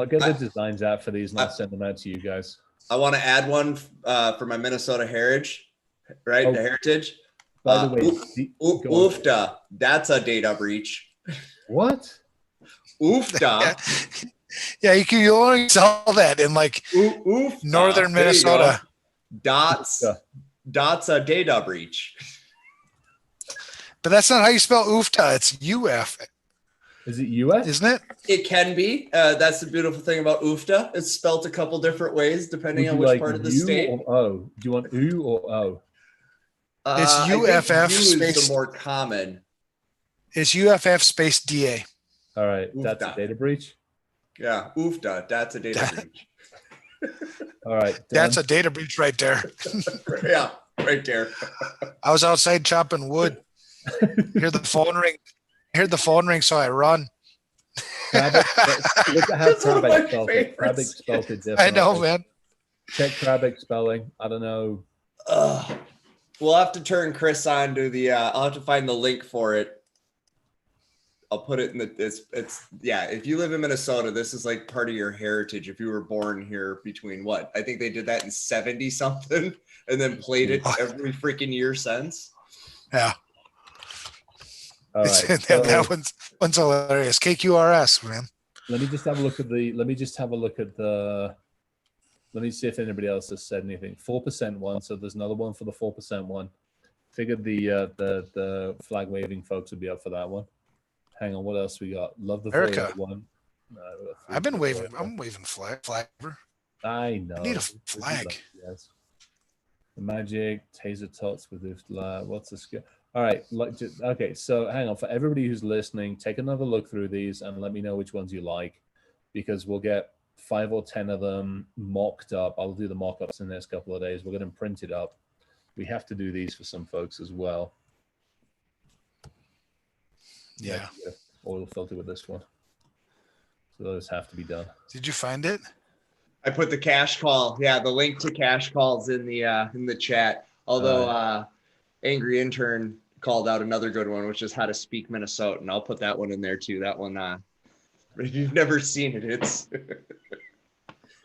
Speaker 2: get the designs out for these, and I'll send them out to you guys.
Speaker 3: I want to add one for my Minnesota heritage, right?
Speaker 2: Oh,
Speaker 3: the heritage.
Speaker 2: By the way,
Speaker 3: Oofda. That's a data breach.
Speaker 2: What?
Speaker 3: Oofda.
Speaker 1: Yeah, you only sell that in like northern Minnesota.
Speaker 3: Dots a data breach.
Speaker 1: But that's not how you spell oofta. It's UF.
Speaker 2: Is it US?
Speaker 1: Isn't it?
Speaker 3: It can be. That's the beautiful thing about oofda. It's spelt a couple different ways depending on which part of the state.
Speaker 2: Or O? Do you want U or O?
Speaker 1: It's UFF
Speaker 3: space. Is the more common.
Speaker 1: It's UFF space DA.
Speaker 2: All right, that's a data breach.
Speaker 3: Yeah, oofda. That's a data breach.
Speaker 2: All right, done.
Speaker 1: That's a data breach right there.
Speaker 3: Yeah, right there.
Speaker 1: I was outside chopping wood. Hear the phone ring, so I run.
Speaker 2: Look at how Krabic spelled it. Krabic spelled it differently.
Speaker 1: I know, man.
Speaker 2: Check Krabic spelling. I don't know.
Speaker 3: We'll have to turn Chris on to the. I'll have to find the link for it. I'll put it in the. It's yeah. If you live in Minnesota, this is like part of your heritage. If you were born here between what? I think they did that in 70 something, and then played it every freaking year since.
Speaker 1: Yeah.
Speaker 2: All right.
Speaker 1: That one's hilarious. KQRS, man.
Speaker 2: Let me just have a look at the. Let me see if anybody else has said anything. 4% one. So there's another one for the 4% one. Figured the flag waving folks would be up for that one. Hang on, what else we got? Love the
Speaker 1: Erica
Speaker 2: one.
Speaker 1: I've been waving. I'm waving flag.
Speaker 2: I know.
Speaker 1: I need a flag.
Speaker 2: Yes. The magic taser tots with this. What's the skill? All right. Okay. So hang on. For everybody who's listening, take another look through these and let me know which ones you like, because we'll get 5 or 10 of them mocked up. I'll do the mock-ups in the next couple of days. We're going to print it up. We have to do these for some folks as well.
Speaker 1: Yeah.
Speaker 2: Oil filter with this one. So those have to be done.
Speaker 1: Did you find it?
Speaker 3: I put the cash call. Yeah, the link to cash calls in the chat. Although Angry Intern called out another good one, which is how to speak Minnesotan. I'll put that one in there too. That one, if you've never seen it,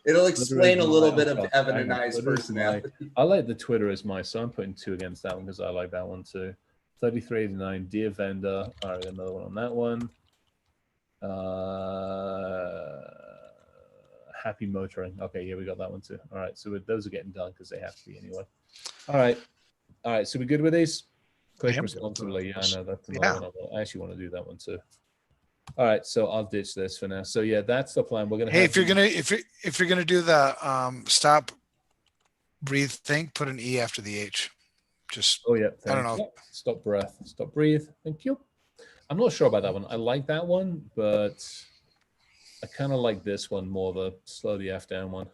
Speaker 3: it'll explain a little bit of Evan and I's personality.
Speaker 2: I like the Twitter as my, so I'm putting 2 against that one because I like that one too. 3389, dear vendor. All right, another one on that one. Happy motoring. Okay, yeah, we got that one too. All right, so those are getting done because they have to be anyway. All right, so we're good with these? Click responsibly. Yeah, I know that's another one. I actually want to do that one too. All right, so I'll ditch this for now. So yeah, that's the plan. We're gonna.
Speaker 1: Hey, if you're gonna do the stop breathe, think, put an E after the H. Just,
Speaker 2: Oh yeah,
Speaker 1: I don't
Speaker 2: thanks.
Speaker 1: know.
Speaker 2: Yep. Stop breath. Stop breathe. Thank you. I'm not sure about that one. I like that one, but I kind of like this one more, the slow the F down one.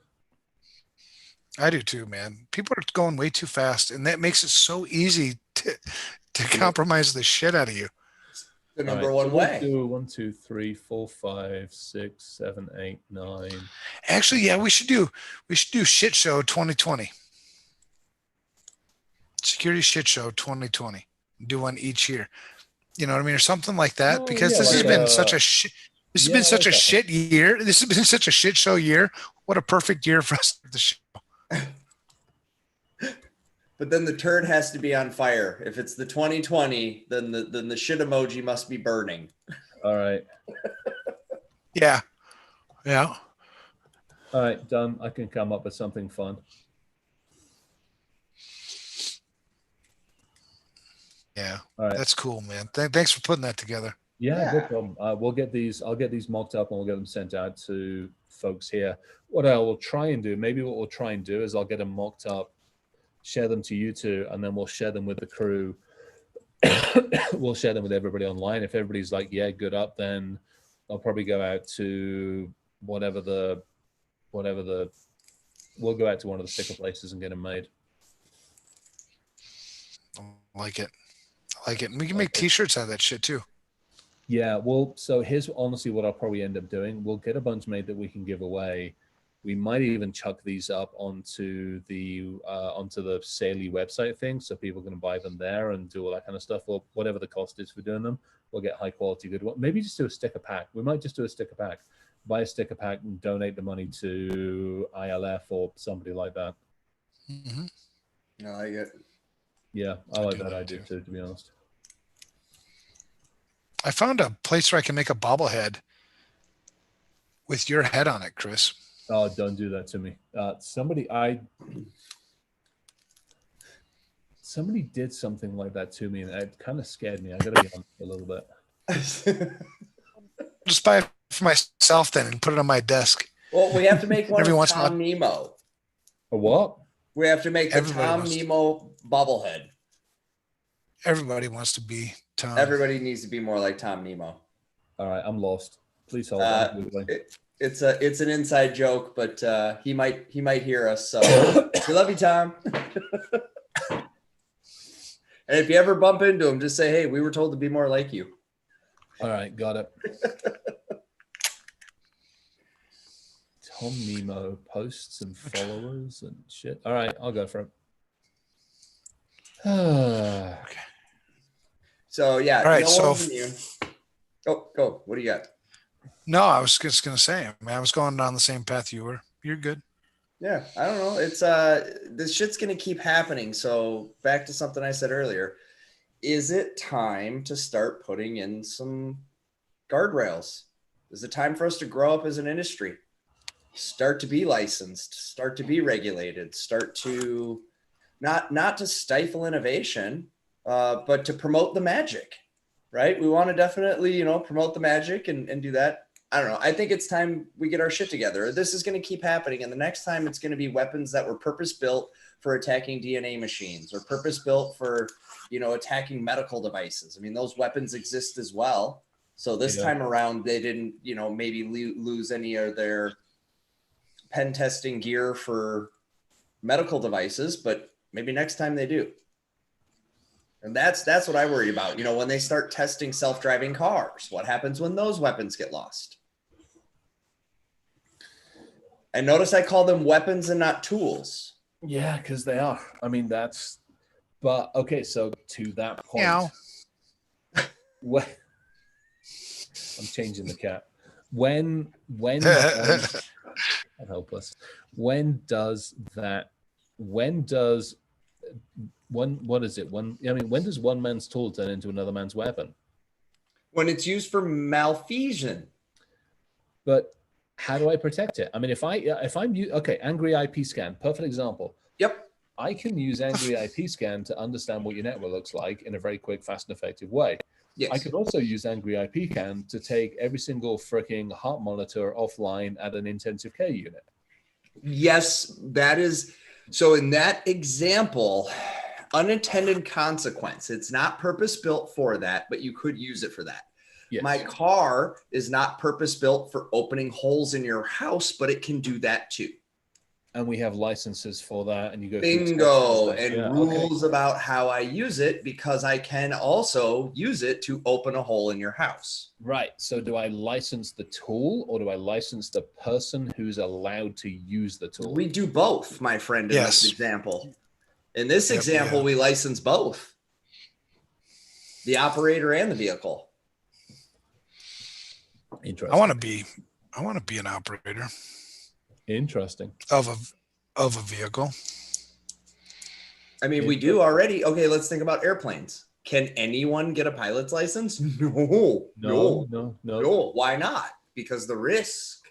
Speaker 1: I do too, man. People are going way too fast, and that makes it so easy to compromise the shit out of you.
Speaker 3: The
Speaker 2: All
Speaker 3: number
Speaker 2: right,
Speaker 3: one
Speaker 2: so
Speaker 3: way.
Speaker 2: we'll do 1, 2, 3, 4, 5, 6, 7, 8, 9.
Speaker 1: Actually, yeah, we should do shit show 2020. Security shit show 2020. Do one each year. You know what I mean, or something like that.
Speaker 2: Oh,
Speaker 1: Because
Speaker 2: yeah,
Speaker 1: this has
Speaker 2: like
Speaker 1: been such a shit. This has
Speaker 2: yeah,
Speaker 1: been
Speaker 2: I
Speaker 1: such
Speaker 2: like
Speaker 1: a
Speaker 2: that one.
Speaker 1: shit year. This has been such a shit show year. What a perfect year for us. The show.
Speaker 3: But then the turd has to be on fire. If it's the 2020, then the shit emoji must be burning.
Speaker 2: All right.
Speaker 1: Yeah, yeah.
Speaker 2: All right, done. I can come up with something fun.
Speaker 1: Yeah,
Speaker 2: All right.
Speaker 1: that's cool, man. Thanks for putting that together.
Speaker 2: Yeah, no
Speaker 3: Yeah.
Speaker 2: problem. We'll get these. I'll get these mocked up and we'll get them sent out to folks here. What I will try and do, maybe what we'll try and do is I'll get them mocked up, share them to you two, and then we'll share them with the crew. We'll share them with everybody online. If everybody's like, yeah, good up, then I'll probably go out to whatever the we'll go out to one of the sticker places and get them made.
Speaker 1: I like it. I like it. And we can make T-shirts out of that shit too.
Speaker 2: Yeah, well, so here's honestly what I'll probably end up doing. We'll get a bunch made that we can give away. We might even chuck these up onto the Saley website thing, so people can buy them there and do all that kind of stuff, or whatever the cost is for doing them. We'll get high quality, good one. Maybe just do a sticker pack. We might just do a sticker pack. Buy a sticker pack and donate the money to ILF or somebody like that.
Speaker 1: Mm-hmm.
Speaker 3: I like it.
Speaker 2: Yeah, I like that idea too, to be honest.
Speaker 1: I found a place where I can make a bobblehead with your head on it, Chris.
Speaker 2: Oh, don't do that to me. Somebody did something like that to me, and it kind of scared me. I gotta be honest a little bit.
Speaker 1: Just buy it for myself then and put it on my desk.
Speaker 3: Well, we have to make one
Speaker 1: Every
Speaker 3: of
Speaker 1: once in a
Speaker 3: Tom Nemo.
Speaker 2: A what?
Speaker 3: We have to make the
Speaker 1: Everybody
Speaker 3: Tom
Speaker 1: wants to.
Speaker 3: Nemo bobblehead.
Speaker 1: Everybody wants to be Tom.
Speaker 3: Everybody needs to be more like Tom Nemo.
Speaker 2: All right, I'm lost. Please hold on.
Speaker 3: It's an inside joke, but he might hear us. So we love you, Tom. And if you ever bump into him, just say, "Hey, we were told to be more like you."
Speaker 2: All right, got it. Tom Nemo posts and followers and shit. All right, I'll go for it.
Speaker 1: Okay.
Speaker 3: So yeah.
Speaker 1: All right.
Speaker 3: No one's immune. Oh, go. What do you got?
Speaker 1: No, I was just gonna say, man, I was going down the same path you were. You're good.
Speaker 3: Yeah, I don't know. It's this shit's gonna keep happening. So back to something I said earlier. Is it time to start putting in some guardrails? Is it time for us to grow up as an industry? Start to be licensed, start to be regulated, start to not to stifle innovation, but to promote the magic, right? We want to definitely, promote the magic and do that. I don't know. I think it's time we get our shit together. This is going to keep happening. And the next time it's going to be weapons that were purpose built for attacking DNA machines or purpose built for, attacking medical devices. I mean, those weapons exist as well. So this time around, they didn't, maybe lose any of their pen testing gear for medical devices, but maybe next time they do. And that's what I worry about. When they start testing self-driving cars, what happens when those weapons get lost? And notice I call them weapons and not tools.
Speaker 2: Yeah, because they are. I mean, but okay, so to that point, what I'm changing the cat. When I'm helpless. When does one man's tool turn into another man's weapon?
Speaker 3: When it's used for malfeasance.
Speaker 2: But how do I protect it? I mean, if I'm Angry IP scan, perfect example.
Speaker 3: Yep.
Speaker 2: I can use Angry IP scan to understand what your network looks like in a very quick, fast, and effective way.
Speaker 3: Yes.
Speaker 2: I could also use Angry IP scan to take every single freaking heart monitor offline at an intensive care unit.
Speaker 3: Yes, that is So in that example, unintended consequence, it's not purpose built for that, but you could use it for that.
Speaker 2: Yes.
Speaker 3: My car is not purpose built for opening holes in your house, but it can do that too.
Speaker 2: And we have licenses for that, and you go
Speaker 3: Bingo,
Speaker 2: through
Speaker 3: and
Speaker 2: yeah,
Speaker 3: rules about how I use it, because I can also use it to open a hole in your house.
Speaker 2: Right. So do I license the tool, or do I license the person who's allowed to use the tool?
Speaker 3: We do both, my friend, in
Speaker 1: Yes.
Speaker 3: this example. In this
Speaker 1: Yep,
Speaker 3: example,
Speaker 1: yeah.
Speaker 3: we license both, the operator and the vehicle.
Speaker 2: Interesting.
Speaker 1: I want to be an operator
Speaker 2: Interesting.
Speaker 1: of a vehicle.
Speaker 3: I mean, we do already. Okay, let's think about airplanes. Can anyone get a pilot's license? No. Why not? Because the risk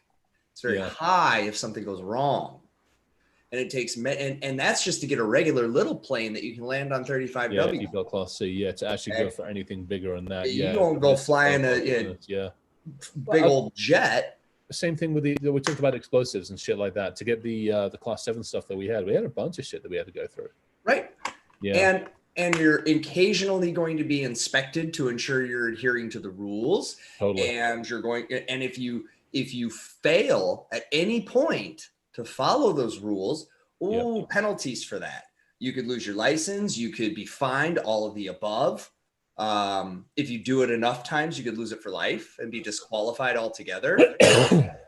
Speaker 3: is very high if something goes wrong. And it takes, and that's just to get a regular little plane that you can land on 35W.
Speaker 2: Yeah, you built Class C. Yeah, to actually go for anything bigger than that.
Speaker 3: You
Speaker 2: Yeah,
Speaker 3: don't go flying a big old jet.
Speaker 2: Same thing with we talked about explosives and shit like that. To get the Class 7 stuff that we had a bunch of shit that we had to go through.
Speaker 3: Right.
Speaker 2: Yeah.
Speaker 3: And you're occasionally going to be inspected to ensure you're adhering to the rules.
Speaker 2: Totally.
Speaker 3: And if you fail at any point to follow those rules, penalties for that. You could lose your license, you could be fined, all of the above. If you do it enough times, you could lose it for life and be disqualified altogether.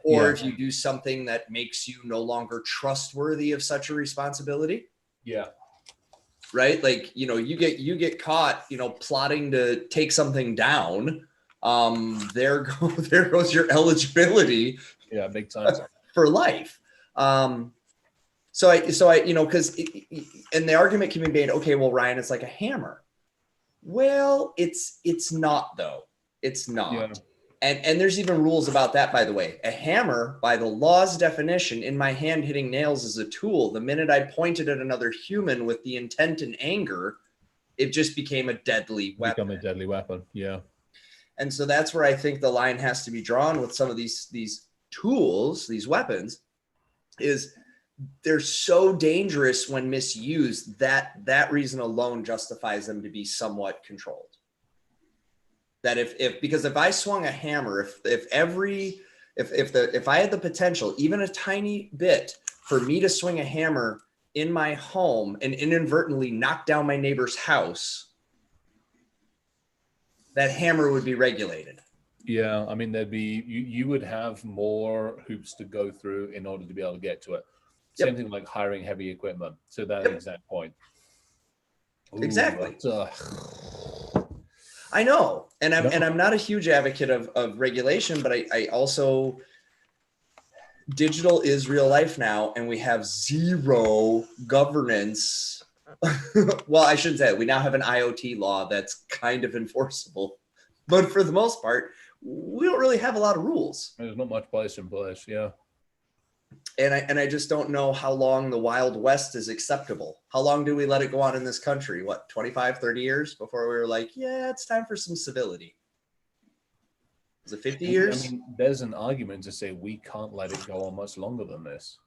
Speaker 3: Or if you do something that makes you no longer trustworthy of such a responsibility.
Speaker 2: Yeah.
Speaker 3: Right? Like, you get caught, plotting to take something down. There goes your eligibility.
Speaker 2: Yeah, big time.
Speaker 3: For life. So I, because and the argument can be made, okay, well, Ryan, it's like a hammer. Well, it's not though. It's not.
Speaker 2: Yeah.
Speaker 3: And there's even rules about that, by the way. A hammer, by the law's definition, in my hand hitting nails is a tool. The minute I pointed at another human with the intent and anger, it just became a deadly weapon.
Speaker 2: Become a deadly weapon. Yeah.
Speaker 3: And so that's where I think the line has to be drawn with some of these tools, these weapons, is they're so dangerous when misused that reason alone justifies them to be somewhat controlled. That because if I swung a hammer, if I had the potential, even a tiny bit, for me to swing a hammer in my home and inadvertently knock down my neighbor's house, that hammer would be regulated.
Speaker 2: Yeah, I mean, you would have more hoops to go through in order to be able to get to it. Same thing like hiring heavy equipment. So that exact point. Ooh,
Speaker 3: exactly. I know, and I'm not a huge advocate of regulation, but I also, digital is real life now, and we have zero governance. Well, I shouldn't say it. We now have an IoT law that's kind of enforceable, but for the most part, we don't really have a lot of rules.
Speaker 2: There's not much place in place. Yeah.
Speaker 3: And I just don't know how long the Wild West is acceptable. How long do we let it go on in this country? What, 25, 30 years before we were like, yeah, it's time for some civility? Is it 50 years?
Speaker 2: I mean, there's an argument to say we can't let it go on much longer than this.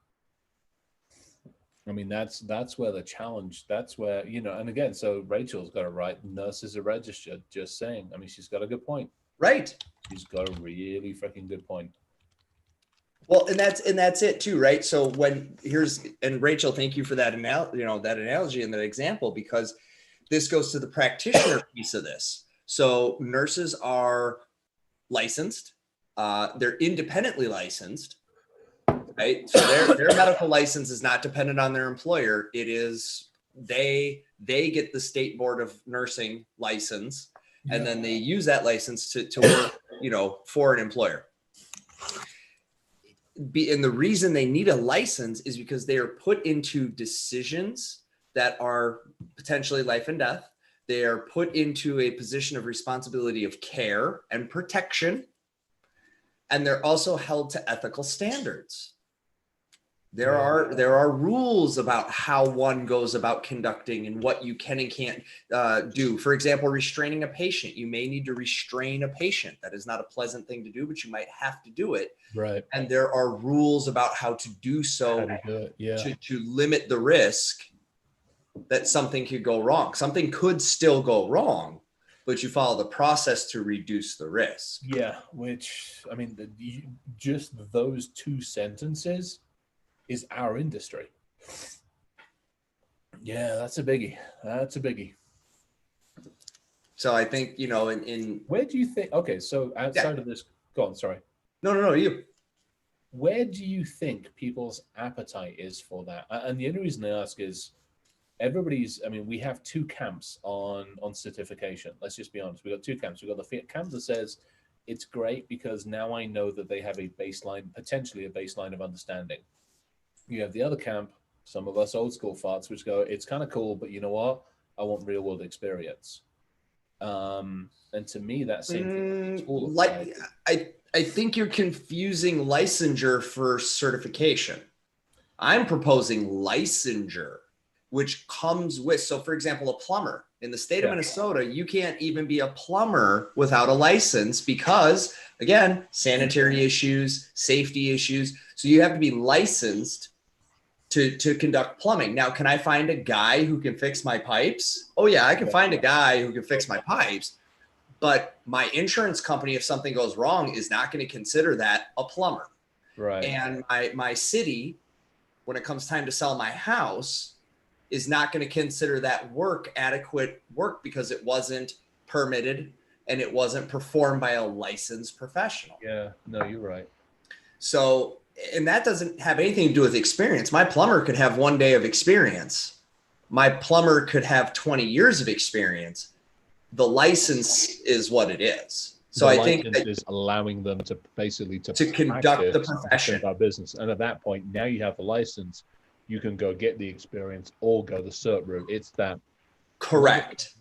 Speaker 2: I mean, that's where the challenge, that's where, and again, so Rachel's got it right. Nurses are registered, just saying. I mean, she's got a good point.
Speaker 3: Right.
Speaker 2: She's got a really freaking good point.
Speaker 3: Well, and that's it too, right? So and Rachel, thank you for that analogy and that example, because this goes to the practitioner piece of this. So nurses are licensed, they're independently licensed, right? So their medical license is not dependent on their employer. It is they get the state board of nursing license, and then they use that license to work, for an employer. And the reason they need a license is because they are put into decisions that are potentially life and death. They are put into a position of responsibility of care and protection. And they're also held to ethical standards. There are rules about how one goes about conducting and what you can and can't do. For example, restraining a patient. You may need to restrain a patient. That is not a pleasant thing to do, but you might have to do it.
Speaker 2: Right.
Speaker 3: And there are rules about how to do so
Speaker 2: How to do it. Yeah.
Speaker 3: to limit the risk that something could go wrong. Something could still go wrong, but you follow the process to reduce the risk.
Speaker 2: Yeah. Which, I mean, just those two sentences is our industry. Yeah, that's a biggie. That's a biggie.
Speaker 3: So I think, you know, in
Speaker 2: Where do you think, okay, so outside of this, go on, sorry.
Speaker 3: no, you.
Speaker 2: Where do you think people's appetite is for that? And the only reason I ask is I mean, we have two camps on certification. Let's just be honest. We've got two camps. We've got the camp that says it's great because now I know that they have potentially a baseline of understanding. You have the other camp, some of us old school farts, which go, it's kind of cool, but you know what? I want real world experience. And to me, that same thing.
Speaker 3: I think you're confusing licensure for certification. I'm proposing licensure, which comes with, so for example, a plumber in the state of Minnesota, you can't even be a plumber without a license because, again, sanitary issues, safety issues. So you have to be licensed to conduct plumbing. Now, can I find a guy who can fix my pipes? Oh yeah, I can find a guy who can fix my pipes, but my insurance company, if something goes wrong, is not going to consider that a plumber.
Speaker 2: Right.
Speaker 3: And my city, when it comes time to sell my house, is not going to consider that work adequate work because it wasn't permitted and it wasn't performed by a licensed professional.
Speaker 2: Yeah, no, you're right.
Speaker 3: So, and that doesn't have anything to do with experience. My plumber could have 1 day of experience. My plumber could have 20 years of experience. The license is what it is. So I think that
Speaker 2: is allowing them to basically
Speaker 3: to conduct the profession,
Speaker 2: our business. And at that point, now you have the license, you can go get the experience or go the cert route. It's that.
Speaker 3: Correct.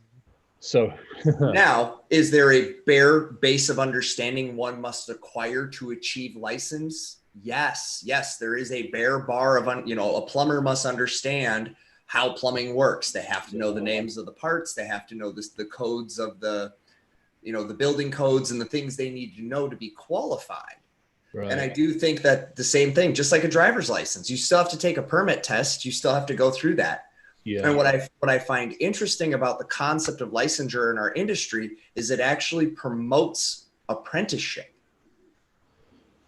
Speaker 2: So
Speaker 3: now, is there a bare base of understanding one must acquire to achieve license? Yes, there is a bare bar of, a plumber must understand how plumbing works. They have to know the names of the parts. They have to know the codes of the building codes and the things they need to know to be qualified. Right. And I do think that the same thing, just like a driver's license, you still have to take a permit test. You still have to go through that. Yeah. And what I find interesting about the concept of licensure in our industry is it actually promotes apprenticeship.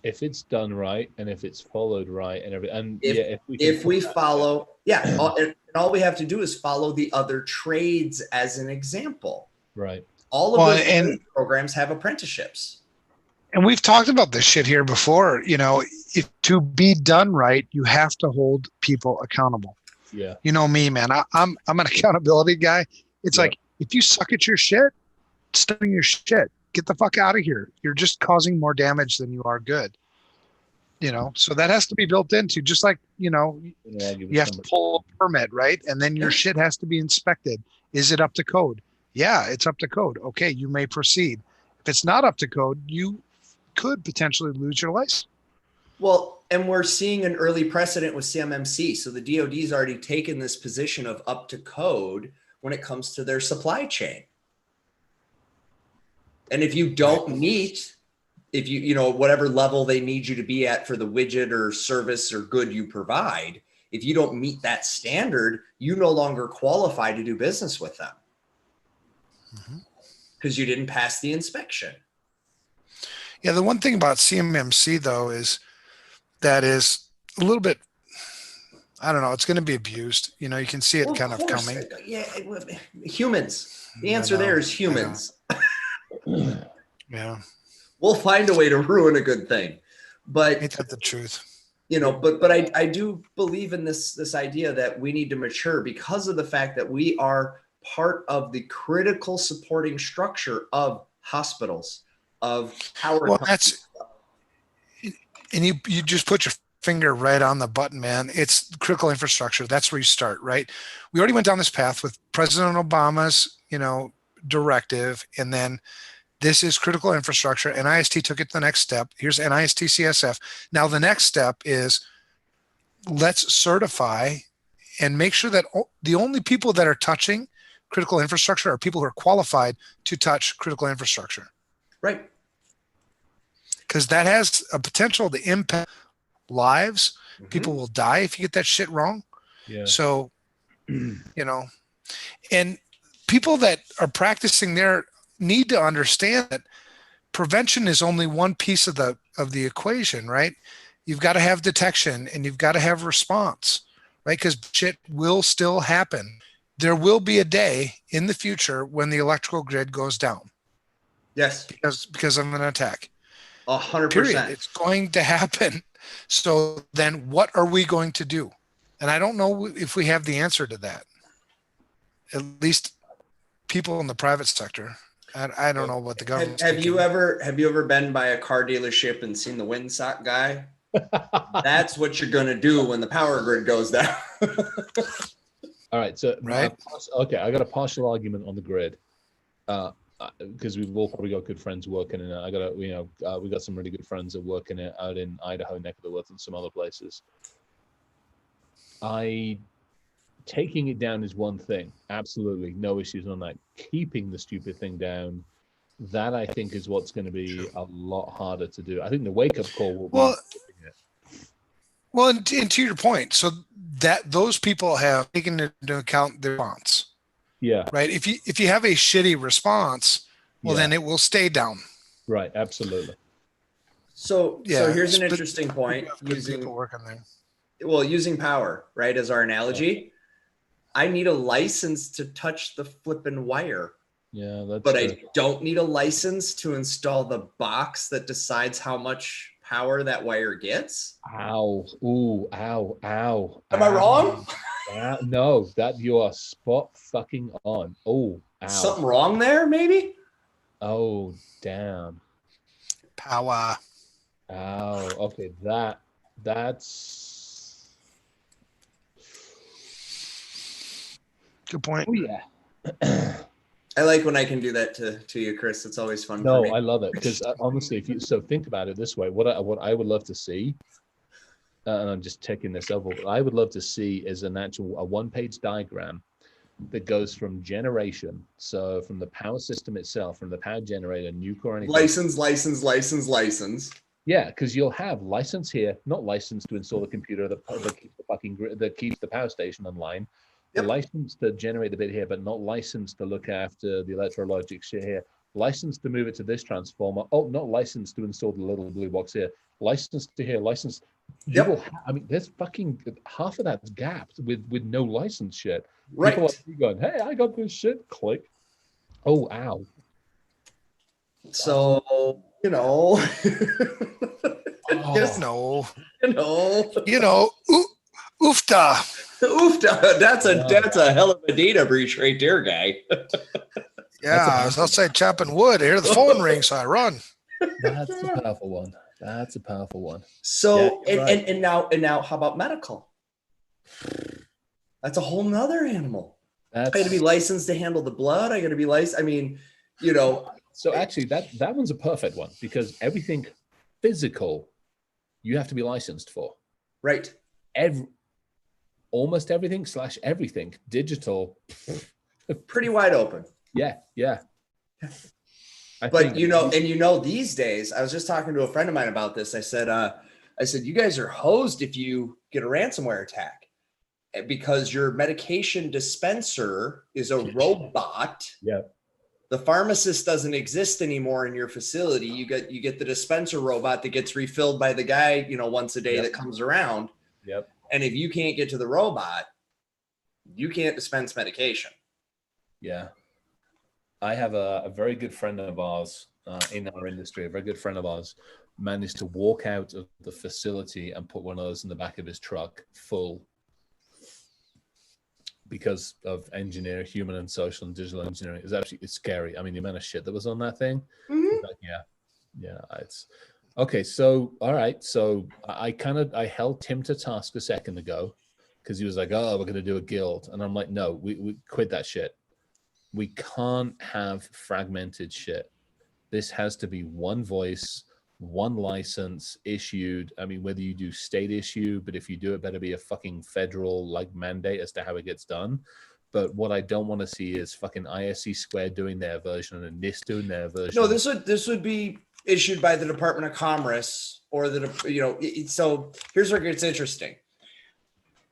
Speaker 2: If it's done right and if it's followed right and
Speaker 3: if we follow, all we have to do is follow the other trades as an example.
Speaker 2: Right.
Speaker 3: All of those programs have apprenticeships.
Speaker 1: And we've talked about this shit here before. If to be done right, you have to hold people accountable.
Speaker 2: Yeah.
Speaker 1: You know me, man. I'm an accountability guy. It's like, if you suck at your shit, stop your shit. Get the fuck out of here. You're just causing more damage than you are good. So that has to be built into, just like, you have to pull a permit, right? And then your shit has to be inspected. Is it up to code? Yeah, it's up to code. Okay, you may proceed. If it's not up to code, you could potentially lose your license.
Speaker 3: Well, and we're seeing an early precedent with CMMC. So the DoD's already taken this position of up to code when it comes to their supply chain. And if you don't meet, whatever level they need you to be at for the widget or service or good you provide, if you don't meet that standard, you no longer qualify to do business with them because you didn't pass the inspection.
Speaker 1: Yeah, the one thing about CMMC though is that is a little bit, I don't know, it's going to be abused. You can see it kind of coming.
Speaker 3: Yeah, humans. The answer there is humans.
Speaker 1: Yeah.
Speaker 3: We'll find a way to ruin a good thing. But
Speaker 1: ain't that the truth?
Speaker 3: But I do believe in this idea that we need to mature because of the fact that we are part of the critical supporting structure of hospitals, of power.
Speaker 1: Well, and you just put your finger right on the button, man. It's critical infrastructure. That's where you start, right? We already went down this path with President Obama's, directive, and then this is critical infrastructure. NIST took it to the next step. Here's NIST CSF. Now the next step is let's certify and make sure that the only people that are touching critical infrastructure are people who are qualified to touch critical infrastructure.
Speaker 3: Right.
Speaker 1: Because that has a potential to impact lives.
Speaker 3: Mhm.
Speaker 1: People will die if you get that shit wrong.
Speaker 2: Yeah.
Speaker 1: So, and people that are practicing there need to understand that prevention is only one piece of the equation, right? You've got to have detection and you've got to have response, right? Because shit will still happen. There will be a day in the future when the electrical grid goes down.
Speaker 3: Yes.
Speaker 1: Because of an attack.
Speaker 3: 100%.
Speaker 1: Period. It's going to happen. So then what are we going to do? And I don't know if we have the answer to that. At least people in the private sector. I don't know what the government.
Speaker 3: Have you ever been by a car dealership and seen the windsock guy? That's what you're gonna do when the power grid goes down.
Speaker 2: All right, so
Speaker 1: right.
Speaker 2: Okay, I got a partial argument on the grid, because we've all probably got good friends working in it. We got some really good friends that work in it out in Idaho, neck of the woods, and some other places. Taking it down is one thing. Absolutely, no issues on that. Keeping the stupid thing down, that I think is what's going to be a lot harder to do. I think the wake-up call will be keeping it.
Speaker 1: Well, and to your point, so that those people have taken into account their response.
Speaker 2: Yeah.
Speaker 1: Right. If you have a shitty response, well, then it will stay down.
Speaker 2: Right. Absolutely.
Speaker 3: So here's an interesting point. Using power, right, as our analogy. I need a license to touch the flipping wire.
Speaker 2: Yeah, that's
Speaker 3: but true. I don't need a license to install the box that decides how much power that wire gets.
Speaker 2: Ow. Ooh, ow, ow.
Speaker 3: Am I wrong?
Speaker 2: No, that you are spot fucking on. Oh, ow.
Speaker 3: Something wrong there, maybe?
Speaker 2: Oh, damn.
Speaker 1: Power.
Speaker 2: Ow. Okay, that's
Speaker 1: good point.
Speaker 2: Oh yeah.
Speaker 3: I like when I can do that to you, Chris. It's always fun.
Speaker 2: No,
Speaker 3: for me.
Speaker 2: I love it because honestly, think about it this way, what I would love to see, and I'm just taking this up, what I would love to see is a one-page diagram that goes from generation, so from the power system itself, from the power generator, nuke or anything.
Speaker 3: License.
Speaker 2: Yeah, because you'll have license here, not license to install the computer that keeps the fucking grid, that keeps the power station online. Yep. The license to generate the bit here, but not license to look after the electrologic shit here. License to move it to this transformer. Oh, not license to install the little blue box here. License to here. License. Yep. I mean, there's fucking half of that's gapped with no license shit.
Speaker 3: Right.
Speaker 2: People are going, hey, I got this shit. Click. Oh, ow.
Speaker 3: So
Speaker 1: oofta.
Speaker 3: Oofta. That's a hell of a data breach right there, guy.
Speaker 1: Yeah, I was outside chopping wood. I hear the phone ring, so I run.
Speaker 2: That's a powerful one.
Speaker 3: So and now how about medical? That's a whole nother animal. I got to be licensed to handle the blood. I got to be licensed. I mean,
Speaker 2: So actually, that one's a perfect one because everything physical, you have to be licensed for.
Speaker 3: Right.
Speaker 2: Almost everything / everything digital.
Speaker 3: Pretty wide open.
Speaker 2: Yeah.
Speaker 3: But these days, I was just talking to a friend of mine about this. I said, you guys are hosed if you get a ransomware attack because your medication dispenser is a robot.
Speaker 2: Yeah.
Speaker 3: The pharmacist doesn't exist anymore in your facility. You get the dispenser robot that gets refilled by the guy, once a day that comes around.
Speaker 2: Yep.
Speaker 3: And if you can't get to the robot, you can't dispense medication.
Speaker 2: Yeah. I have a very good friend of ours in our industry, a very good friend of ours, managed to walk out of the facility and put one of those in the back of his truck full because of human and social and digital engineering. It's scary. I mean, the amount of shit that was on that thing.
Speaker 3: Mm-hmm.
Speaker 2: Yeah. It's okay. So, all right. So I held Tim to task a second ago because he was like, oh, we're going to do a guild. And I'm like, no, we quit that shit. We can't have fragmented shit. This has to be one voice, one license issued. I mean, whether you do state issue, but if you do it, better be a fucking federal like mandate as to how it gets done. But what I don't want to see is fucking ISC Square doing their version and NIST doing their version.
Speaker 3: No, this would be issued by the Department of Commerce or so here's where it gets interesting.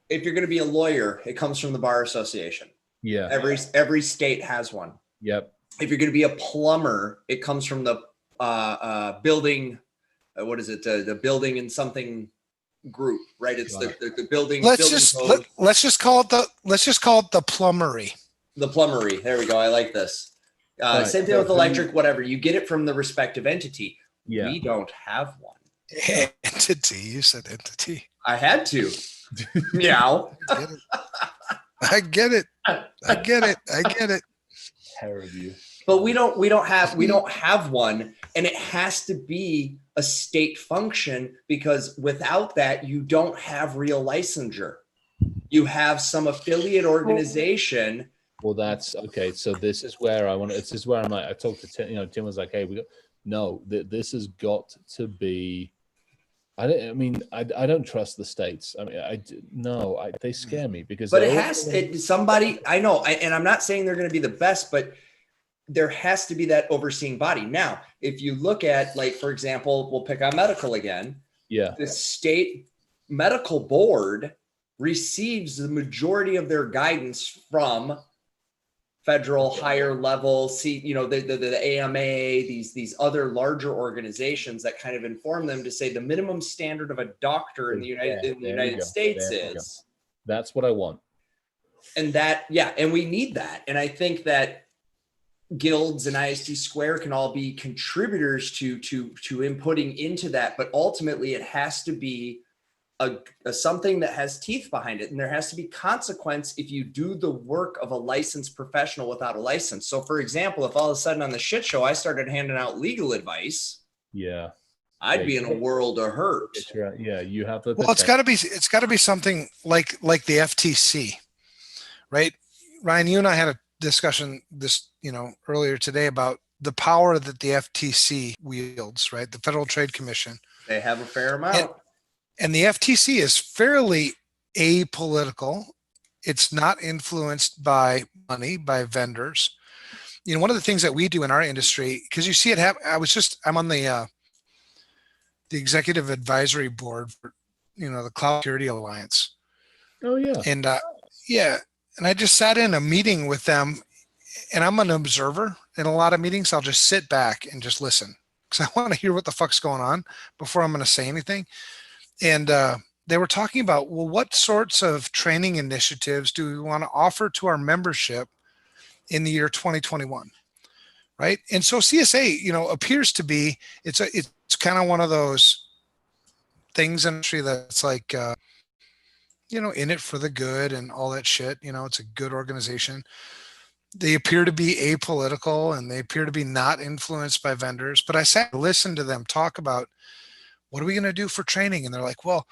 Speaker 3: If you're going to be a lawyer, it comes from the Bar Association.
Speaker 2: Yeah.
Speaker 3: Every state has one.
Speaker 2: Yep.
Speaker 3: If you're going to be a plumber, it comes from the building. What is it? The building and something group, right? It's the building.
Speaker 1: Let's just call it the plumbery.
Speaker 3: The plumbery. There we go. I like this.
Speaker 2: Right.
Speaker 3: Same thing with electric, whatever. You get it from the respective entity.
Speaker 2: Yeah.
Speaker 3: We don't have one.
Speaker 1: Entity. You said entity.
Speaker 3: I had to. Meow.
Speaker 1: I get it.
Speaker 2: Hair of you.
Speaker 3: But we don't have one, and it has to be a state function, because without that, you don't have real licensure. You have some affiliate organization.
Speaker 2: Well, that's okay. So this is where I want to. This is where I'm like. I talked to Tim. Tim was like, "Hey, this has got to be." I don't trust the states. I mean, they scare me because.
Speaker 3: But somebody I know, and I'm not saying they're going to be the best, but there has to be that overseeing body. Now, if you look at, like, for example, we'll pick on medical again.
Speaker 2: Yeah.
Speaker 3: The state medical board receives the majority of their guidance from federal higher level, the AMA, these other larger organizations that kind of inform them to say the minimum standard of a doctor in the United States is.
Speaker 2: That's what I want.
Speaker 3: And and we need that. And I think that guilds and ISD Square can all be contributors to inputting into that, but ultimately it has to be a something that has teeth behind it, and there has to be consequence if you do the work of a licensed professional without a license. So, for example, if all of a sudden on the shit show I started handing out legal advice, I'd be in a world of hurt.
Speaker 2: Yeah, you have the.
Speaker 1: Well, it's got to be something like the FTC, right? Ryan, you and I had a discussion earlier today about the power that the FTC wields, right? The Federal Trade Commission.
Speaker 3: They have a fair amount.
Speaker 1: And the FTC is fairly apolitical. It's not influenced by money, by vendors. One of the things that we do in our industry, because you see it happen. I'm on the executive advisory board for, the Cloud Security Alliance.
Speaker 2: Oh yeah.
Speaker 1: And and I just sat in a meeting with them, and I'm an observer in a lot of meetings. I'll just sit back and just listen because I want to hear what the fuck's going on before I'm going to say anything. And they were talking about, well, what sorts of training initiatives do we want to offer to our membership in the year 2021, right? And so CSA, appears to be, it's kind of one of those things in industry that's like, in it for the good and all that shit. It's a good organization. They appear to be apolitical, and they appear to be not influenced by vendors. But I sat and listened to them talk about, what are we going to do for training? And they're like, well,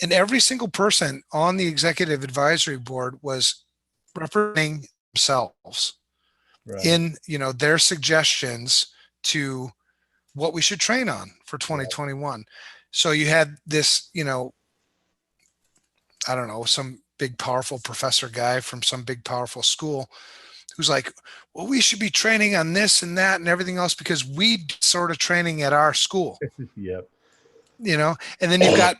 Speaker 1: and every single person on the executive advisory board was representing themselves in, their suggestions to what we should train on for 2021. So you had this, I don't know, some big, powerful professor guy from some big, powerful school who's like, well, we should be training on this and that and everything else because we sort of training at our school.
Speaker 2: Yep.
Speaker 1: And then you've got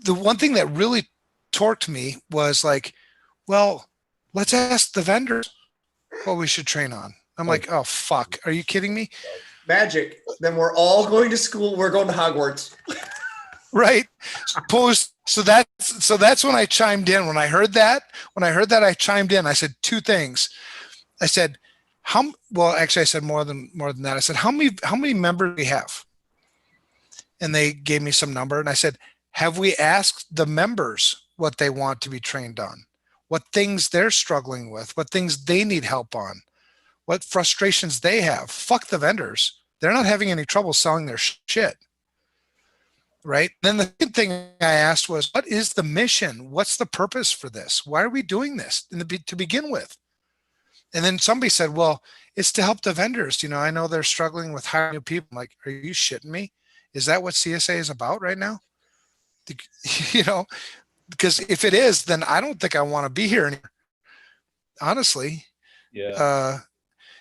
Speaker 1: the one thing that really torqued me was like, well, let's ask the vendors what we should train on. I'm like, oh, fuck. Are you kidding me?
Speaker 3: Magic. Then we're all going to school. We're going to Hogwarts.
Speaker 1: Right. So that's when I chimed in. When I heard that, I chimed in. I said two things. I said, I said more than that. I said, how many members do we have? And they gave me some number, and I said, have we asked the members what they want to be trained on, what things they're struggling with, what things they need help on, what frustrations they have? Fuck the vendors. They're not having any trouble selling their shit. Right. Then the second thing I asked was, what is the mission? What's the purpose for this? Why are we doing this to begin with? And then somebody said, well, it's to help the vendors. I know they're struggling with hiring new people. I'm like, are you shitting me? Is that what CSA is about right now? You know, because if it is, then I don't think I want to be here anymore, honestly.
Speaker 2: Yeah.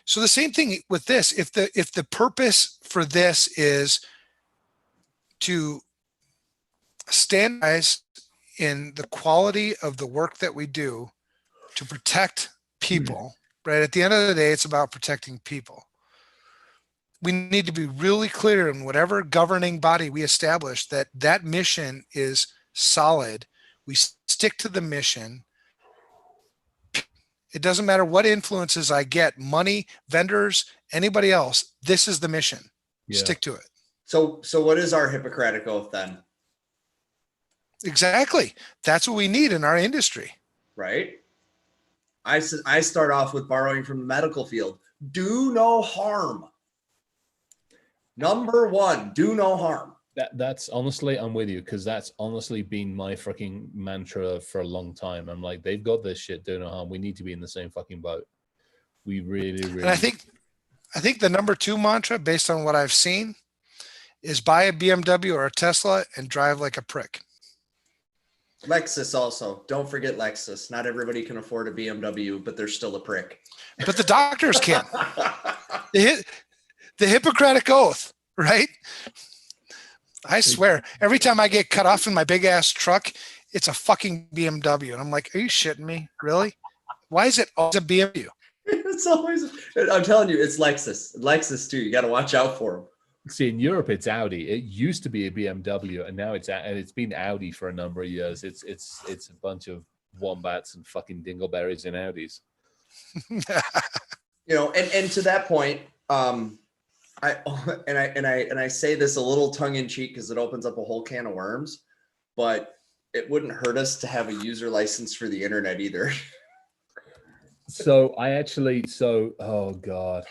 Speaker 1: So the same thing with this. If the purpose for this is to standardize in the quality of the work that we do to protect people, right? At the end of the day, it's about protecting people. We need to be really clear in whatever governing body we establish that that mission is solid. We stick to the mission. It doesn't matter what influences I get, money, vendors, anybody else. This is the mission.
Speaker 2: Yeah.
Speaker 1: Stick to it.
Speaker 3: So what is our Hippocratic oath then?
Speaker 1: Exactly. That's what we need in our industry.
Speaker 3: Right? I start off with borrowing from the medical field. Do no harm. Number one, do no harm.
Speaker 2: That's honestly, I'm with you, because that's honestly been my fucking mantra for a long time. I'm like, they've got this shit, do no harm. We need to be in the same fucking boat. We really.
Speaker 1: And I think the number 2 mantra, based on what I've seen, is buy a BMW or a Tesla and drive like a prick.
Speaker 3: Lexus also. Don't forget Lexus. Not everybody can afford a BMW, but they're still a prick.
Speaker 1: But the doctors can. The Hippocratic Oath, right? I swear, every time I get cut off in my big ass truck, it's a fucking BMW. And I'm like, are you shitting me? Really? Why is it always a BMW?
Speaker 3: It's always, I'm telling you, it's Lexus. Lexus too. You got to watch out for them.
Speaker 2: See, in Europe, it's Audi. It used to be a BMW, and now it's been Audi for a number of years. It's a bunch of wombats and fucking dingleberries in Audis.
Speaker 3: You know, and to that point, I say this a little tongue in cheek because it opens up a whole can of worms, but it wouldn't hurt us to have a user license for the internet either.
Speaker 2: So oh God.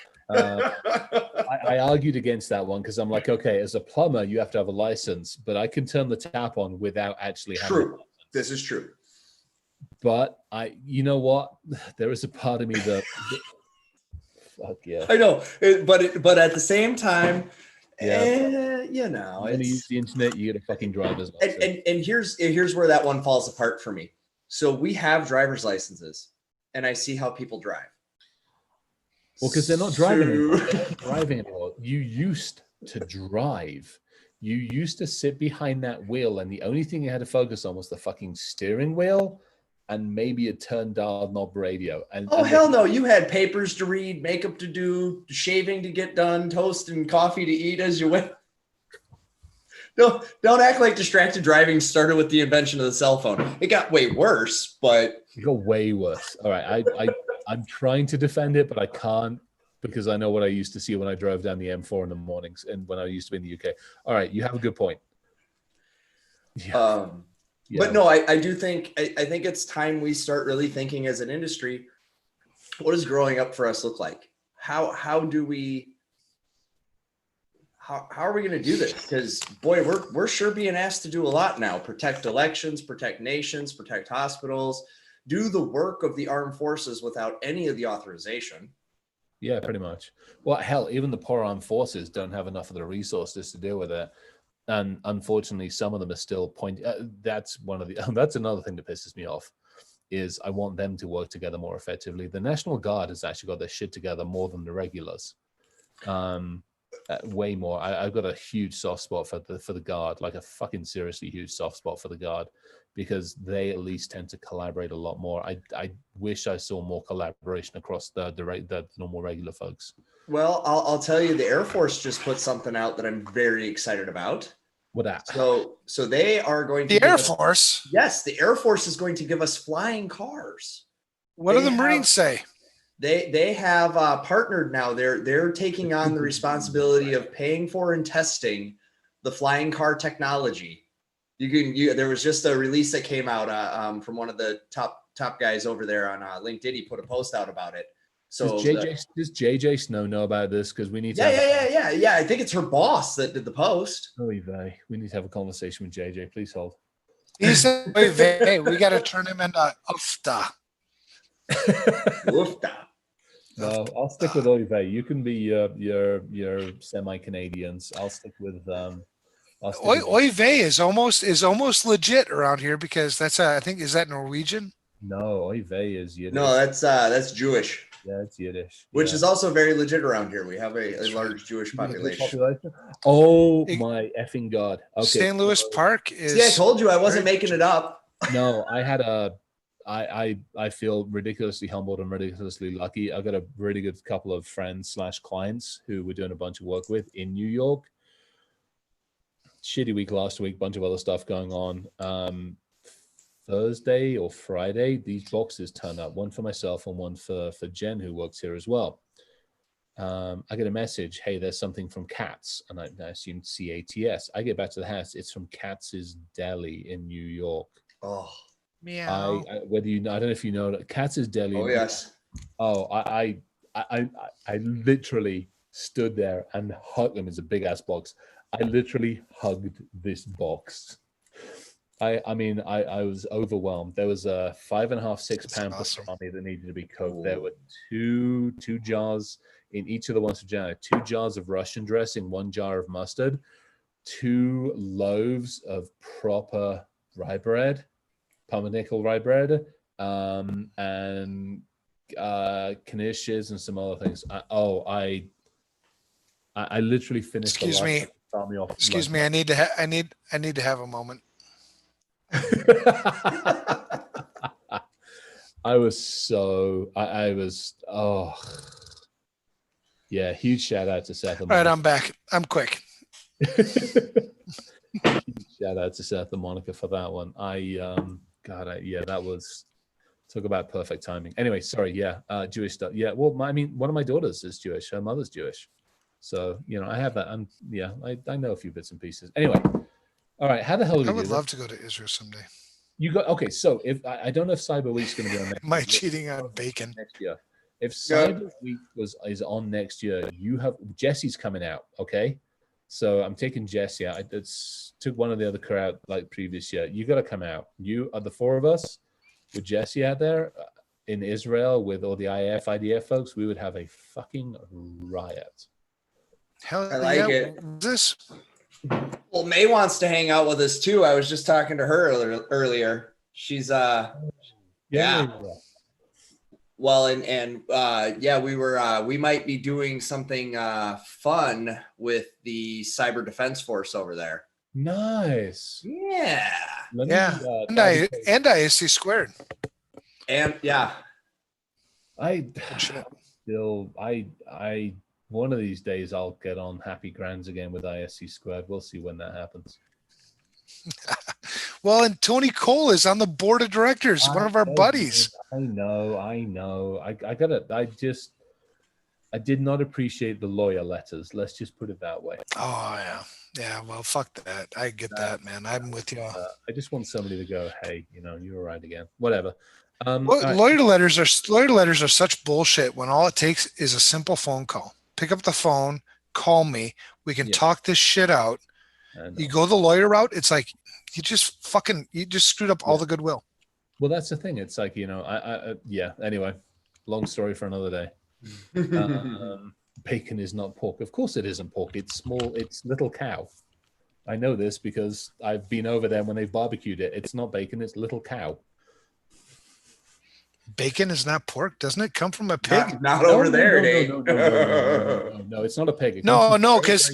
Speaker 2: I argued against that one because I'm like, okay, as a plumber, you have to have a license, but I can turn the tap on without actually having a license.
Speaker 3: This is true.
Speaker 2: But you know what? There is a part of me that fuck yeah.
Speaker 3: I know, but at the same time,
Speaker 2: yeah,
Speaker 3: you know,
Speaker 2: when you use the internet, you get a fucking driver's license.
Speaker 3: And here's where that one falls apart for me. So we have driver's licenses, and I see how people drive.
Speaker 2: Well, because they're not driving anymore. They're not driving anymore. You used to drive. You used to sit behind that wheel, and the only thing you had to focus on was the fucking steering wheel and maybe a turn dial knob radio. And
Speaker 3: hell no, you had papers to read, makeup to do, shaving to get done, toast and coffee to eat as you went. No, don't act like distracted driving started with the invention of the cell phone. It got way worse, but
Speaker 2: it got way worse. All right, I'm trying to defend it, but I can't because I know what I used to see when I drove down the M4 in the mornings and when I used to be in the UK. All right, you have a good point.
Speaker 3: Yeah. But no, I do think I think it's time we start really thinking as an industry, what does growing up for us look like? How are we going to do this? Because boy, we're sure being asked to do a lot now. Protect elections, protect nations, protect hospitals, do the work of the armed forces without any of the authorization.
Speaker 2: Yeah, pretty much. Well, hell, even the poor armed forces don't have enough of the resources to deal with it. And unfortunately, some of them are still that's another thing that pisses me off is I want them to work together more effectively. The National Guard has actually got their shit together more than the regulars. Way more. I've got a huge soft spot for the Guard, like a fucking seriously huge soft spot for the Guard, because they at least tend to collaborate a lot more. I wish I saw more collaboration across the normal regular folks.
Speaker 3: Well, I'll tell you, the Air Force just put something out that I'm very excited about.
Speaker 2: What that?
Speaker 3: So they are going to
Speaker 1: the Air Force.
Speaker 3: Yes, the Air Force is going to give us flying cars.
Speaker 1: What do the Marines say?
Speaker 3: They have partnered now. They're taking on the responsibility of paying for and testing the flying car technology. There was just a release that came out from one of the top guys over there on LinkedIn. He put a post out about it. So
Speaker 2: does JJ Snow know about this? Because we need to.
Speaker 3: Yeah. I think it's her boss that did the post.
Speaker 2: We need to have a conversation with JJ. Please hold.
Speaker 1: He said, "Hey, we got to turn him into Ufta."
Speaker 3: Ufta.
Speaker 2: No, I'll stick with Oy Vey. You can be your semi-Canadians. I'll stick with
Speaker 1: Oy vey is almost legit around here because that's I think is that Norwegian?
Speaker 2: No, oy vey is Yiddish.
Speaker 3: No, that's Jewish,
Speaker 2: yeah, it's Yiddish.
Speaker 3: which
Speaker 2: yeah.
Speaker 3: is also very legit around here. We have a
Speaker 1: That's
Speaker 3: large Jewish
Speaker 2: Jewish
Speaker 3: population.
Speaker 2: Oh
Speaker 1: It-
Speaker 2: my effing god! Okay,
Speaker 1: St. Louis
Speaker 2: so-
Speaker 1: Park is.
Speaker 3: See, I told you I wasn't
Speaker 1: very
Speaker 3: making it up.
Speaker 2: No, I had a. I feel ridiculously humbled and ridiculously lucky. I've got a really good couple of friends / clients who we're doing a bunch of work with in New York. Shitty week last week, bunch of other stuff going on. Thursday or Friday, these boxes turn up. One for myself and one for Jen, who works here as well. I get a message, hey, there's something from Katz, and I assume CATS. I get back to the house, it's from Katz's Deli in New York.
Speaker 3: Oh,
Speaker 1: Meow.
Speaker 2: Whether you know, I don't know if you know that Katz's Deli.
Speaker 3: oh yes.
Speaker 2: Oh, I literally stood there and hugged them. It's a big ass box. I literally hugged this box. I mean, I was overwhelmed. There was a 5.5, 6 pound
Speaker 1: awesome.
Speaker 2: pastrami that needed to be cooked. There were two jars in each of the ones for Jenna. 2 jars of Russian dressing, 1 jar of mustard, 2 loaves of proper rye bread, pumpernickel rye bread, and knishes and some other things. I literally finished.
Speaker 1: Excuse me.
Speaker 2: Off
Speaker 1: Excuse me. I need to have a moment.
Speaker 2: I was yeah, huge shout out to Seth.
Speaker 1: All right, I'm back. I'm quick.
Speaker 2: Huge shout out to Seth and Monica for that one. That was talk about perfect timing. Anyway, sorry, Jewish stuff. Yeah, well, I mean, one of my daughters is Jewish, her mother's Jewish. So, I have that. I know a few bits and pieces. Anyway, all right, how the hell did
Speaker 1: I would love to go to Israel someday.
Speaker 2: You got okay. So if I don't know if Cyber Week's going to be on next.
Speaker 1: Am I cheating on bacon?
Speaker 2: Next year? If Cyber Week is on next year, you have Jesse's coming out. Okay, so I'm taking Jesse out. I took one of the other crew out like previous year. You got to come out. You are the 4 of us with Jesse out there in Israel with all the IDF folks. We would have a fucking riot.
Speaker 1: Hell,
Speaker 3: I like it.
Speaker 1: This.
Speaker 3: Well, May wants to hang out with us too. I was just talking to her earlier. She's yeah. Well, we might be doing something fun with the Cyber Defense Force over there.
Speaker 2: Nice.
Speaker 3: Yeah.
Speaker 1: And ISC squared.
Speaker 3: And yeah.
Speaker 2: I one of these days I'll get on Happy Grands again with ISC squared. We'll see when that happens.
Speaker 1: Well, and Tony Cole is on the board of directors, one of our buddies.
Speaker 2: I know. I did not appreciate the lawyer letters. Let's just put it that way.
Speaker 1: Oh yeah. Yeah. Well, fuck that. I get that, man. I'm with you.
Speaker 2: I just want somebody to go, hey, you're all right again. Whatever.
Speaker 1: Lawyer letters are such bullshit when all it takes is a simple phone call. Pick up the phone, call me. We can talk this shit out. You go the lawyer route, it's like you just screwed up all the goodwill.
Speaker 2: Well, that's the thing. It's like, anyway, long story for another day. Bacon is not pork. Of course it isn't pork. It's small. It's little cow. I know this because I've been over there when they've barbecued it. It's not bacon. It's little cow.
Speaker 1: Bacon is not pork. Doesn't it come from a pig?
Speaker 3: Not over there, Dave.
Speaker 2: No, it's not a pig.
Speaker 1: Because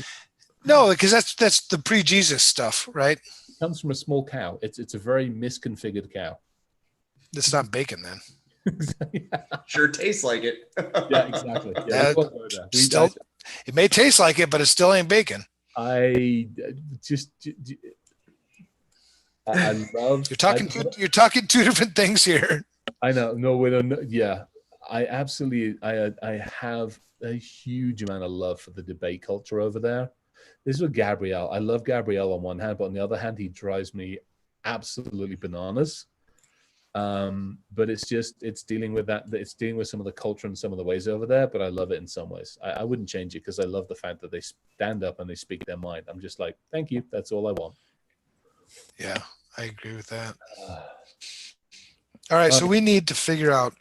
Speaker 1: that's the pre-Jesus stuff, right?
Speaker 2: It comes from a small cow. It's a very misconfigured cow.
Speaker 1: It's not bacon then.
Speaker 3: Sure tastes like it.
Speaker 2: Yeah, exactly. Yeah,
Speaker 1: it may taste like it, but it still ain't bacon.
Speaker 2: I love.
Speaker 1: You're talking 2 different things here.
Speaker 2: I know. No, yeah. I absolutely. I have a huge amount of love for the debate culture over there. This is with Gabrielle. I love Gabrielle on one hand, but on the other hand, he drives me absolutely bananas. But it's dealing with that. It's dealing with some of the culture and some of the ways over there. But I love it in some ways. I wouldn't change it because I love the fact that they stand up and they speak their mind. I'm just like, thank you. That's all I want.
Speaker 1: Yeah, I agree with that. All right, so we need to figure out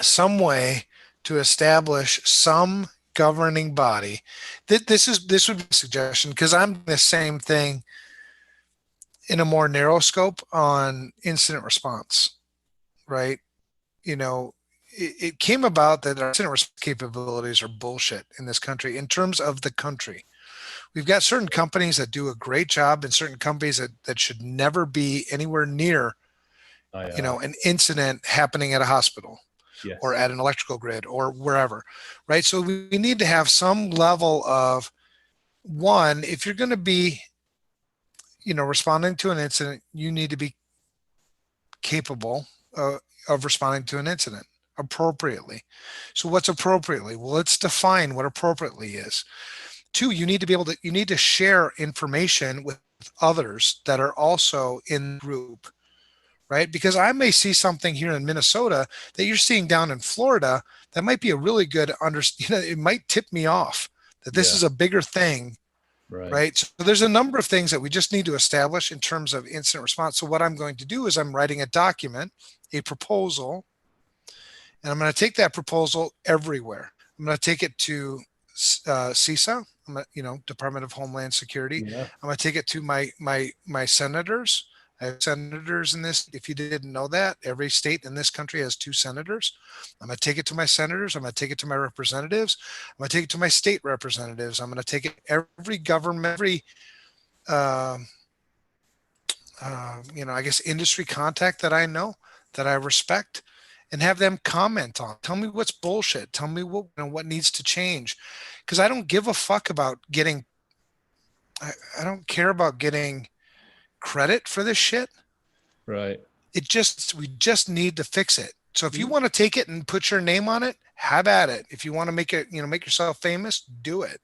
Speaker 1: some way to establish some governing body. This would be a suggestion because I'm the same thing in a more narrow scope on incident response, right? You know, it came about that our incident response capabilities are bullshit in this country in terms of the country. We've got certain companies that do a great job and certain companies that should never be anywhere near, an incident happening at a hospital or
Speaker 2: Yes.
Speaker 1: at an electrical grid or wherever, right? So we need to have some level of one, if you're going to be, responding to an incident, you need to be capable of responding to an incident appropriately. So what's appropriately? Well, let's define what appropriately is. Two, you need to share information with others that are also in the group, right? Because I may see something here in Minnesota that you're seeing down in Florida that might be a really good it might tip me off that this
Speaker 2: Yeah.
Speaker 1: is a bigger thing, right? So there's a number of things that we just need to establish in terms of incident response. So what I'm going to do is I'm writing a document, a proposal, and I'm going to take that proposal everywhere. I'm going to take it to CISA, Department of Homeland Security.
Speaker 2: Yeah.
Speaker 1: I'm going to take it to my senators. I have senators in this. If you didn't know that, every state in this country has 2 senators. I'm going to take it to my senators. I'm going to take it to my representatives. I'm going to take it to my state representatives. I'm going to take it every government, every I guess industry contact that I know, that I respect, and have them comment on. Tell me what's bullshit. Tell me what needs to change, because I don't give a fuck about getting. I don't care about getting credit for this shit.
Speaker 2: Right.
Speaker 1: We just need to fix it. So if you want to take it and put your name on it, have at it. If you want to make it, make yourself famous, do it.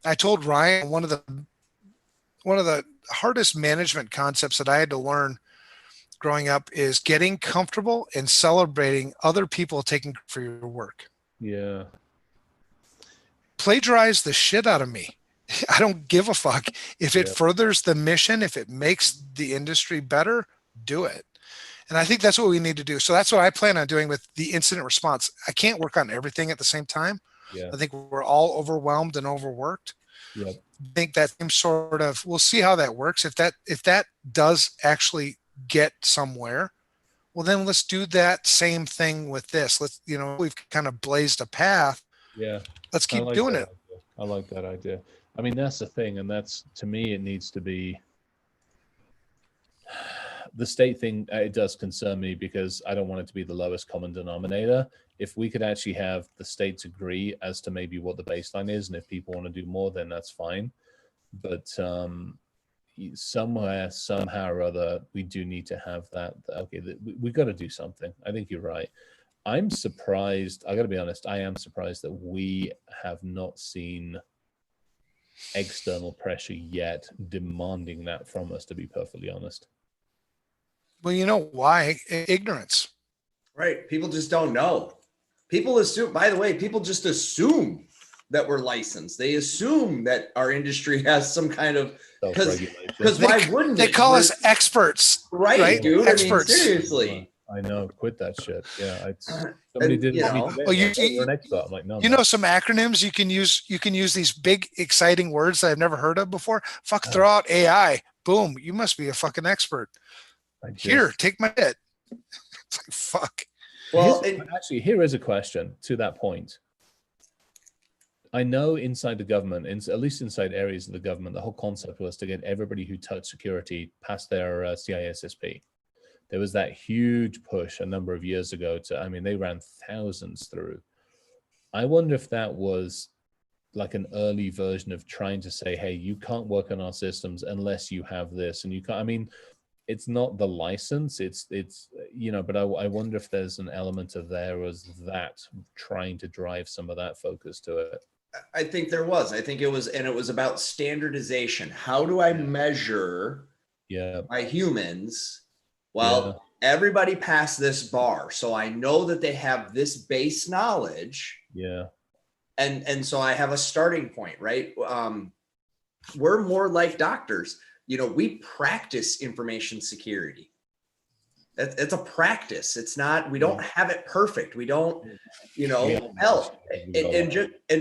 Speaker 1: I told Ryan one of the hardest management concepts that I had to learn growing up is getting comfortable and celebrating other people taking for your work.
Speaker 2: Yeah.
Speaker 1: Plagiarize the shit out of me. I don't give a fuck. If it furthers the mission, if it makes the industry better, do it. And I think that's what we need to do. So that's what I plan on doing with the incident response. I can't work on everything at the same time.
Speaker 2: Yeah.
Speaker 1: I think we're all overwhelmed and overworked.
Speaker 2: Yep.
Speaker 1: I think that same sort of, we'll see how that works. If that does actually get somewhere, well, then let's do that same thing with this. We've kind of blazed a path.
Speaker 2: Yeah.
Speaker 1: Let's keep doing it.
Speaker 2: I like that idea. I mean, that's the thing. And that's, to me, it needs to be the state thing. It does concern me because I don't want it to be the lowest common denominator. If we could actually have the states agree as to maybe what the baseline is, and if people want to do more, then that's fine. But somewhere, somehow or other, we do need to have that. Okay, we got to do something. I think you're right. I'm surprised. I got to be honest. I am surprised that we have not seen external pressure yet demanding that from us, to be perfectly honest.
Speaker 1: Well, you know why? Ignorance.
Speaker 3: Right. People just don't know. People assume, by the way, people just assume that we're licensed. They assume that our industry has some kind of, because why wouldn't
Speaker 1: they call us experts?
Speaker 3: Right, dude.
Speaker 1: Experts.
Speaker 3: I mean, seriously.
Speaker 2: I know. Quit that shit. Yeah. Somebody did it.
Speaker 1: Well,
Speaker 2: you're an expert. I'm like, no.
Speaker 1: Some acronyms you can use. You can use these big, exciting words that I've never heard of before. Throw out AI. Boom. You must be a fucking expert. Here, take my hit. It's like, fuck.
Speaker 2: Well, actually, here is a question to that point. I know inside the government, at least inside areas of the government, the whole concept was to get everybody who touched security past their CISSP. There was that huge push a number of years ago they ran thousands through. I wonder if that was like an early version of trying to say, hey, you can't work on our systems unless you have this. And you can't, it's not the license, it's but I wonder if there's an element of there as that trying to drive some of that focus to it.
Speaker 3: I think there was. I think it was about standardization. How do I measure my humans? Well, everybody passed this bar, so I know that they have this base knowledge.
Speaker 2: Yeah.
Speaker 3: And so I have a starting point, right? We're more like doctors. We practice information security. It's a practice. It's not, we don't have it perfect. We don't, hell, and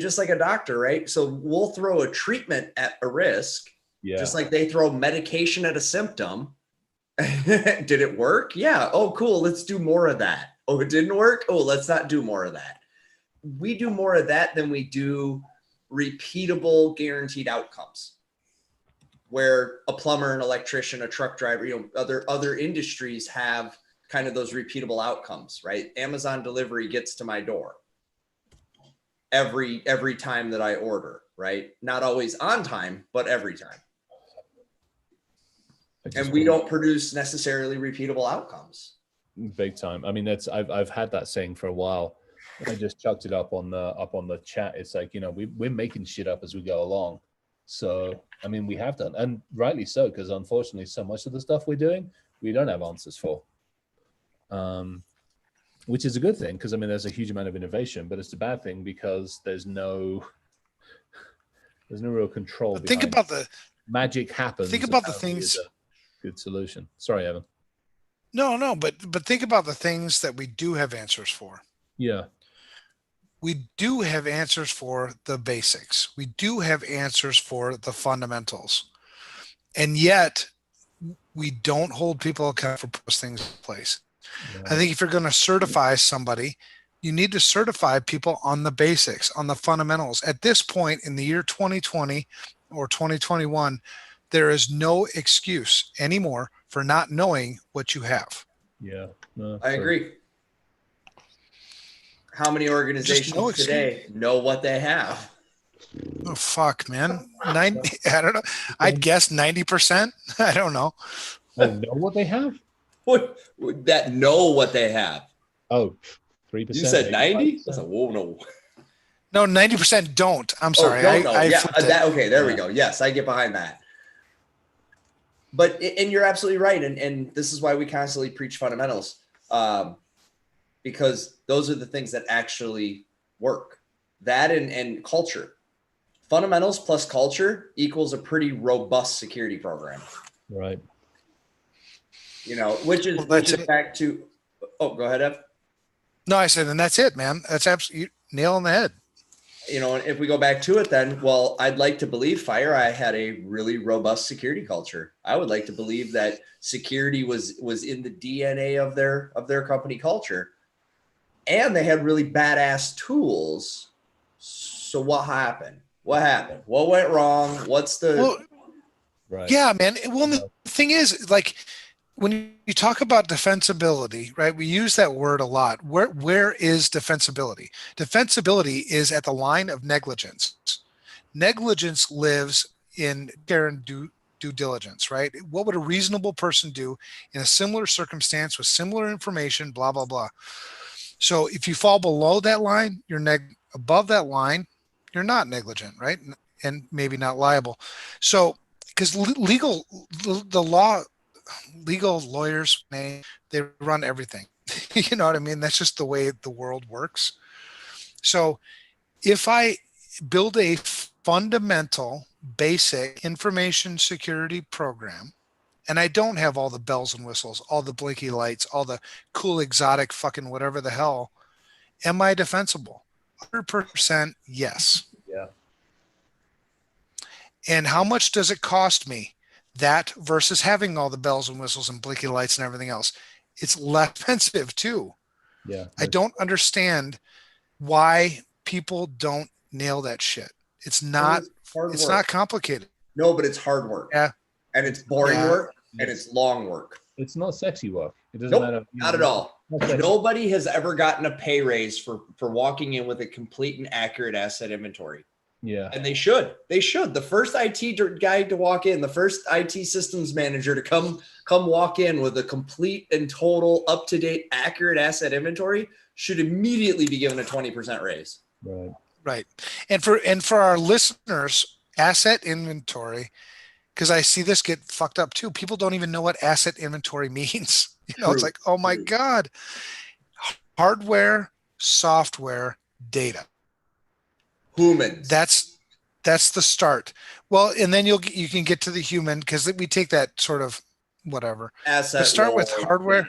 Speaker 3: just like a doctor, right? So we'll throw a treatment at a risk, just like they throw medication at a symptom. Did it work? Yeah. Oh, cool. Let's do more of that. Oh, it didn't work. Oh, let's not do more of that. We do more of that than we do repeatable, guaranteed outcomes. Where a plumber, an electrician, a truck driver, other industries have kind of those repeatable outcomes, right? Amazon delivery gets to my door every time that I order, right? Not always on time, but every time. And we don't produce necessarily repeatable outcomes.
Speaker 2: Big time. I mean, I've had that saying for a while. I just chucked it up on the chat. It's like, we're making shit up as we go along. So, I mean, we have done, and rightly so, because unfortunately, so much of the stuff we're doing, we don't have answers for, which is a good thing, because I mean, there's a huge amount of innovation, but it's a bad thing because there's no real control.
Speaker 1: Think about the
Speaker 2: magic happens.
Speaker 1: Think about the things.
Speaker 2: Good solution. Sorry, Evan.
Speaker 1: No, but think about the things that we do have answers for.
Speaker 2: Yeah.
Speaker 1: We do have answers for the basics. We do have answers for the fundamentals. And yet we don't hold people accountable for those things in place. Yeah. I think if you're going to certify somebody, you need to certify people on the basics, on the fundamentals. At this point in the year 2020 or 2021, there is no excuse anymore for not knowing what you have.
Speaker 2: Yeah.
Speaker 3: I agree. How many organizations today know what they have?
Speaker 1: Oh, fuck, man. 90, I don't know. I'd guess 90%. I don't know.
Speaker 2: They know what they have?
Speaker 3: What? That know what they have?
Speaker 2: Oh, 3%.
Speaker 3: You said 90? I said, whoa, no.
Speaker 1: No, 90% don't. I'm sorry.
Speaker 3: Don't know. Okay, there we go. Yes, I get behind that. And you're absolutely right. And this is why we constantly preach fundamentals. Because those are the things that actually work. That and culture. Fundamentals plus culture equals a pretty robust security program.
Speaker 2: Right.
Speaker 3: Which is back to, go ahead, Ev.
Speaker 1: No, I said, and that's it, man. That's absolutely nail on the head.
Speaker 3: And if we go back to it then, well, I'd like to believe FireEye had a really robust security culture. I would like to believe that security was in the DNA of their company culture. And they had really badass tools. So what happened? What happened? What went wrong? What's the...
Speaker 1: Right. Yeah, man. Well, the thing is, like, when you talk about defensibility, right, we use that word a lot. Where is defensibility? Defensibility is at the line of negligence. Negligence lives in care and due diligence, right? What would a reasonable person do in a similar circumstance with similar information, blah, blah, blah. So if you fall below that line, you're above that line, you're not negligent, right? And maybe not liable. So, because legal lawyers, they run everything. You know what I mean? That's just the way the world works. So if I build a fundamental, basic information security program, and I don't have all the bells and whistles, all the blinky lights, all the cool exotic fucking whatever the hell, am I defensible? 100% yes.
Speaker 2: Yeah.
Speaker 1: And how much does it cost me? That versus having all the bells and whistles and blinky lights and everything else. It's less expensive too.
Speaker 2: Yeah.
Speaker 1: I don't understand why people don't nail that shit. It's not complicated.
Speaker 3: No, but it's hard work.
Speaker 1: Yeah.
Speaker 3: And it's boring work and it's long work.
Speaker 2: It's not sexy work. It doesn't matter.
Speaker 3: Not at all. Nobody has ever gotten a pay raise for walking in with a complete and accurate asset inventory.
Speaker 2: Yeah.
Speaker 3: And they should. The first IT guy to walk in, the first IT systems manager to come walk in with a complete and total up-to-date accurate asset inventory should immediately be given a 20% raise.
Speaker 2: Right.
Speaker 1: And for our listeners, asset inventory, because I see this get fucked up too. People don't even know what asset inventory means. It's like, oh my God. Hardware, software, data.
Speaker 3: Humans.
Speaker 1: That's the start. Well, and then you can get to the human, because we take that sort of whatever.
Speaker 3: Asset.
Speaker 1: Start with hardware.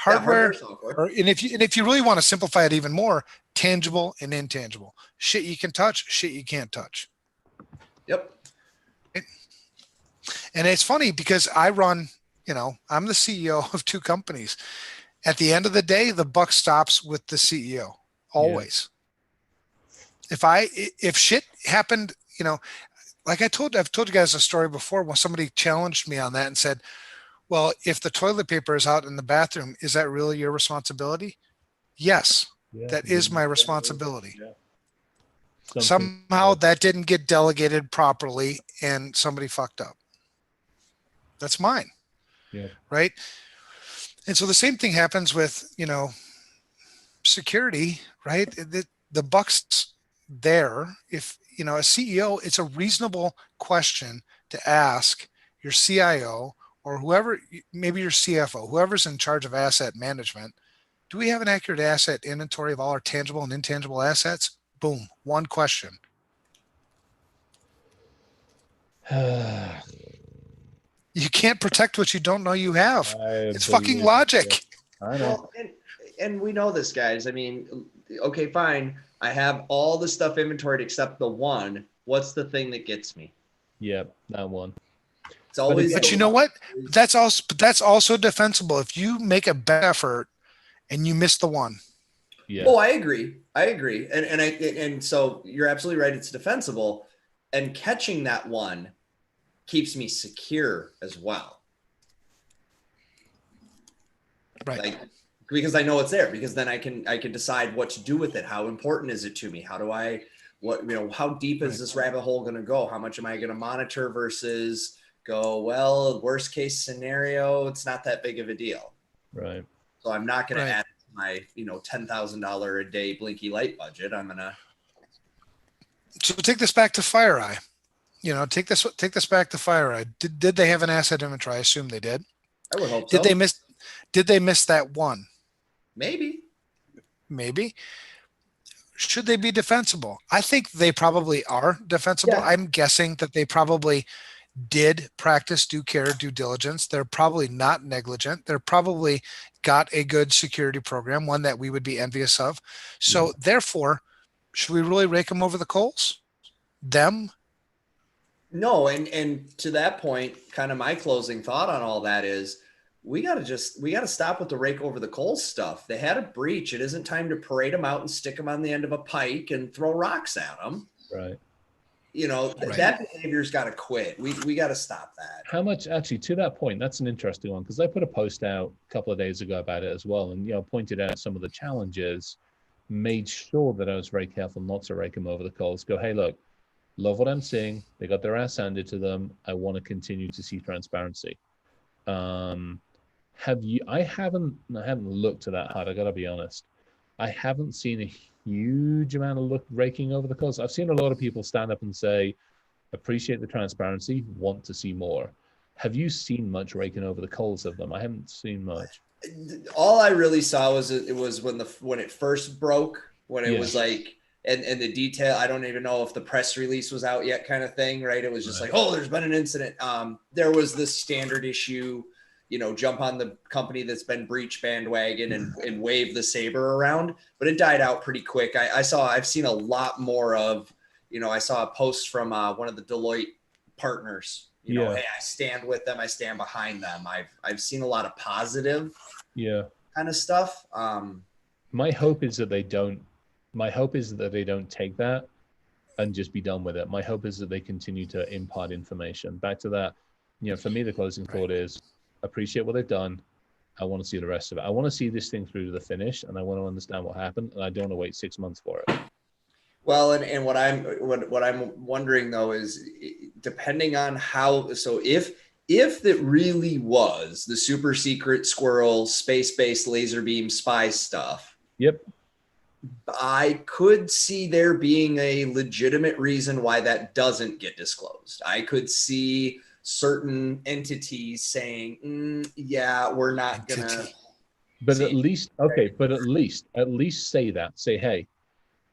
Speaker 1: hardware,
Speaker 3: software.
Speaker 1: and if you really want to simplify it even more, tangible and intangible. Shit you can touch, shit you can't touch.
Speaker 3: Yep.
Speaker 1: And it's funny because I'm the CEO of two companies. At the end of the day, the buck stops with the CEO always. If shit happened, like I've told you guys a story before when somebody challenged me on that and said, well, if the toilet paper is out in the bathroom, is that really your responsibility? Yes, that is my responsibility.
Speaker 2: Yeah.
Speaker 1: Somehow that didn't get delegated properly and somebody fucked up. That's mine.
Speaker 2: Yeah.
Speaker 1: Right. And so the same thing happens with, security, right? The buck's there. If, a CEO, it's a reasonable question to ask your CIO or whoever, maybe your CFO, whoever's in charge of asset management. Do we have an accurate asset inventory of all our tangible and intangible assets? Boom. One question. You can't protect what you don't know you have. It's fucking logic.
Speaker 2: I know.
Speaker 3: Well, and we know this, guys. I mean, okay, fine. I have all the stuff inventoried except the one. What's the thing that gets me?
Speaker 2: Yep, that one.
Speaker 3: It's always.
Speaker 1: But you know what? That's also defensible. If you make a bad effort and you miss the one.
Speaker 2: Yeah.
Speaker 3: Oh, I agree. And so you're absolutely right. It's defensible, and catching that one keeps me secure as well.
Speaker 1: Right.
Speaker 3: Because I know it's there, because then I can decide what to do with it. How important is it to me? How deep is this rabbit hole going to go? How much am I going to monitor versus go, well, worst case scenario, it's not that big of a deal.
Speaker 2: Right.
Speaker 3: So I'm not going to add my, $10,000 a day blinky light budget. I'm going to.
Speaker 1: So take this back to FireEye. Take this back to FireEye. Did they have an asset inventory? I assume they did.
Speaker 3: I would hope so.
Speaker 1: Did they miss that one?
Speaker 3: Maybe.
Speaker 1: Should they be defensible? I think they probably are defensible.
Speaker 3: Yeah.
Speaker 1: I'm guessing that they probably did practice due diligence. They're probably not negligent. They're probably got a good security program, one that we would be envious of. So therefore, should we really rake them over the coals? Them?
Speaker 3: No, and to that point, kind of my closing thought on all that is we got to stop with the rake over the coals stuff. They had a breach. It isn't time to parade them out and stick them on the end of a pike and throw rocks at them.
Speaker 2: Right.
Speaker 3: That behavior's got to quit. We got to stop that.
Speaker 2: How much, actually, to that point, that's an interesting one, because I put a post out a couple of days ago about it as well, and pointed out some of the challenges, made sure that I was very careful not to rake them over the coals. Go, hey, look, love what I'm seeing. They got their ass handed to them. I want to continue to see transparency. I haven't looked to that hard. I got to be honest. I haven't seen a huge amount of raking over the coals. I've seen a lot of people stand up and say, appreciate the transparency, want to see more. Have you seen much raking over the coals of them? I haven't seen much.
Speaker 3: All I really saw was it was when it first broke, when it was like, and the detail, I don't even know if the press release was out yet, kind of thing, right? It was just like, oh, there's been an incident. There was this standard issue, jump on the company that's been breached bandwagon and wave the saber around, but it died out pretty quick. I've seen a lot more of, I saw a post from one of the Deloitte partners, hey, I stand with them. I stand behind them. I've seen a lot of positive kind of stuff.
Speaker 2: My hope is that they don't take that and just be done with it. My hope is that they continue to impart information. Back to that, for me, the closing thought is appreciate what they've done. I want to see the rest of it. I want to see this thing through to the finish, and I want to understand what happened, and I don't want to wait 6 months for it.
Speaker 3: Well, and what I'm wondering though is, depending on how, so if it really was the super secret squirrel space-based laser beam spy stuff, I could see there being a legitimate reason why that doesn't get disclosed. I could see certain entities saying, we're not gonna.
Speaker 2: But at least say that. Say, hey,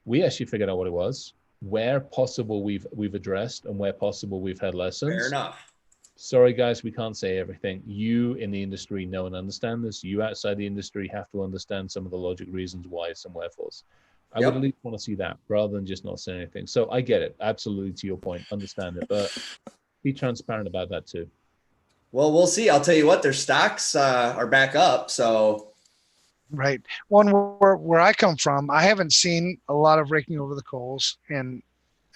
Speaker 2: we actually figured out what it was. Where possible, we've addressed, and where possible, we've had lessons.
Speaker 3: Fair enough.
Speaker 2: Sorry, guys, we can't say everything. You in the industry know and understand this. You outside the industry have to understand some of the logic reasons why some wherefores. I would
Speaker 3: Yep.
Speaker 2: at least want to see that rather than just not saying anything. So I get it. Absolutely to your point. Understand it. But be transparent about that too.
Speaker 3: Well, we'll see. I'll tell you what, their stocks are back up. So
Speaker 1: Right. One where I come from, I haven't seen a lot of raking over the coals, and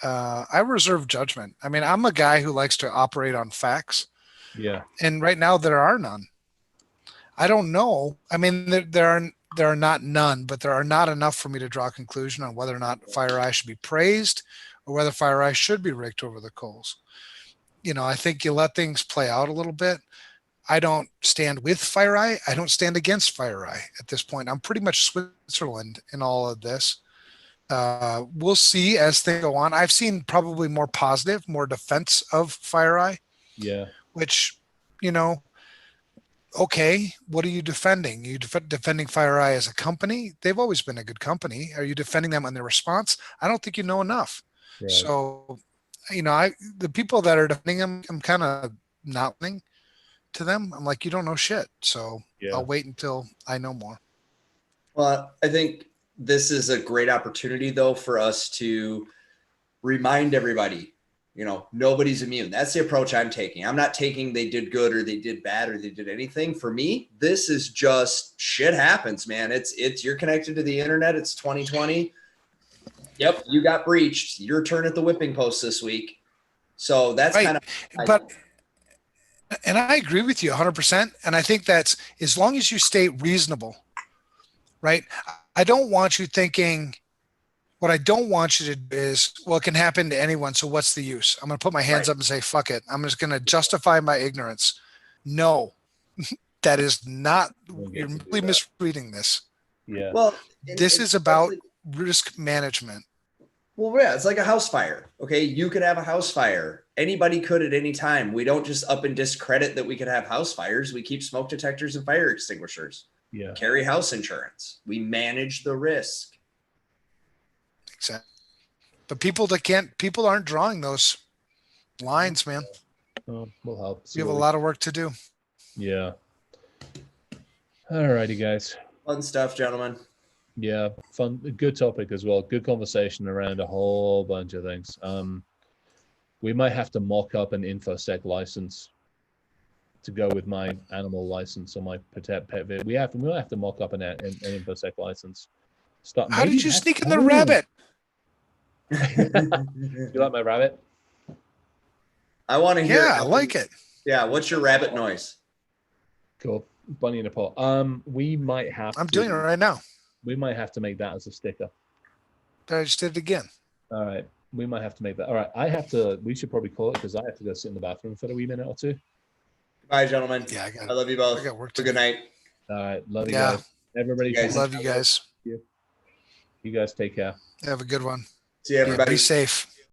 Speaker 1: I reserve judgment. I mean, I'm a guy who likes to operate on facts,
Speaker 2: Yeah.
Speaker 1: and right now there are none. I don't know. I mean, there are not none, but there are not enough for me to draw a conclusion on whether or not FireEye should be praised or whether FireEye should be raked over the coals. You know, I think you let things play out a little bit. I don't stand with FireEye. I don't stand against FireEye at this point. I'm pretty much Switzerland in all of this. We'll see as things go on. I've seen probably more positive, more defense of FireEye,
Speaker 2: Yeah.
Speaker 1: which, you know, okay, what are you defending? You defending FireEye as a company? They've always been a good company. Are you defending them on their response? I don't think you know enough.
Speaker 2: Right.
Speaker 1: So, you know, the people that are defending them, I'm kind of not listening to them. I'm like, you don't know shit. So
Speaker 2: Yeah.
Speaker 1: I'll wait until I know more.
Speaker 3: well, I think this is a great opportunity though for us to remind everybody, you know, nobody's immune. That's the approach I'm taking. I'm not taking they did good or they did bad or they did anything. For me, this is just shit happens, man. It's you're connected to the internet. It's 2020. Yep, you got breached. Your turn at the whipping post this week. So that's
Speaker 1: Right.
Speaker 3: kind of
Speaker 1: But and I agree with you 100%. And I think that's as long as you stay reasonable, right? I don't want you thinking, what I don't want you to do is, well, it can happen to anyone. So what's the use? I'm going to put my hands
Speaker 3: Right.
Speaker 1: up and say, fuck it. I'm just going to justify my ignorance. No, that is not,
Speaker 2: Don't get
Speaker 1: you're
Speaker 2: to do
Speaker 1: really
Speaker 2: that.
Speaker 1: misreading this.
Speaker 2: Yeah.
Speaker 3: well.
Speaker 1: This is about risk management.
Speaker 3: Well, yeah, it's like a house fire. Okay. You could have a house fire. Anybody could at any time. We don't just up and discredit that we could have house fires. We keep smoke detectors and fire extinguishers,
Speaker 2: Yeah.
Speaker 3: carry house insurance. We manage the risk.
Speaker 1: Exactly. But people aren't drawing those lines, man.
Speaker 2: Oh, we'll help.
Speaker 1: We have a lot of work to do.
Speaker 2: Yeah. All righty, guys.
Speaker 3: Fun stuff, gentlemen.
Speaker 2: Yeah, fun, good topic as well. Good conversation around a whole bunch of things. We might have to mock up an InfoSec license to go with my animal license or my pet vet. We might have to mock up an InfoSec license.
Speaker 1: How did you sneak in the rabbit?
Speaker 2: You like my rabbit?
Speaker 3: I want to hear.
Speaker 1: Yeah, I like it.
Speaker 3: Yeah. What's your rabbit noise?
Speaker 2: Cool. Bunny in a pot. We might have.
Speaker 1: I'm doing it right now.
Speaker 2: We might have to make that as a sticker.
Speaker 1: I just did it again.
Speaker 2: All right. We might have to make that. All right. We should probably call it because I have to go sit in the bathroom for a wee minute or two.
Speaker 3: Bye, gentlemen.
Speaker 1: Yeah,
Speaker 3: I love you both.
Speaker 1: I got work
Speaker 3: Have
Speaker 1: to
Speaker 3: a good
Speaker 1: do.
Speaker 3: night.
Speaker 2: All right. Love you
Speaker 1: Yeah.
Speaker 2: guys. Everybody,
Speaker 3: You guys-
Speaker 1: Love you guys.
Speaker 2: you guys take care.
Speaker 1: Have a good one.
Speaker 3: See you, everybody.
Speaker 1: Be safe.